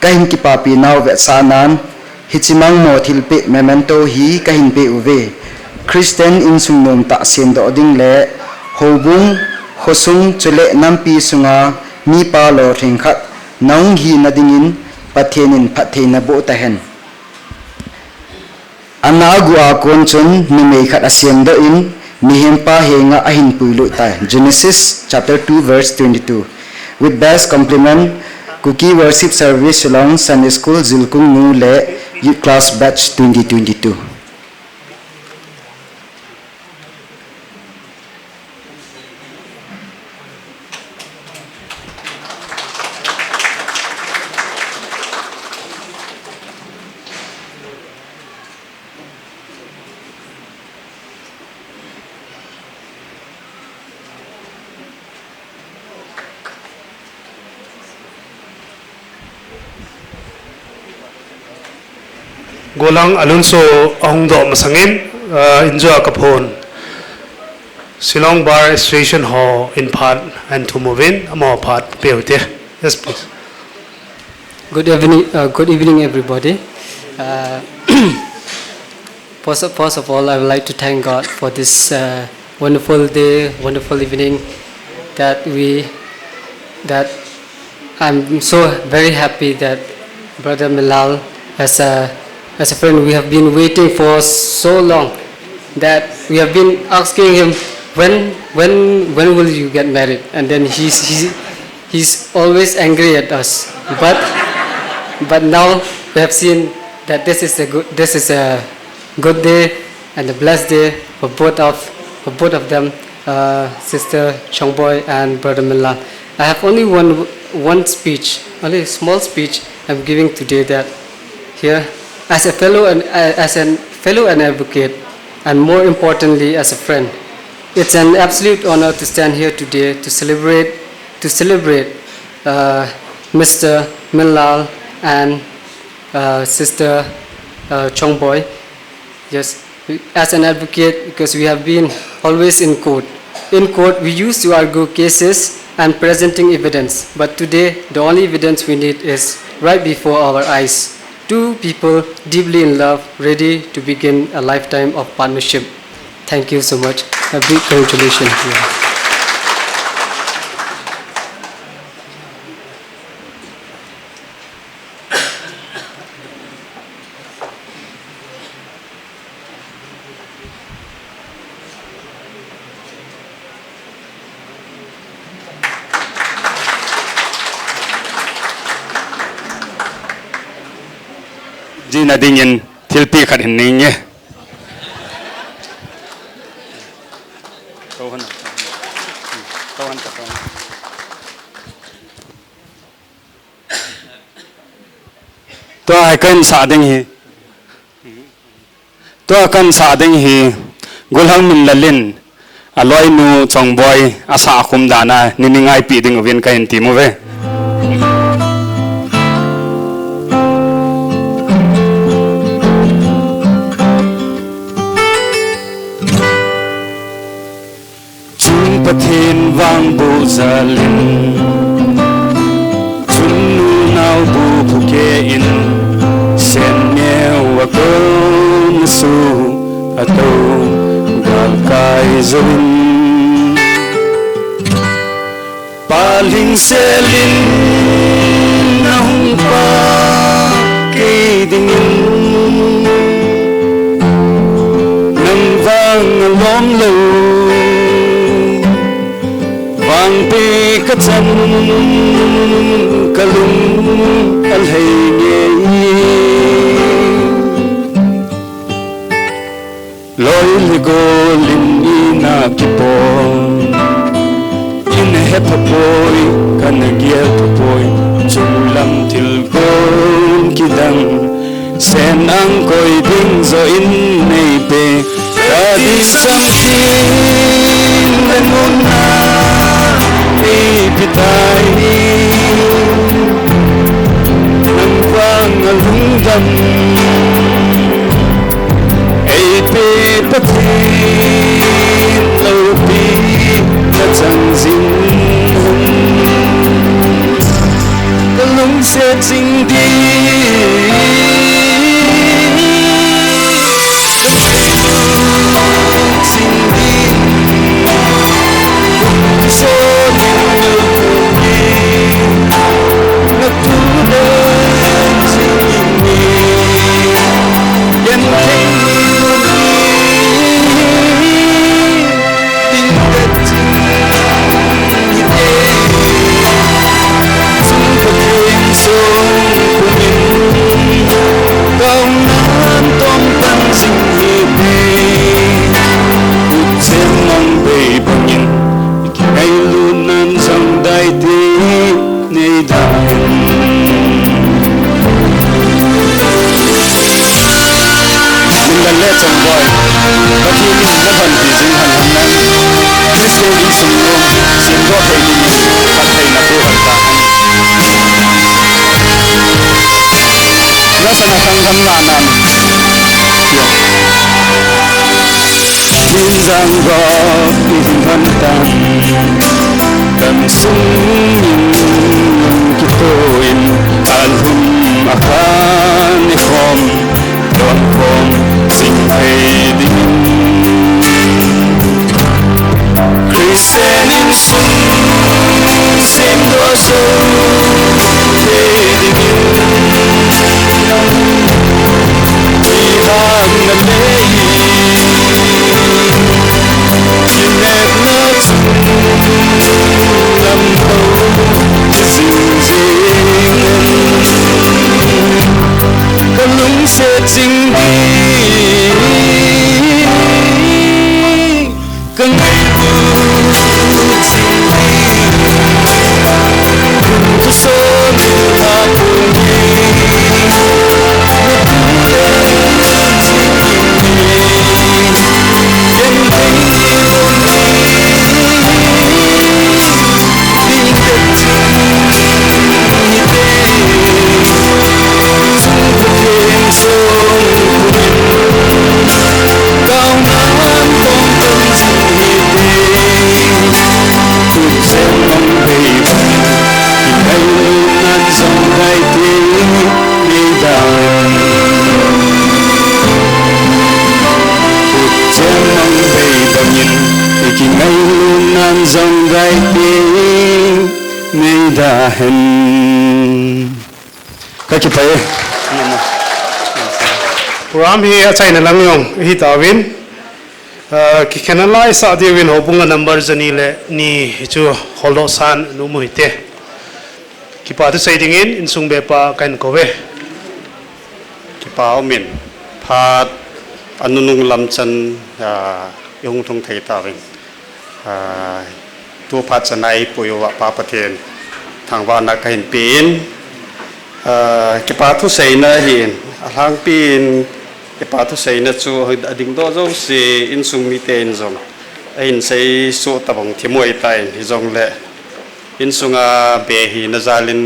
G: kahin ki papi naw ve sanan hichimang mo thilpe memento hi kahin pe uve Christian in sungnom ta sen do ding le hobung hosung chule nampi sunga mi pa lo thingkhat naung hi nadingin pathenin pathena bo ta hen anagu akon chun nimei khat asiam do in mihempa henga ahin puilu ta Genesis chapter 2 verse 22 with best compliment Cookie Worship Service Shillong Sunday School Zilkung Nu le Youth Class Batch 2022
C: Golang alunso ahungdo masangin injo kapon Shillong Bar Station Hall in Aphat and to move in amo Aphat peute. Yes please.
J: Good evening everybody. First of all, I would like to thank God for this wonderful day, wonderful evening that I'm so very happy that Brother Minlal as a friend we have been waiting for so long that we have been asking him when will you get married, and then he's always angry at us, but now we have seen that this is a good day and a blessed day for both of them, Sister Chongboi and Brother Minlal. I have only one speech, only a small speech I'm giving today, that here as a fellow and advocate, and more importantly as a friend. It's an absolute honor to stand here today to celebrate Mr. Minlal and Sister Chongboi. Yes, as an advocate, because we have been always in court. In court, we used to argue cases and presenting evidence, but today the only evidence we need is right before our eyes. Two people deeply in love, ready to begin a lifetime of partnership. Thank you so much. A big congratulations.
D: Jina dingin tilpi khat hinninge. To akan sa ding hi. To akan sa ding hi. Gulhang Minlalin. Aloy nu Chongboi asa akum dana niningai pi ding ovin kain timu ve. Pathin vang bu zalin chunu nau bu phuke in sen neu akon su ato gal kai zin paling selin nahung pa ke dingin nam vang lom lo vang pe ka chan kalung al hay nge loi ligo lin ina kipo in hep boy kan giel boy chulam til gon kidang sen ang koi ding zo in nei pe ka di sam tin len mona pitai nang vang alung dam ei pe pathin lo pi na chang zin kalung se jing di Giang góp in thân tan đầm sung kitoin alhum Anikho don khom sing hay ding Christian in sung sem do so ding Ivan na lei kalung se jing di lai pi nei da hen ka ki pai
C: program hi achai na lang yong hi tawin ki khenalai sa diwin hobunga number jani le ni chu holo san nu muite ki pa tu sai dingin insung be pa kan kowe
L: ki pa omin phat anunung lam chan yong thong thei tawin tu phat chanai puyo wa pa pathen thangwa na kain pin ki pa thu sei na hin alang pin ki pa thu sei na chu ading do zo si insung mi ten zong ain sei so tabong thimoi tai hi zong le insunga be hi na zalin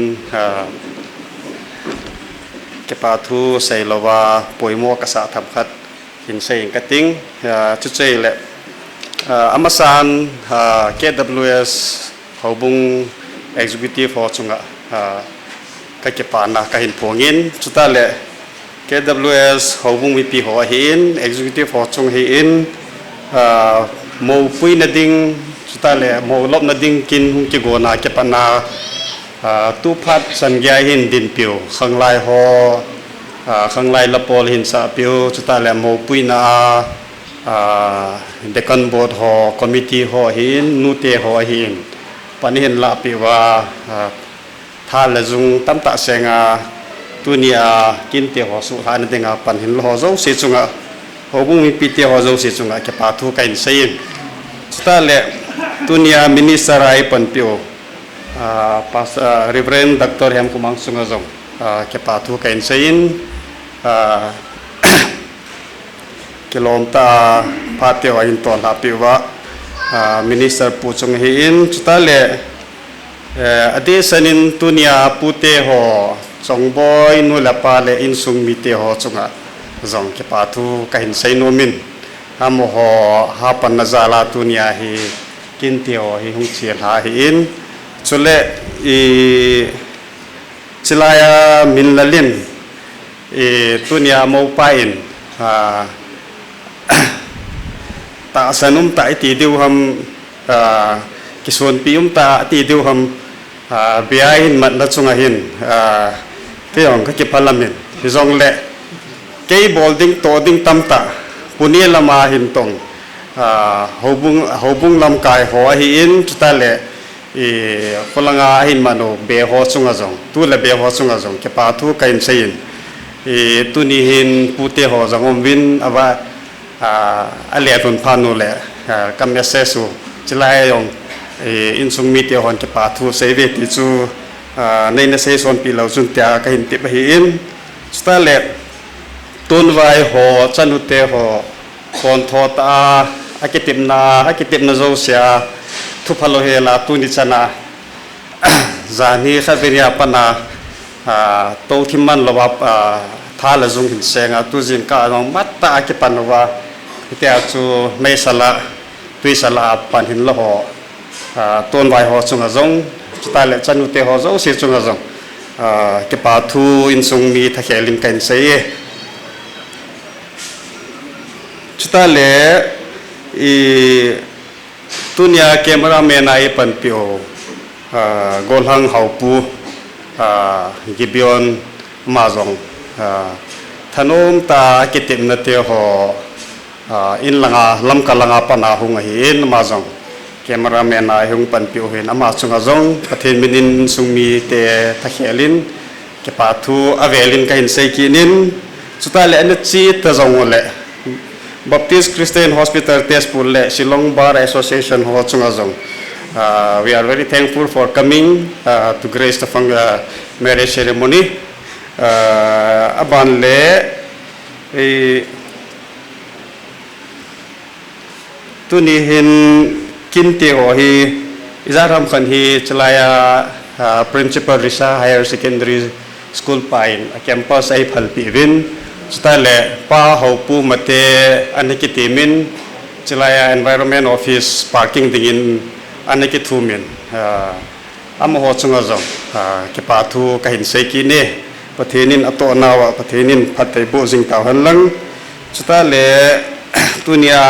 L: ke pa thu sei lowa poimo ka sa tham khat hin sei ka ting chu chei le amasan KWS hobung executive ho chunga ka ke pa na ka hin phongin chuta le KWS hobung mi pi ho hin executive ho chung hi in mo pui na ding chuta le mo lop na ding kin hung ki go na ke pa na tu phat san gya hin din piu khang lai ho khang lai la pol hin sa piu chuta le mo pui na dekan board ho committee ho hin nu te ho hin pan hin la pi wa tha la jung tam ta senga tunia kin te ho su han denga pan hin lo zo se chunga hobung mi pi te ho zo se chunga ke pa thu kain sein chuta le tunia minister ai pan piu pas Reverend Dr. Hemkhomang sunga zong ke pa thu kain sein kilomta pate wa in ton ha piwa minister pu chung hi in chuta le ade sanin tunia pute ho Chongboi nu la pa le insung mi te ho chunga zong ke pa thu kain sei no min amo ho ha pan na zala tunia hi kin te ho hi hung chian ha hi in chule I chilaya minlalin tunia mo pain ta sanum ta ti diu ham kison pium ta ti diu ham biain mat na chunga hin te ong ka ki palamin hi zong le ke bolding to ding tam ta puni lama hin tong hobung lam kai ho hi in chuta le kolanga hin mano be ho chunga zong tu le be ho chunga zong ke pa thu kain sein tu ni hin pute ho zangom win awa ale tun phanu le kam se su chilai yong insung mi te hon ke pa thu sei ve ti chu nei na sei son pi lo chun tia ka hin ti hi in sta le tun vai ho chanu te ho kon thota akitip na zo sia thu phalo he la tu ni chana zani khaberia pana to thimman lowa tha la jung hin senga tu jin ka ngong matta ki panwa tia chu nei sala tui sala pan hin lo ho ton vai ho chunga zong chuta le chanu te ho zo se chunga zong ke pa thu insung mi tha khelin kain sei chuta le tunia cameraman ai pan pio golhang haupu gibion mazong thanom ta kitim na te ho in langa lam kalanga pana hunga hi in mazong cameraman ai hung pan pio hin ama chunga zong pathen minin sungmi te thakhelin ke pa thu avelin kain sei kinin chuta le an chi ta zong le Baptist Christian Hospital Tezpur le Shillong Bar Association ho chunga zong we are very thankful for coming to grace the marriage ceremony aban le tuni hin kinte ho hi izaram khan hi chalaya principal Risa Higher Secondary School pain a campus ai phalpi win stale pa hopu mate aniki chilaya environment office parking dingin aniki thumin am ho chunga zong ke pa thu ka hin sei ki ne pathenin ato nawa pathenin phatai bo jing ta hanlang stale tunia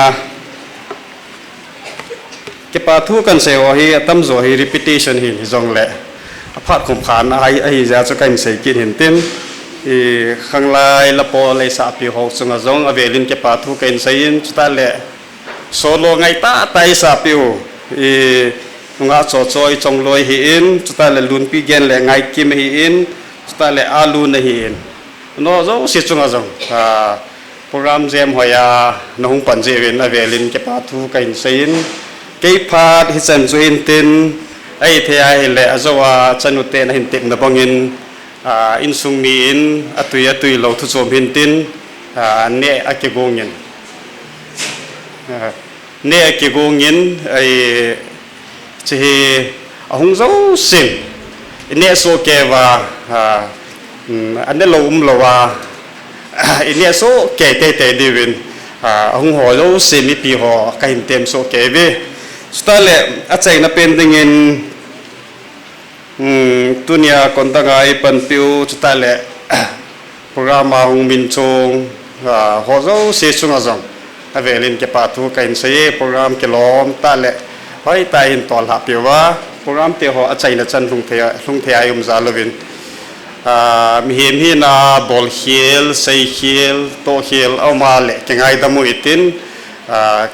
L: ke pa thu kan se ho hi atam zo hi repetition hi zong le aphat khom khan ai ja chu kan se kin hin tin i khang lai la po le sa pi ho sunga zong avelin ke pa thu kan se in chuta le solo ngai ta tai sa pi u i nga cho choi chong loi hi in chuta le lun pi gen le ngai kim hi in chuta le alu na hi in no zo si chunga zong program jam hoya na hung pan je wen avelin ke pa thu kan se in ke phat hi chan chu in tin ai the ai le azawa chanute na hin tek na bangin in sung mi in atui lo thu chom hin tin ne akigongin ne akigongin ai chi ahung zo sim ne so ke wa ane lo wa ne so ke te divin ahung ho lo sim mi pi ho ka hin tem so ke ve stale achai na pending in tunia kontaga ipan piu chutale programa hung min chong hozo se chunga jong avelin ke patu kain se program ke lom tale hoi ta in tol ha piwa program te ho achai na chan lung the ayum zalovin mi hem hi na bol hiel sei hiel to hiel awmale ke ngai damu itin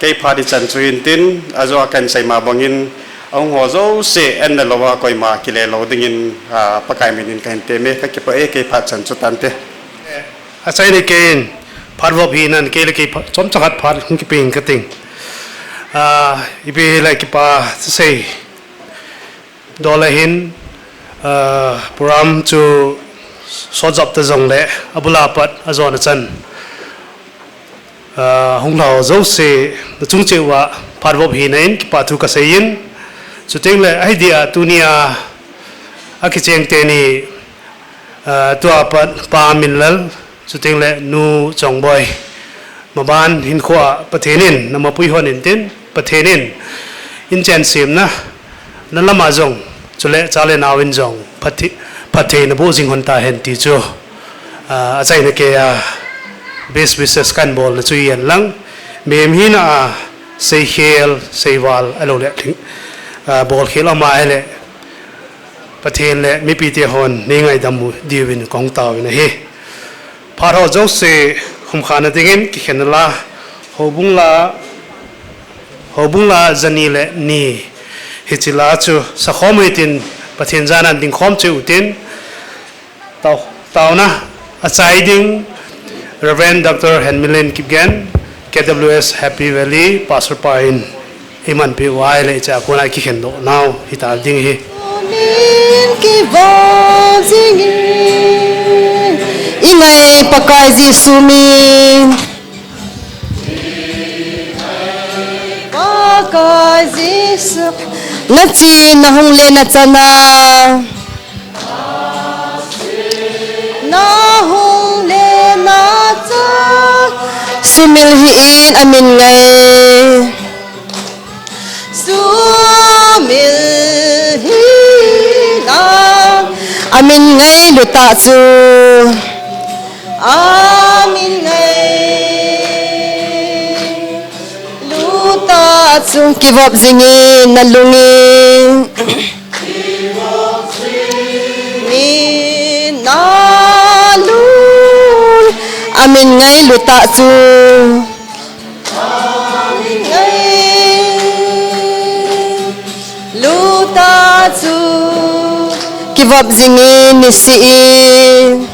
L: ke phadi chan chuin tin azo kan sai ma bangin ông họ dấu sẽ anh là lo coi mà cái lẽ lo đừng bắt cái mình cái tem ấy cái bữa cái phát triển cho tan thế
C: à sai này cái phát vấp hi nên cái chấm chắc hạt phát không cái pin cái ting ibi lại cái pa say dollar hin program cho số job tới dòng lệ abula pat azon chân hong lao dấu sẽ chúng chịu wa phát vấp hi nên cái pa thu cái say in so ting le idea tunia akicheng teni tu apat pa Minlal so ting le nu Chongboi maban hin khwa pathenin namapui honin tin pathenin in chen sim na lama jong chule chale nawin jong pathe na bo jing hon ta hen ti chu a chai na ke base business kan bol na chu yen lang mem hi na sei khel sei wal alo le thing bol khel ama ele pathen le mi pi te hon ni ngai damu diwin kong taw na he phar ho jo se khum khana dingin ki khenla hobung la zani le ni hichila chu sakhomitin pathen janan ding khom chu tin taw na achai ding Reverend Dr. Henmilen Kipgen KWS Happy Valley Pastor Pain iman pi wai le cha ko na ki khen do now hita ding hi
T: ki vo jing ingai pakai ji sumin pakai ji su na chi na hong le na chana na hong le na cha simil hi in amin ngai sumil hi na amin ngai luta chu amin ngai luta chu kivop zingin na lungin ni na lu amin ngai luta chu lutatsu kivap zingin ni siin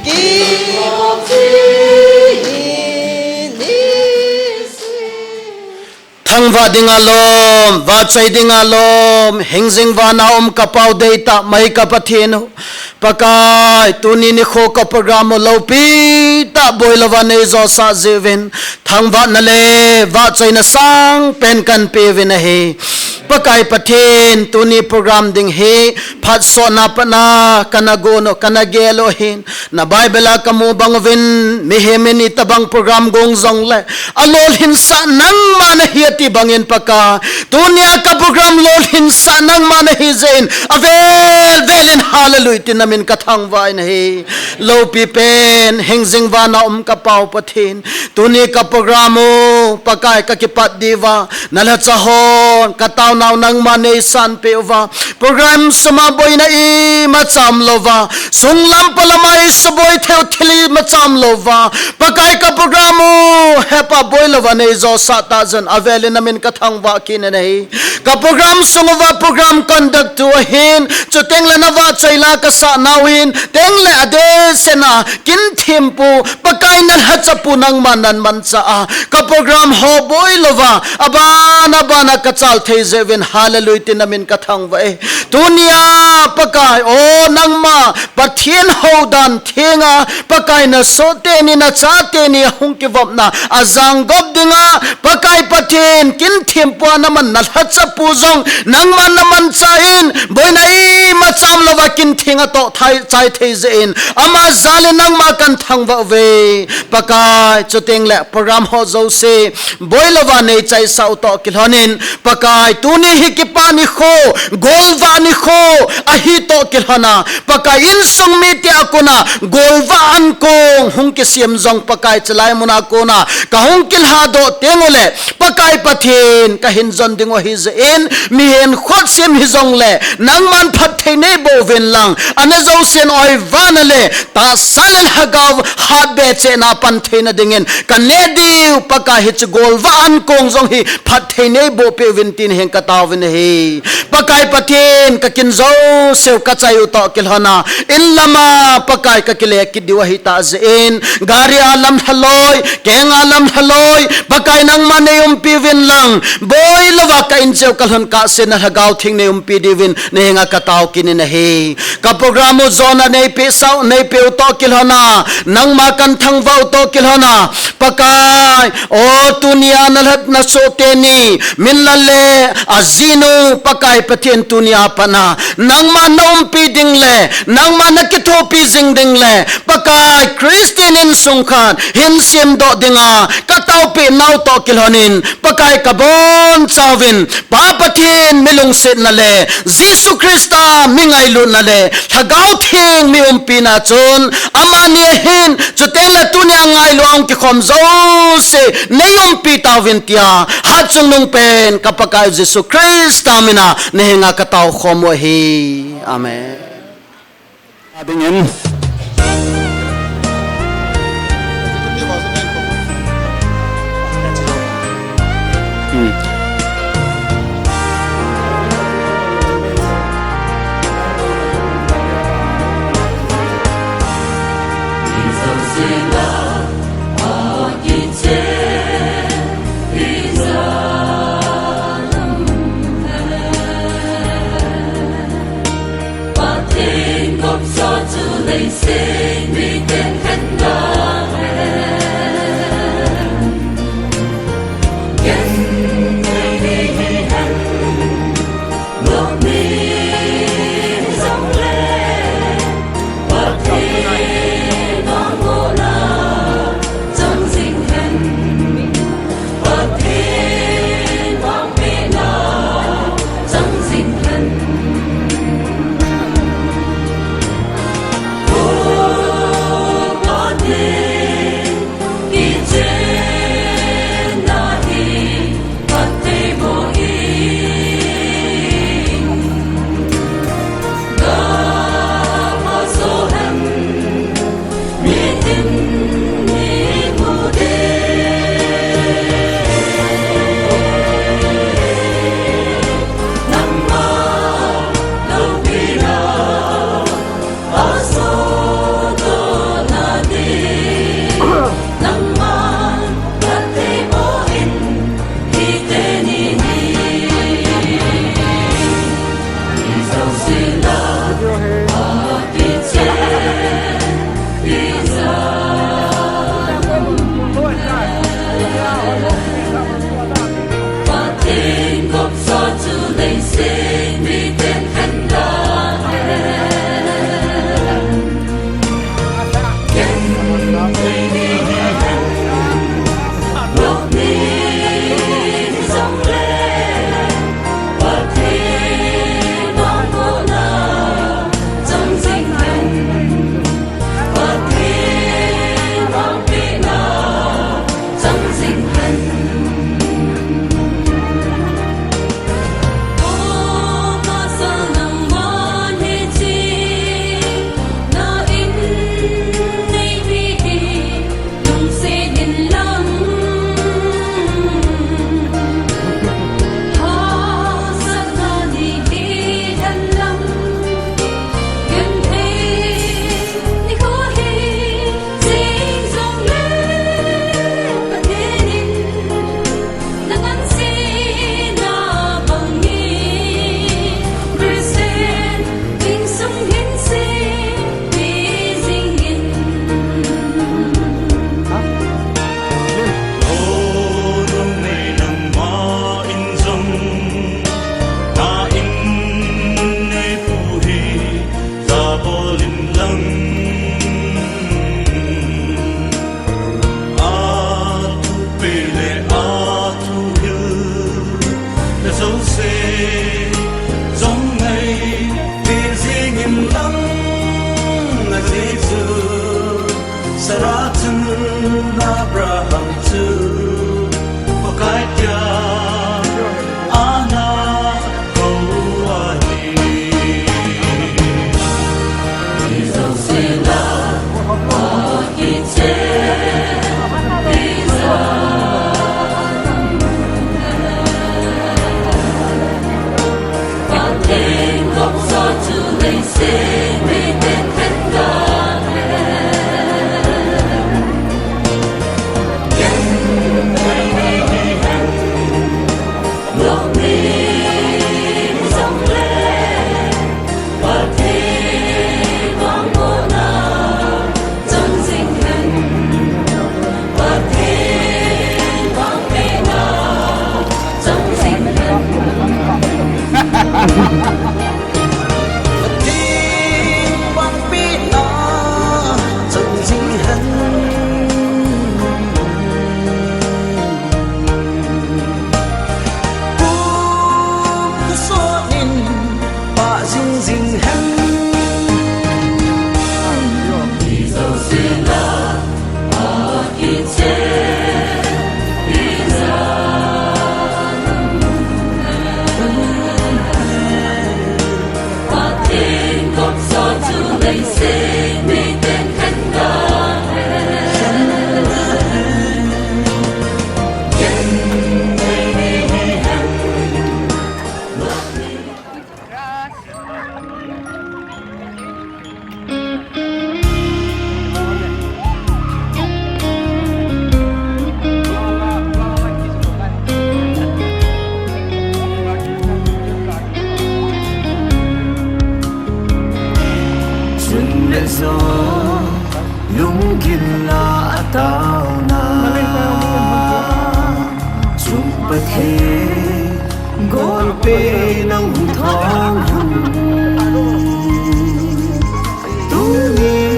T: kivap zingin ni
A: thang va ding alom va chai ding alom hengzing va na kapau deita mai kapathin pakai tuni ni kho ka program lo pi ta boilawa nei zo sa zevin thang va na le va chai na sang pen kan pe vin he pakai pathin tuni program ding he phat so na pana kana go no kana gelo hin na bible kamu bangvin mi hemeni tabang program gong zong le alol hin sa nang man hiati bangin paka dunia ka program lol hin sa nang man hi zain avel velin hallelujah tinamin kathang vai na he lo pi pen hengzing va na ka pau pathin tuni ka program
M: pakai ka kipat diva nala chahon katau naw nang mane san pewa program sama boy na i macham lova sunglam palamai saboy theo thili macham lova pakai ka programu hepa boy lova nei zo sata jan avele namin kathang wa kin nei ka program sungwa program conduct to hin chu tengla nawa chaila ka sa nawin tengle ade sena Kinthempu pakai na hachapu nang manan mancha ka program ho boy lova abana bana ka chal thei zeven hallelujah tinamin kathang wa dunia pakai o nang ma pathian ho dan thenga pakai na sote ni na chate ni hungki vop na azang gop dinga pakai pathian Kinthempu naman na hachapu zong nang man naman chain boy na i macham lova Kinthenga to thai chai thei zein ama zale nang ma kan thang wa ve pakai chuteng le program ho zo se boy lova nei chai sau to kilhonin pakai tuni hikipani kho golwa ni kho ahi to kilhana pakai in sung mi ti akuna golwa an ko hungki siam zong pakai chalai muna kona ka hungkil ha do tengole pakai pathin ka hin zon dingo hi zein mi hen khot sim hi zong le nang man phat thei nei bo ven lang ane zo sen oi vanale ta salen hagaw hat be che na pan thei na dingen ka ne diu pakai hi golwa an kong zong hi phat thei nei bo pe ven tin hen ka taw ven hi pakai pathin ka kin zo sew ka chai to kilhana in lama pakai ka kile ki diwa hi ta zein gari alam haloi keng alam haloi pakai nang mane pi vin lang boy lova ka in sew kalhan ka sen hagaw thing ne pi divin ne nga ka taw kin ne hi ka programo zona nei pe sau nei pe to kilhana nang ma kan thang vau to kilhana pakai o tunia nalhat na sote ni minlale azino pakai patien tunia pana nang ma nom pi ding le nang ma nakitho pi jing ding le pakai Christian in sungkhan hin sim do dinga kataw pe naw to kilhonin pakai kabon chawin pa pathin milung set na le Jesu Krista mingai lu na le thagaw thing mi umpi na chun amani hin chutela tunia ngai lo ang ki khom zo se nei umpi tawin tia ha chung nung pen kapakai Jesu Krista mina nehinga kataw khomo hi amen
D: adingen
E: ประเทศโกลเปน้องท้องหุ่นตูนี้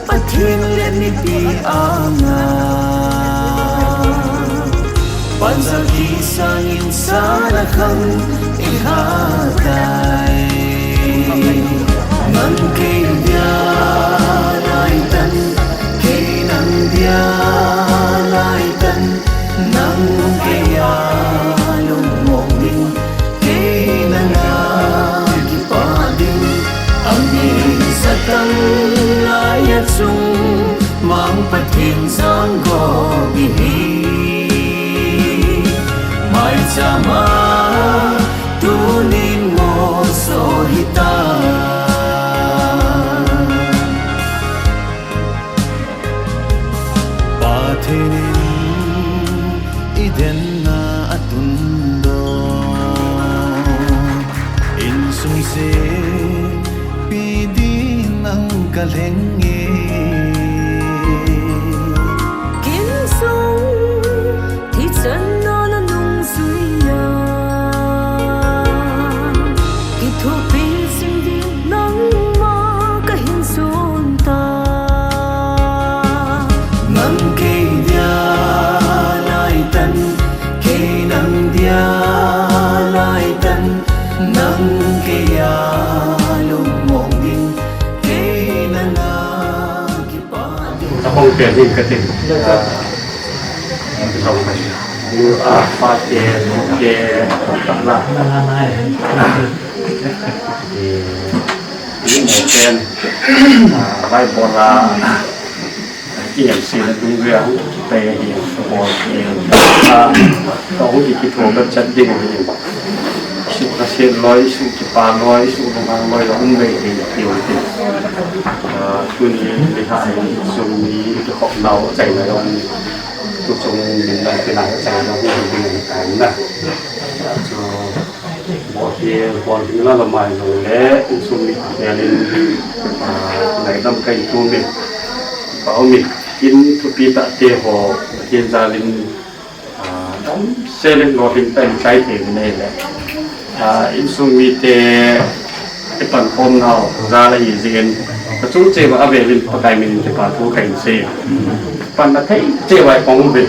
E: ประเทศเล่นในปีอางาปันสักที่สร้างอินสารคังอิหาไกนังเกียร์ไล่ตันเกนังเดียไล่ตันนังเกียร์ลุงมองดินเกนังอากิปาดินอันนี้สตังลายจุงมังปะทินสังโกบิฮีไม่จะมาตูนินโมโซฮิตาปาเทนินอิเดนนาอตุนโดอินสุงเซปีดีนังกะเลงเงกินซุงที่ฉันนอนนุ่งสุยยากิทุปีสิ่งดีนังมากะหินสุนตานังเกียร์ไล่ตันเกนังเดียไล่ตันนังเกียร์ลุงมองดินเกนังอากิปาดิน
L: ถ้าคงเปลี่ยนที่กระติกสองไปดูฟาเจตัดละยิ่งเป็นไว้โบราณเกี่ยงสีและดูเรื่องเตะเหี่ยวโบเหี่ยวต้องที่คิดถูกกับจัดดิ่งเหี่ยวสุขเสียร้อยสุขปาร้อยสุขบางร้อยเราอุ้มไปเหี่ยวติดตัวนี้ไปถ่ายส่วนนี้จะของเราใจเราทุกทรงเป็นอะไรเป็นอะไรใจเราเป็นอะไรกันนะจะบอกเฮียบอกถึงแล้วเราไม่รู้แล้วส่วนนี้เดี๋ยวนี้ไหนต้องใครตัวมิเขามิกินทุกปีตะเจียวเทียนซาลินเซเลนโรหินเป็นใช้เถียงนี่แหละอินสุมีเตไอปันคนเราซาลายเซียนกระจุ้งเจ้าอาเวลินปะไกมินจะปาทุกข์เสียปันนักให้เจ้าไว้ของบิด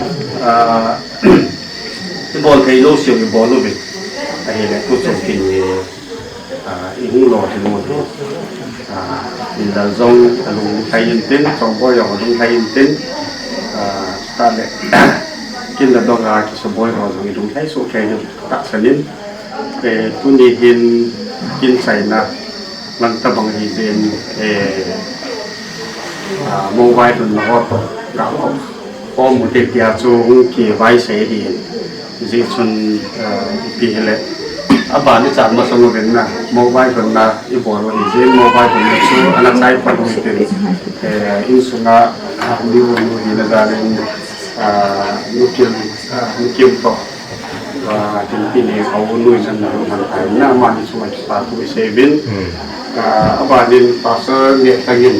L: ที่บอลเคยรู้สึกบอลรู้บิดไอ้เนี่ยทุกคนกินอีหุ่นหล่อที่นู่นมีดาวซงลุงไทยยินเต้นสองพ่ออย่างลุงไทยยินเต้นตาเนี่ยกินแล้วต้องการกินสมบูรณ์เราลุงลุงไทยสุขใจอยู่ตัดสนิทแต่ตุนีกินใส่นะมันตะบังฮีเซนโมบายตุนละอดเราพอมุดเตียจูงกี่ไว้เสียดีจิชนปีเหล่อาบานนี่จัดมาสมุนเป็นนะโมบายตุนนะอีบอลว่าอีเซนโมบายตุนชูอันนั้นใช้ปัจจุบันอินสุงะนิวฮีนะจารินนุกิมต่อถึงปีนี้เขาลุยสนามมันไปหน้ามันสมัยสตาร์ทวิเศษบินอาบานดินภาษาเนี่ยตั้งยิน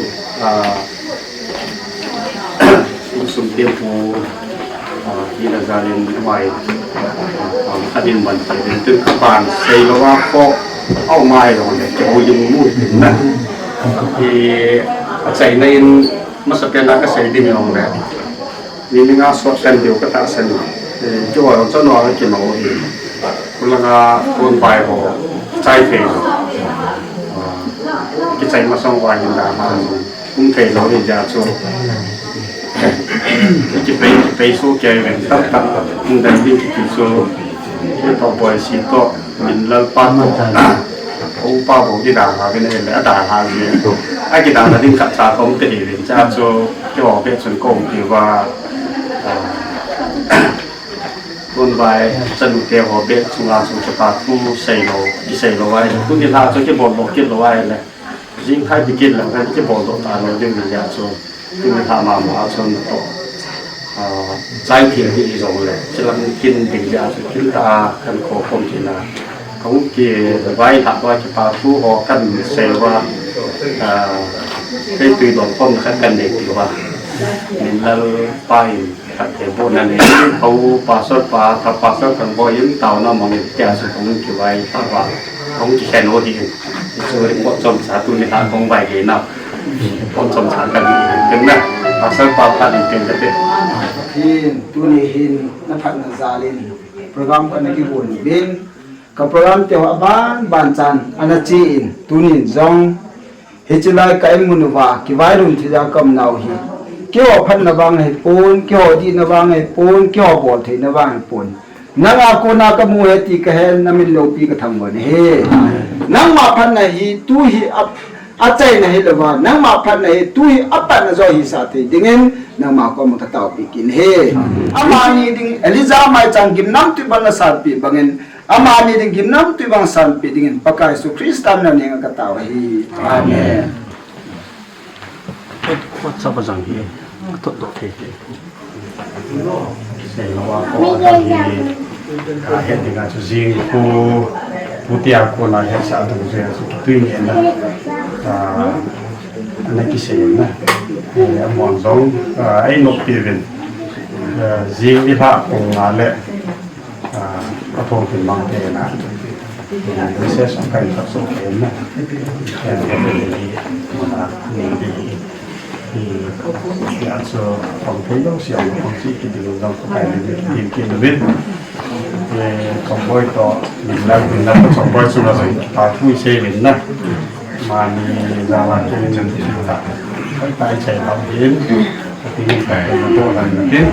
L: สุนเทียมพูที่นาซาลินไว้อดินบันเทิงถึงอาบานเซลว่าก็เอาไม้ลงเนี่ยจะเอายิงมุ่งถึงนะที่ใส่ในมัสเปียนก็ใส่ดินลงเนี่ยนี่มีงาสวดกันเดียวก็ตัดเส้นจังหวะเราจะนอนกินเอาเองคุณละก็คนไปพอใจเฟ่กิจใจมาส่งวันยินดามาคุ้มเฟ่เราดีจ้าชัวจะไปสู้แกเป็นตับมึงได้ดิ้นกินสู้ที่ต่อไปสิโตมินลัลป้าโตโอ้ป้าบอกที่ด่าหาเป็นอะไรแล้วด่าหาเนี่ยไอ้กี่ด่าแต่ดิ้นขัดชาเขาไม่ได้เลยจ้าชัวที่บอกเป็นส่วนโกงที่ว่าคนไปสนุกเกี่ยวกับเบ็ดสุราสุขภาพผู้ใส่เราที่ใส่เราไว้ผู้ที่ท่าจะเก็บบอลบอกเก็บเราไว้เลยยิ่งใครไปกินแล้วก็เก็บบอลตัวตาเราจึงมียาชนที่มีท่ามาหมอชนต่อใจเพียงที่ดีสองเลยจะลำกินถึงยาสุกินตากันโคคมทีนาเขาเกี่ยวไว้ถักไว้จะพาผู้หอกันเซลว่าให้ตีหลงพ้นขั้นกันเด็กถือว่ามินลัลไป ขัดเทบุนั่นเองเขาปาสดปาทับปาสดกันบ่ยิ้มเต่าน้ำมันแก่สุดของกี่ไว้ตั้งว่าของกี่แค่โน้ตเองช่วยพวกชมสาธุนิทานของใบเห็นนะพวกชมสากันถึงนะปาสดปาพันเป็นกันเป็น
A: hin tuni hin na phat na zalin program ka nagibun bin ka program te ban chan anachi in tuni zong hichilai kai munuwa ki vairun thija kam nau hi kyo phan na bang he pon kyo di na bang he pon kyo bol the na bang pon nanga ko na ka mu he ti ka he na min lo pi ka thang bon he nang ma phan na hi tu hi achai na hi lawa nang ma phan na hi tu hi apan na zo hi sa the dingen nang ma ko ma ka taw pi kin he amani ding eliza mai chang gim nam tu ban na sa pi bangin amani ding gim nam tu bang san pi dingen pakai su kristan na ne ka taw hi amen
L: what sa bazang hi to ke se lo wa ko hi he ding a chu jing ku putia ko na he sa tu je su tu ni na anh kisi na mong dong ai nộp tiền riêng đi phá cùng lệ có thôn tiền bằng tiền là mình sẽ sống cảnh thật số tiền na em cái này mà mình thì ăn sơ phòng thấy đâu xíu phòng chỉ cái điều đó có phải tìm kiếm được biết về Chongboi to mình làm có Chongboi xuống là rồi ta thui xe mình na mà mình ra là cái chân thì là cái tay chạy làm đến thì mình phải là bộ là đến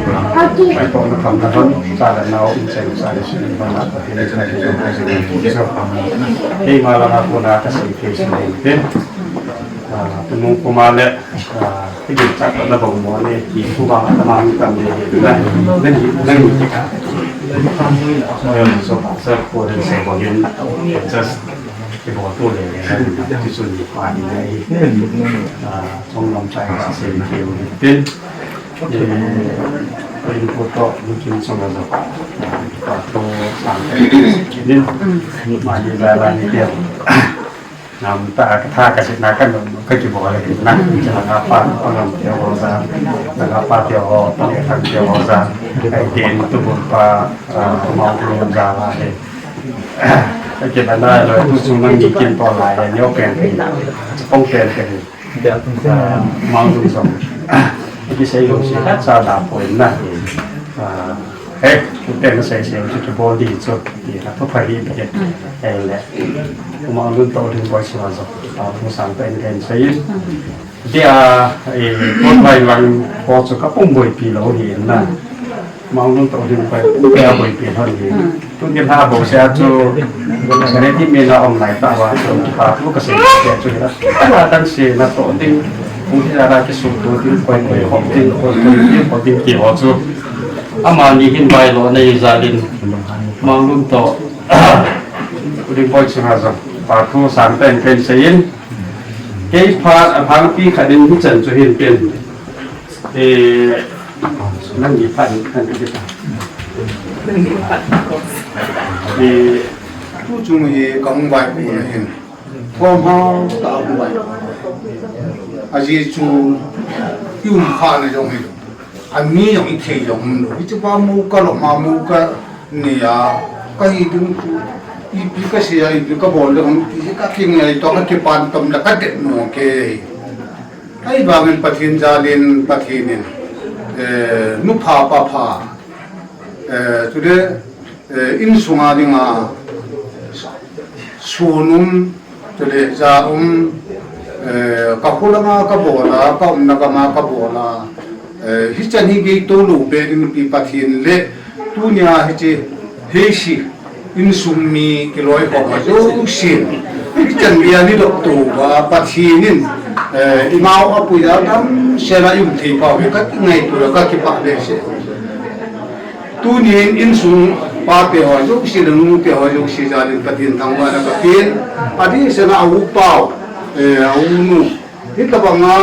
L: phải có nó làm là hơn ra là nào mình chạy ra để xử lý vấn đề thì mình phải làm cái gì để cho khi mà là bộ là cái sự kiện gì đếnเป็นมุกมาเลยที่ดินจากระบบมอนี่ที่ผู้บางตำนานกันเลยนั่นนั่นที่กันเราอยู่ส่วนเสื้อโคตรเสียบอลยืนจะที่บอกตัวเลยที่สุดที่ฝ่ายในช่องลำใจเสียงเกี่ยวเป็นเป็นผู้ต่อมีกินสมรภูมิต่อตัวสั่งนี่มาอยู่หลายๆเดียวนำตาท่ากระสินากันก็จะบอกอะไรนะจะนะครับป้าต้องนำเที่ยวซานะครับป้าเที่ยวต้องทำเที่ยวซาไอเดียนตุบุปามองลงซาอะไรก็เก็บได้เลยทุกช่วงนั้นมีกินปอไหลเนื้อแกงป้องแกงกันมองดูสมที่ใช้ลูกศิษย์ซาดาผลนะเฮ้ยทุกเดือนใส่เสียงจุดบอลดีสุดดีนะทุกฝ่ายดีไปเองแหละผมเอารุ่นโตถึงวัยสิบวันสุดเอาทุกสั่งเป็นเงินใช้เดี๋ยวคนวัยหลังพอสุดก็ปุ่มบวยปีเราเห็นนะมองรุ่นโตถึงไปแก้บวยปีเท่านี้ทุกเดือนห้าบอกเสียจูชนิดที่มีเราอมไหลตาว่าจนปากลูกเกษตรแก่จุดแล้วแต่ว่าตั้งเสียนะโตติ้งผู้ที่ได้กิสุตัวติ้งไปหน่วยของติ้งคนที่พอติ้งเกี่ยวจูอามานี่หินใบโลในซาลินมองรุ่นโตอุดิบอยชิมาจังปาทูสามเป็นเสียนเกี่ยพาพังปีขัดินที่จันจุหินเป็นนั่งหยิบพันนั่นก็ได้
R: ผู้จุงฮีกังไว้ผู้นั้นเห็นพร้อมห้องตาผู้ไว้อาจีจูยุ่งข้าในจงฮีอันนี้ยังอีกทียังไม่จะว่ามูกะหลงมามูกะเนี่ยก็อีดึงอีก็เสียอีก็บอกเรื่องอีก็ทิ้งไอ้ตัวก็ที่ปานตมแล้วก็เด็ดหนูเกยไอ้บางเป็นปฏิญญาลินปฏิญญนุภาปภาจุดอินสุงาดิงาสูนุมจุดจากับพลังกับโบรากับนักมากับโบราฮิจันฮิกิโตลูเบรินปีปฏิญเลตุเนียฮิจิเฮชิอินสุมีกิโลยของมาจูชินฮิจันเบียนิดตัวว่าปฏิญนินอิมาวอปุยาดัมเชนายุทีปาวิกัดไงตัวก็คิดปะเลเชตุเนียอินสุปาเปียวจูชินนูเปียวจูชิจารินปฏิญทางวันก็เพียนอดีเชนาอุปาวอุนุที่ตะบังอา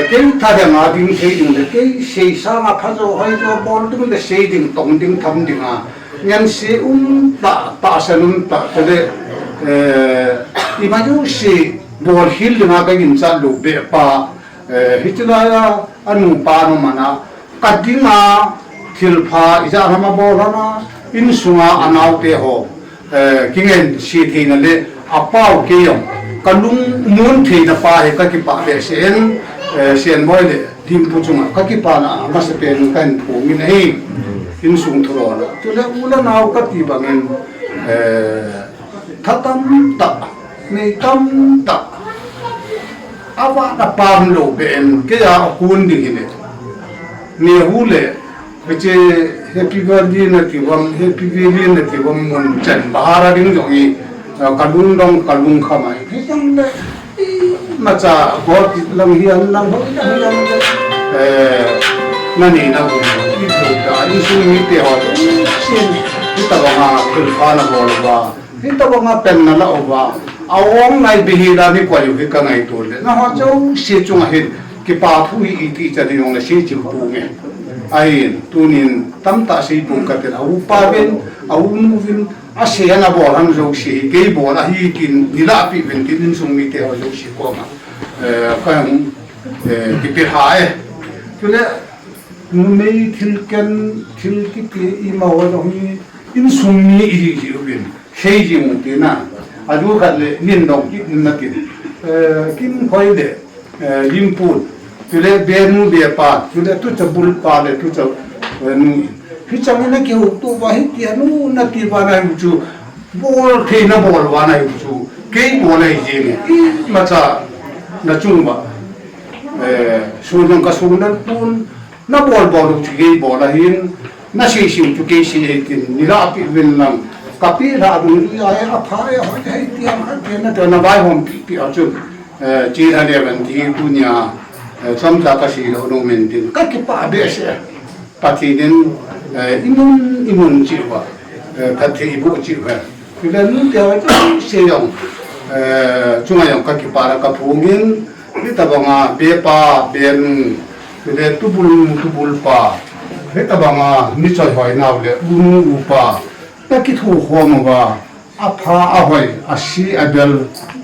R: เกี่ยท่าเดียงอาดิ้งเสียดิ้งเลยเกี่ยเสียสางอาพัดโจให้โจบอลดิ้งเลยเสียดิ้งตรงดิ้งทำดิ้งยันเสียตาสนุนตาจะได้อีมาจูเสียบอลฮิลดิ้งอาก็ยินจัดลูเบปาฮิตลายอันนุปานุมานะ
B: kadinga thilpha ija rama bolana in sunga anaute ho kingen si thina le apau ke yong kalung mun thina pa he ka ki pa le sen moi le dim pu chunga ka ki pa na ma se pen kan pu min hei in sung thro na tu le ula nau ka ti bangen thatam ta nei tam ta awa na pam lo ben ke ya kun ding hine ni hule che happy birthday na ti wam happy birthday na ti wam mon chan bahara ding jong i kalung dong kalung khamai ke jang le ma cha god lang hian lang ho nani na bu i do da i su mi te ho sin ta ba ha kul kha na bol ba ta ba nga pen na la o ba awong nai bihi da ni kwa yu ka ngai to le na ha chau si chung a hin ki pa thu i ti cha ni ong na si chi pu nge ai tunin tam ta si pu ka te au pa ben au nu vin a se na bo han zo si ke bo la hi kin ni la pi ben tin sung mi te ho zo si ko ma ka ki pe ha e tu le nei thil ki pe i ma ho zo hi in sung ni i ji bin sei ji mu te na adu khat le nin dong ki na ki kim khoi de lim put tu le be nu be pa tu le tu cha bul pa le tu cha nu hi chang na ki hu tu ba hi ti nu na ti ba na hu chu bol the na bol wa na hu chu ke bo na ji ni ma cha na chung ba su nong ka su na pun na bol bol chu ke bo la hin na si chu ke si tin ni la pi wen lang kapi ra du ai aphare ho hai tiam ha ke na na vai hom pi a chu chi ra le ban ti tu nya sam ta ka si lo no men tin ka ki pa be se pa ti den imun chi wa ka thi bu chi wa ki le nu te wa se yong chu ma yong ka ki pa ra ka phu ngin ni ta ba nga be pa be nu ki le tu bul pa he ta ba nga ni choi hoi naw le u pa ta ki thu khom ba apha ahoi asi abel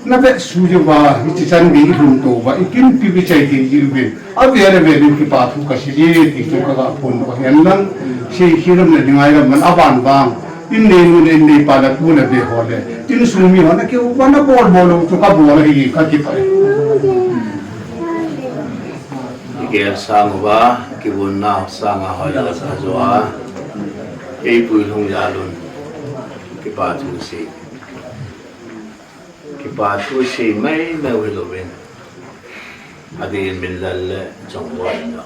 B: na be suju ba ni chi chan bi lum to ba ikin pi bi chai ti ji be a be re be ni ki pa thu ka si ji ti chu ka ga phun ko hen lang si hiram ne dingai ga man aban bang in ne pa la pu na be ho le tin su mi ho na ke u na bol bol chu ka bol hi ka ki pa
O: ke sang ba ki bun na sang a ho ya sa zo a ei pui hong ya lun ki pa tu si mai me we lo ben adi Minlal le Chongboi no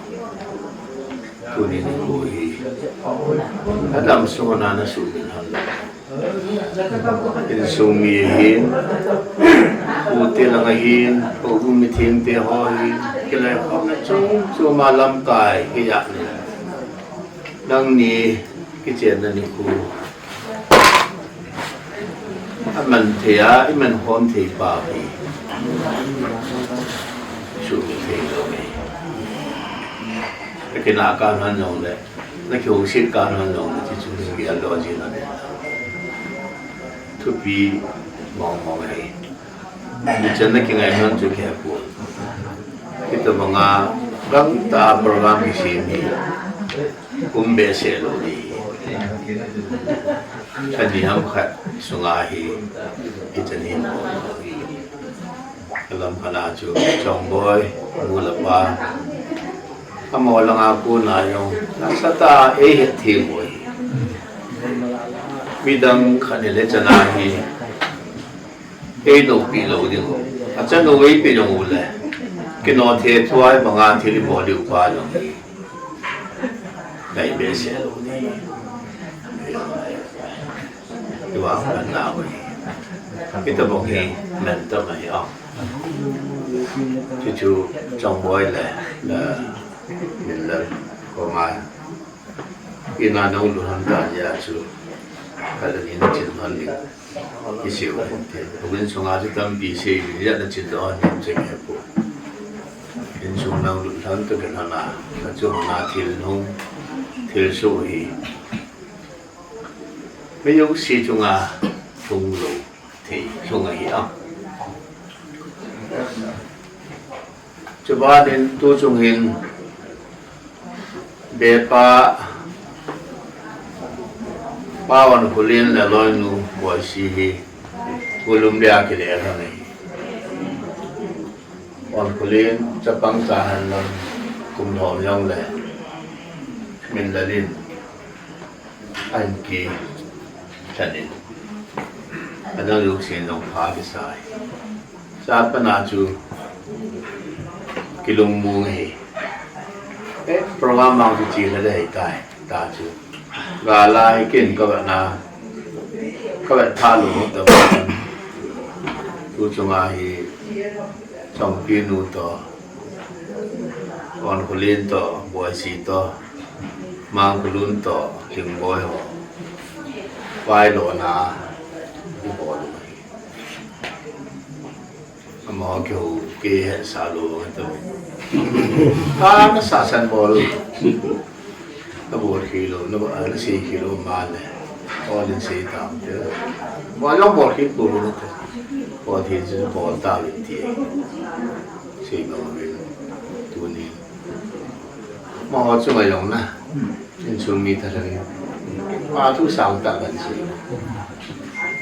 O: tu ni ko hi adam so na su bin han in so mi hin u te la nga hin ko gu mi thim te ho hi ke la ko na chu ma lam kai ki ya ni nang ni ki chen na ni kuมันเทียมันหอมทีป่าพีชูทีเลยแต่กินอาการนั้นองเลยนั่นคือสิ่งการนั้นองที่จุดนี้อันโลจินั่นเองทุกปีมองให้ดิฉันนั่งกินไงมันจุดแค่ปวดคิดว่าง่ารังตาโปรแกรมที่สิ่งนี้คุ้มเบสเซลล์ฉันนี่ห้ามขัดสุงาฮีที่จะนี่กำลังพนาจูจองบอยมูลปาถ้ามอลังอากูนายงนักสตาเอเหตุทีมวยมีดังขันเลจนาฮีเอโนปีโลดิโกอาจารย์โนเวปีจงอุเลยกินนอเททวายบางงานที่ริมอดิวปาลงได้เบสเซลดีว่ากันหนาวพี่ตะบอกเองมันต้องไม่ออกจู่ๆจงบอยเลยมันเลยก็มาอีน่าหนูรู้ทำได้ยากจู่ก็เลยนี่นั่งจินมันเลยอีสิวพวกนี้ส่งอาจจะทำปีเสียอยู่ยันนั่งจินตอนนี้จะแค่ปุ๊บยินส่งนั่งรู้ทำตัวกันหนาก็จู่หน้าทิลนุ่งทิลสู้ฮีไม่ยกสีจงอาจงโลที่จงอาเหี้ยจะบ้านเดินตัวจงเห็น bepa pawan kulin la loinu boisihi kulum dia kile rani on kulin chapang tahan lang kumhom yang le Minlalin anki chanin anang yuksin nong pagisay sa panaju kilung mungi program mang chi la dai tai ta chu ga lai kin ka na ka ba tha lu ta ba tu chunga hi chong pi nu to on kulin to boy si to mang kulun to ting boy ho vai lo na di bo lu ama kyo ke sa lu to nó xả sân bò nó bò kilo nó bò nó 4 kilo mà này có đến 4 tạm chứ mà nó bò kilo nó bò thì chỉ bò tao lên thì xí nó về tu ni mà họ chưa phải dùng nè nên chúng mi thật là mà thu sao ta vẫn xí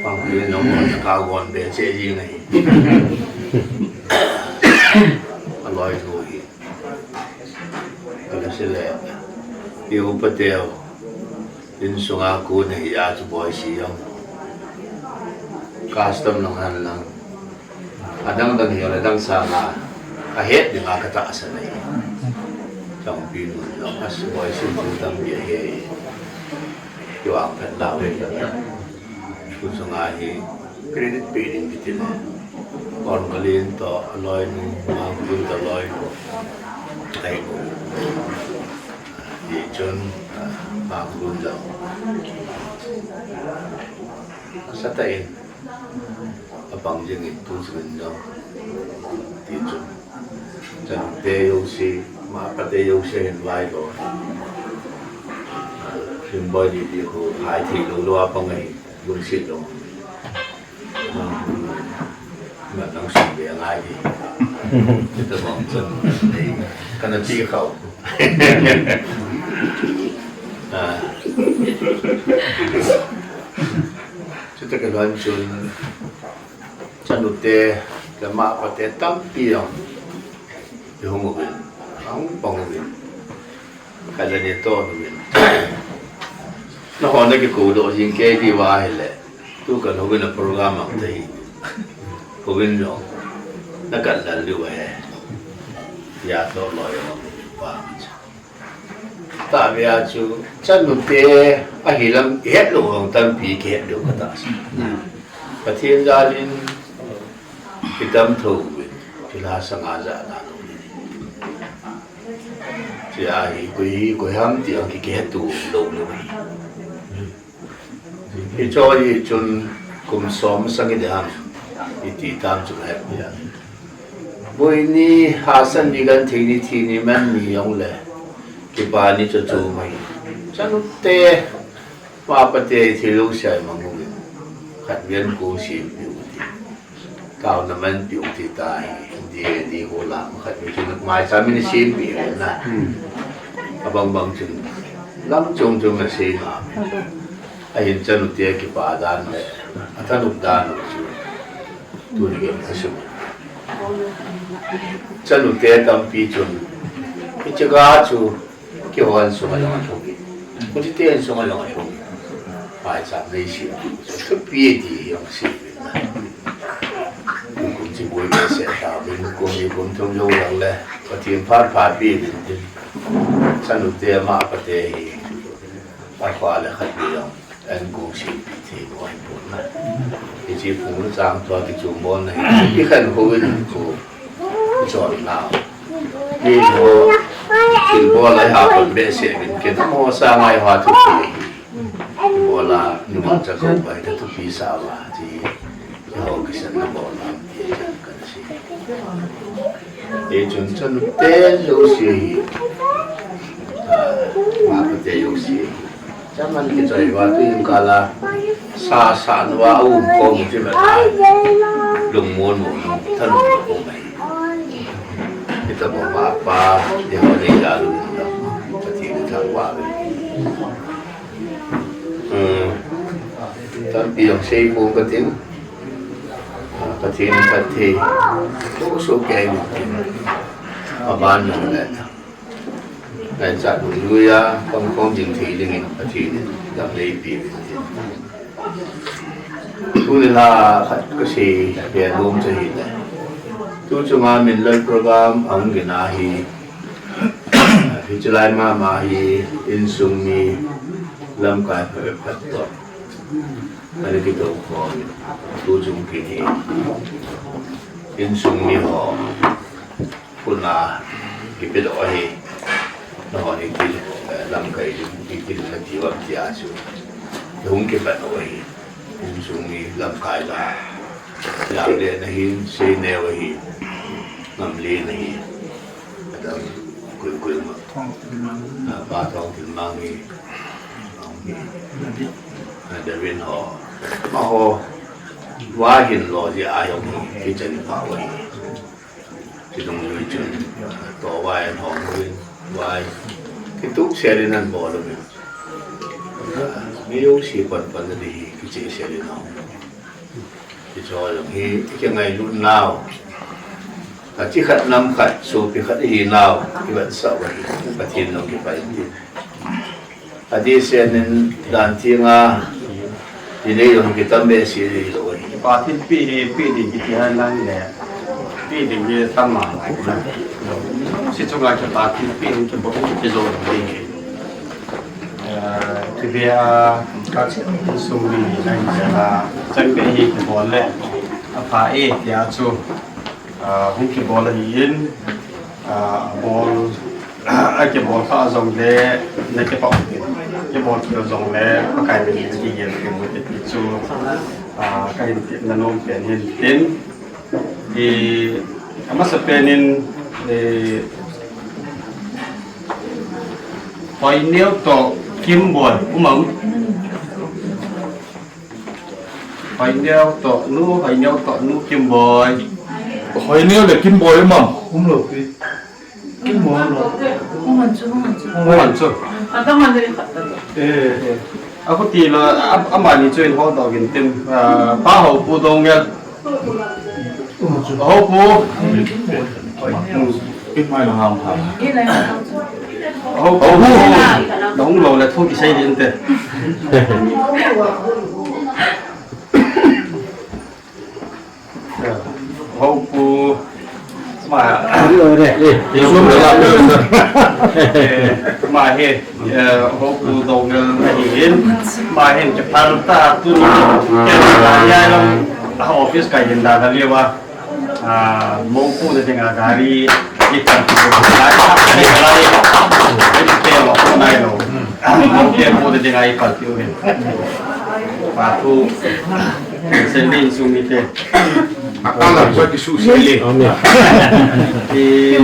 O: bằng cái nó bò cao còn để chế gì này alloy thôi kalau sila yung patel din sunga ko na hiya sa boy siyang custom ng lang adang hiyo adang sana kahit di makataasan na yun sang pinun lang as boy siyang tang biyahe yung ang patlawin kung sunga hi credit paying bitin kon kalin to aloy nung mga kulun to aloy ay ko di chun mga kulun daw sa tain apang jeng itu sebenarnya di chun dan tayo si mapatayo siya hinway ko Chongboi di ko hai thì lu apang ay bullshit lo mà nó sụp về ngay đi, chúng ta mong chân thì cái nó chi khẩu, chúng ta cái đoạn chun chân đục tê cái mạ và tê tắm piong, thì không một việc, không bằng một việc, cái là để to một việc, nó còn cái cổ độ gì kia đi vào là tôi cần học cái program học thì cô bên đó nó cần là lưu hè ya to lo yo ba ta bia chu chân một tê a hi lam hết lo hong tan pi ke do ka ta pa thiên gia linh cái tâm thủ thì là sang a za na thì a hi quý ham tiếng cái ke tu lo lo thì cho đi chun cùng xóm sang cái đó iti tam chu hai ya boi ni hasan ni gan thi ni man ni yong le ki ba ni chu chu mai chanu te pa pa te thi lu sai ma ngu khat viên ku si piu ti cao na man piu ti tai di ho la khat ni chu mai sa mi si pi na abang bang chun lam chung chung na si ma ai chanu te ki pa dan le atanu dan tu ni gen kasum chanu te tam pi chun ki chaga chu ki wan su ma long chu ko ti te su ma long chu pai sa nei si su pi di yong si ku chi boi me se ta bin ko mi kun thong yo lang le ko ti pha pha pi din chanu te ma pa te hi pa kwa le khat bi yong an ku si pi te ko ai bu na thì chỉ phụ nữ giang cho cái chủ môn này cái khẩn hồ bên của chọn nào đi hồ thì hồ lại học phần bệ sẽ bên kia nó mua sang ngày hòa thuốc phí hồ là nhưng mà chắc không phải là thuốc phí sao mà thì hồ cái sân nó bỏ làm thì chẳng cần gì để chúng chân té dấu gì mà có thể dấu gì Zaman kita waktu yang kala sa nuwa kong si batai lumon mo tanong ko may kita mo mapa di ho ni lalu pati ta qua tận biểu xây phố cái tiếng phát thi số số kẻ mà ban mình lại ngày sát đủ nuôi không dừng thì đi nghe phát thi làm lấy bì tu là phát cái gì về luôn cho hiện này tu cho mà mình lên program ông cái nào hi July mà hi in sung mi làm cái phải phát tốt anh cái đầu khó tu chung cái hi in sung mi họ cũng là cái biết đó hi nó họ những cái làm cái là chỉ vật gì à chứ đúng cái bạn đó hi in sung mi làm cái là làm để nó hi xây neo hi làm lên hi adam cuối mà ba thong thì mang hi để bên họ mà họ quá hiện lo gì ai cũng cái chân pháo ấy thì đồng người chân to vai họ người vai cái túc xe lên ăn bò rồi nếu chỉ còn đi cái chiếc xe lên nào thì cho là cái ngày lúc nào chỉ khát năm khát số cái khát gì nào cái vật sợ vậy và thiên nó cái phải đi đi xe nên đàn thiên thì đây là cái tâm bề gì rồi
L: và thiên pi thì cái hai năm này pi thì cái tâm mà sẽ cho người cho ta thiên pi cái bộ cái rồi thì thì bây các số mình này là chẳng bị gì cái bộ lệ phải thì chú hôm cái bộ là hiện bộ cái bộ pha dòng lệ này cái bộ kiểu dòng lệ có cái mình đi hiện cái một cái chú cái hiện là nông tiền hiện tiền thì mà sẽ penin hỏi nếu to kim bồi cũng mong hỏi nếu to nu kim bồi
F: hỏi nếu là kim bồi mà cũng được đi
L: kim bồi rồi
U: không
L: hoàn chưa
U: 어떤 분들이
L: aku tilo amani join ho do gin tim pa ho pu dong ya ho pu
F: cái mai là hàng hàng
L: ho pu dong lo là thu ki sai din te ho pu mà rồi đấy đi xuống để làm được mà hiện hộp đồ người hiện mà hiện chụp phăng ta tu cái là nhà lòng office cái hiện đại là liêu mông phu để tiếng gari đi tập lại cái cái mà hôm nay rồi mông kia phu để tiếng ai phát tiêu hiện và thu sinh linh xuống như thế
B: akan là cái sự xử lý
L: thì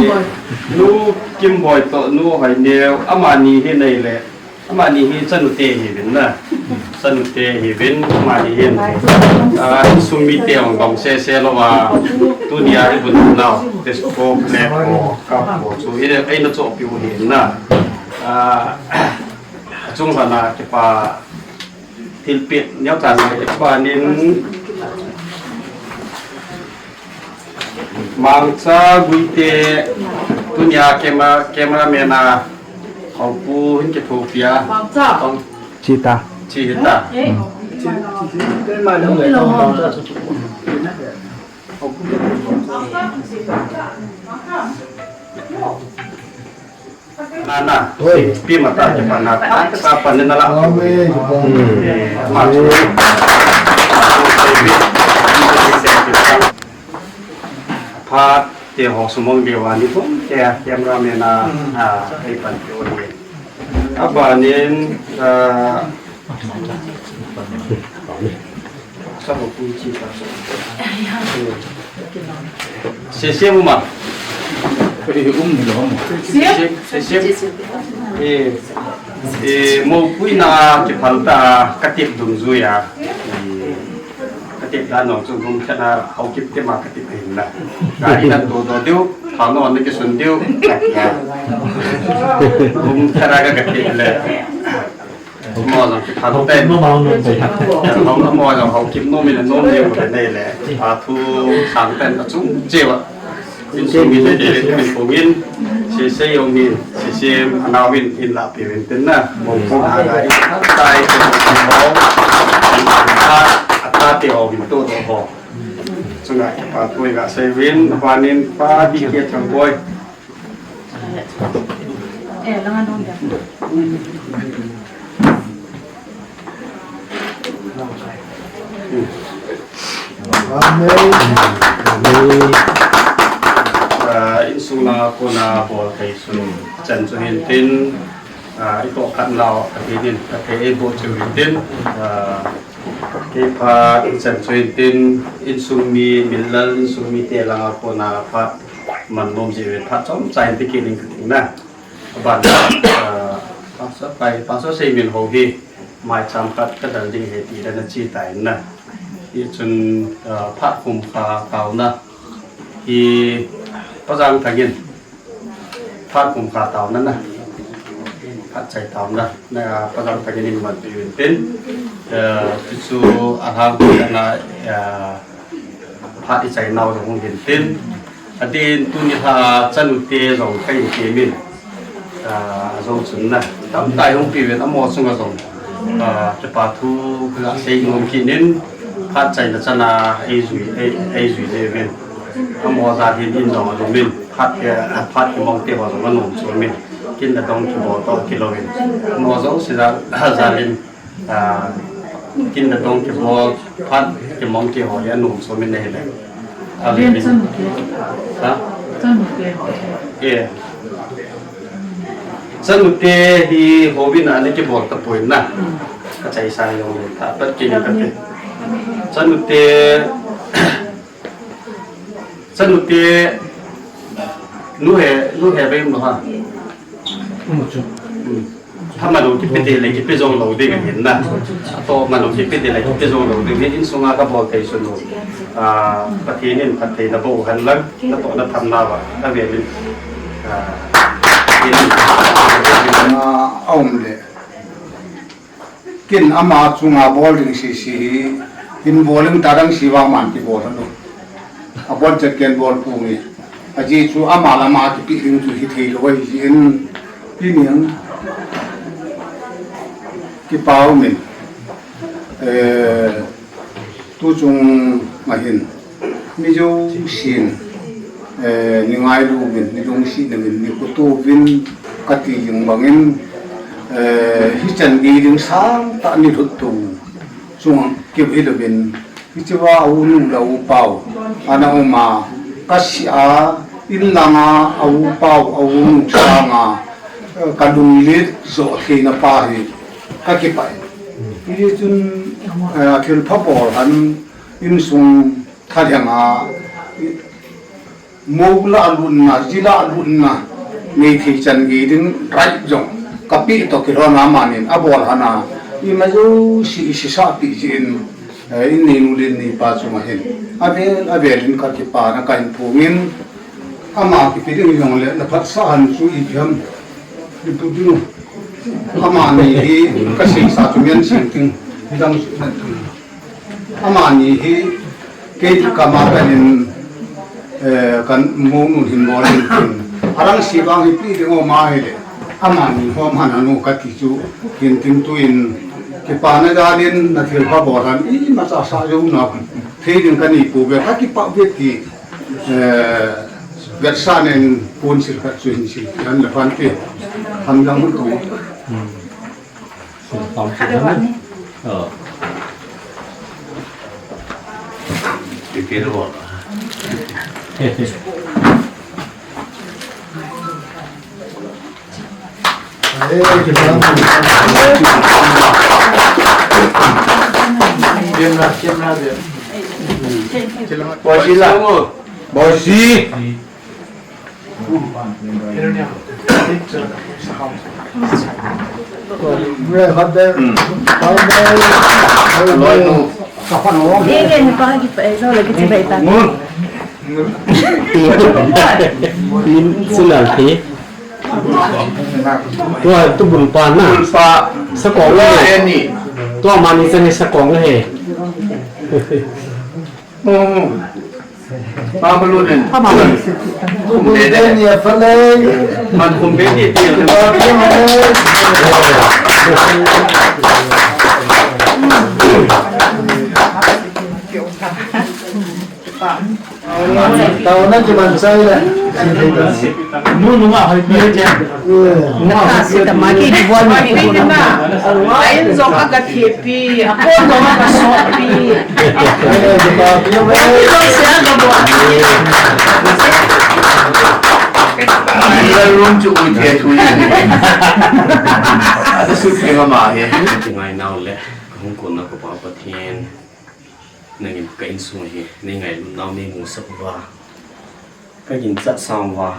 L: nu kim bồi to nu phải nêu amani hiện này là amani hiện chân tê hiện na chân tê hiện amani hiện sumi tê ông bông xe lo và tu nia thì bún nào desktop laptop các bộ số hiện ấy nó cho biểu hiện na chung là cái pa thiên biệt nhau cả cái pa nên mangsa guite dunia cameraman hau pu hin ke thopia cita cái mà nó người nana pi mata ke pana ta panen la Aphat thì họ sử dụng điều này cũng kẻ cameraman hay phần điều này các bạn nên sao một cú chi xem mà
F: cái gì
L: một quý na cái phần ta cắt tiệm dùng ruồi tiệm là nó dùng chung cho là Haokip cái mà cái tiệm hình là cái là đồ đồ điêu thảo nó này cái xuân tiêu cũng thay ra cái gì là mò rằng cái thằng tên không mò rằng họ kiếm nôm mình nôm nhiều cái này là thu sáng tên là chúng chịu ạ in số mình để mình phổ biến sẽ dùng mình sẽ nào mình in là biểu hiện tính là một số cái tay của một ta tiểu mình tôi đồ hồ chúng ta và tôi đã xây viên và nên pha đi kia Chongboi insula kuna bol kai sun chan chu hin tin ito kan lao cái hin cái bo chu hin tin cái pha chan chu hin tin insumi Minlal insumi te la kuna pha man nom ji pha chom chai ti ki ning ting na ban pa so sei min ho hi mai cham kat ka dal ding he ti na chi tai na i chun pha kum kha kau na hi có rằng thành viên phát cùng cả tàu nữa nè phát chạy tàu nữa nè có rằng thành viên mình bị biến chú hàng là phát đi chạy nào rồi không hiện tin thì tu như là chân tê rồi cái gì mình rồi chúng nè tấm tay không bị biến một xong rồi cho bà thu là xây ngôn kỹ nên phát chạy là chân là ai rủi về mình mò ra thì in rồi mình phát cái mong tiêu vào rồi nổ xuống mình kinh là đông thì bỏ to kilo mình mò dấu sẽ ra lên kinh là đông thì bỏ phát cái mong tiêu vào nổ xuống mình này này
W: Viên chân một
L: kia chân một kia thì hồ bên này cái bỏ tập bồi nè cái chạy sang rồi ta bất kỳ cái gì chân một kia chân một tí nu hè bên đó ha tham mà đầu cái bên này cái bên trong đầu đây cái hiện na to mà đầu cái bên này cái bên trong đầu đây cái sung các bộ thầy xuân rồi phát hiện nên phát hiện là bộ hành lắm nó tổ nó tham nào vậy về mình
B: ông đấy kin ama chunga bowling si in bowling tarang siwa man ti bol no abon chat ken bol pungi aji chu ama lama ki pi ring chu hi thei loi in piniang ki pau min tu chung ma hin mi jo sin ni ngai lu min ni jong si na min ni ko tu vin ka ti jing bangin hi chan gi ding sang ta ni thut tu chung ki hi lo bin Ichiwa au nu lau pau ana oma kasia ilanga au pau au nu sanga kadung lit zo thina pa hi kakipai ini chun thil phapor an in sung thadhanga mogla alunna jila alunna nei thi chan gi ding right jong kapi to kirona manin abol hana imajo si sa pi jin in nenu lin ni pa chu ma hin avelin ka ki pa na kain phungin ama ki piding yong le na phat sa han chu I phiam ni tu dinu ama ni hi ka sing sa chu mian sing ting dang su na tu ama ni hi ke ka ma kanin kan mo nu hin mo rin arang si bang hi pi de o ma hi le ama ni ho ma na nu ka ti chu hin ting tu in cái pan này đến là thiếu pha bỏ ra ý mà sao sao giống nào thế nhưng cái này của việc các cái bảo vệ thì việc sa nên quân sự phát triển sự nên là quan trọng tham gia một cái
O: cái kia đó
B: Chiêm ra được. Bò xí là bò xí. Rồi bắt đây. Lôi nụ. Cái này có cái phải rồi là cái gì vậy ta?
K: Pin silang ti. Tua tu bun pan na. Sakong le. Tua mani sene sakong le.
O: Pa balun. Pa balun. Kumben ya fale. Man kumben ni ti.
K: Tahu na cuma saya.
F: Nunu nga hay piye je.
K: Nakasi tamaki buwan ni
P: na. Ayon zo agad happy. Ako zo ka sopi. Ayo siya gabuan.
O: Minlal room chu uite chu. Ada suti ngama he.
K: Ngai nau le kung ko na ko pa patien. Nangin ka insu he. Ngai nau ni mu sabwa. Ka yin cha samwa.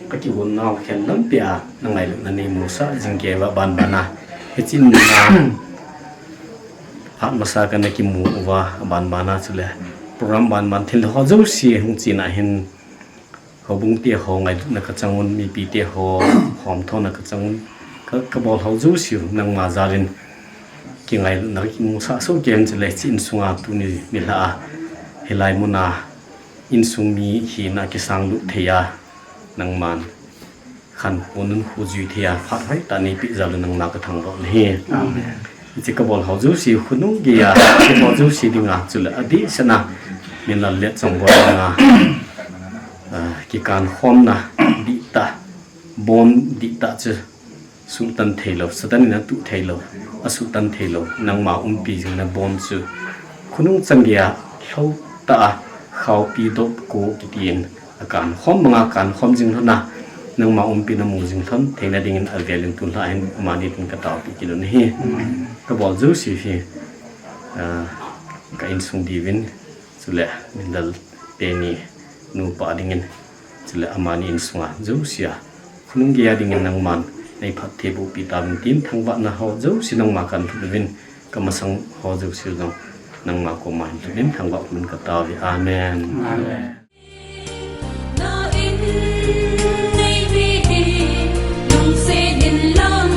K: Ka ki won nau khen lam pia ngai lu na ni mu sa jingke wa ban bana. He chin na Phat masa ka na ki mu wa ban bana chule. Program ban ban thil ho zo si hung chi na hin ho bung tia ho ngai na ka changun mi pi tia ho hom tho na ka changun ka bol ho zo si nang ma zarin ki ngai na ki mu sa so ken chele chin sunga tu ni mila helai muna in sung mi hi na ki sang lu theya nang man khan punun hu ju theya phat hai ta ni pi zalu nang na ka thang ro le amen chi ka bol ho zo si khunu gi ya ki bol zo si dinga chule adi sana Minlal le Chongboi nga ki kan khom na di ta bon di ta chu sultan thelo satan na tu thelo a sultan thelo nang ma pi jing na bon chu khunung changya khau ta khau pi do ko ki tin akan khom nga kan khom jing na nang ma pi na mu jing thon theina ding in alvelin tu la en mani tin ka ta pi kilon hi ka bol zu si hi ka in sung divin chule Minlal peni nu pa dingin chule amani in sunga zo sia khunung gia dingin nang man nei phat thebu pi tam tin thangwa na ho zo sinang ma kan thuvin kamasang ho zo silong nang ma ko man thuvin thangwa mun ka ta vi amen amen
E: Seiminlal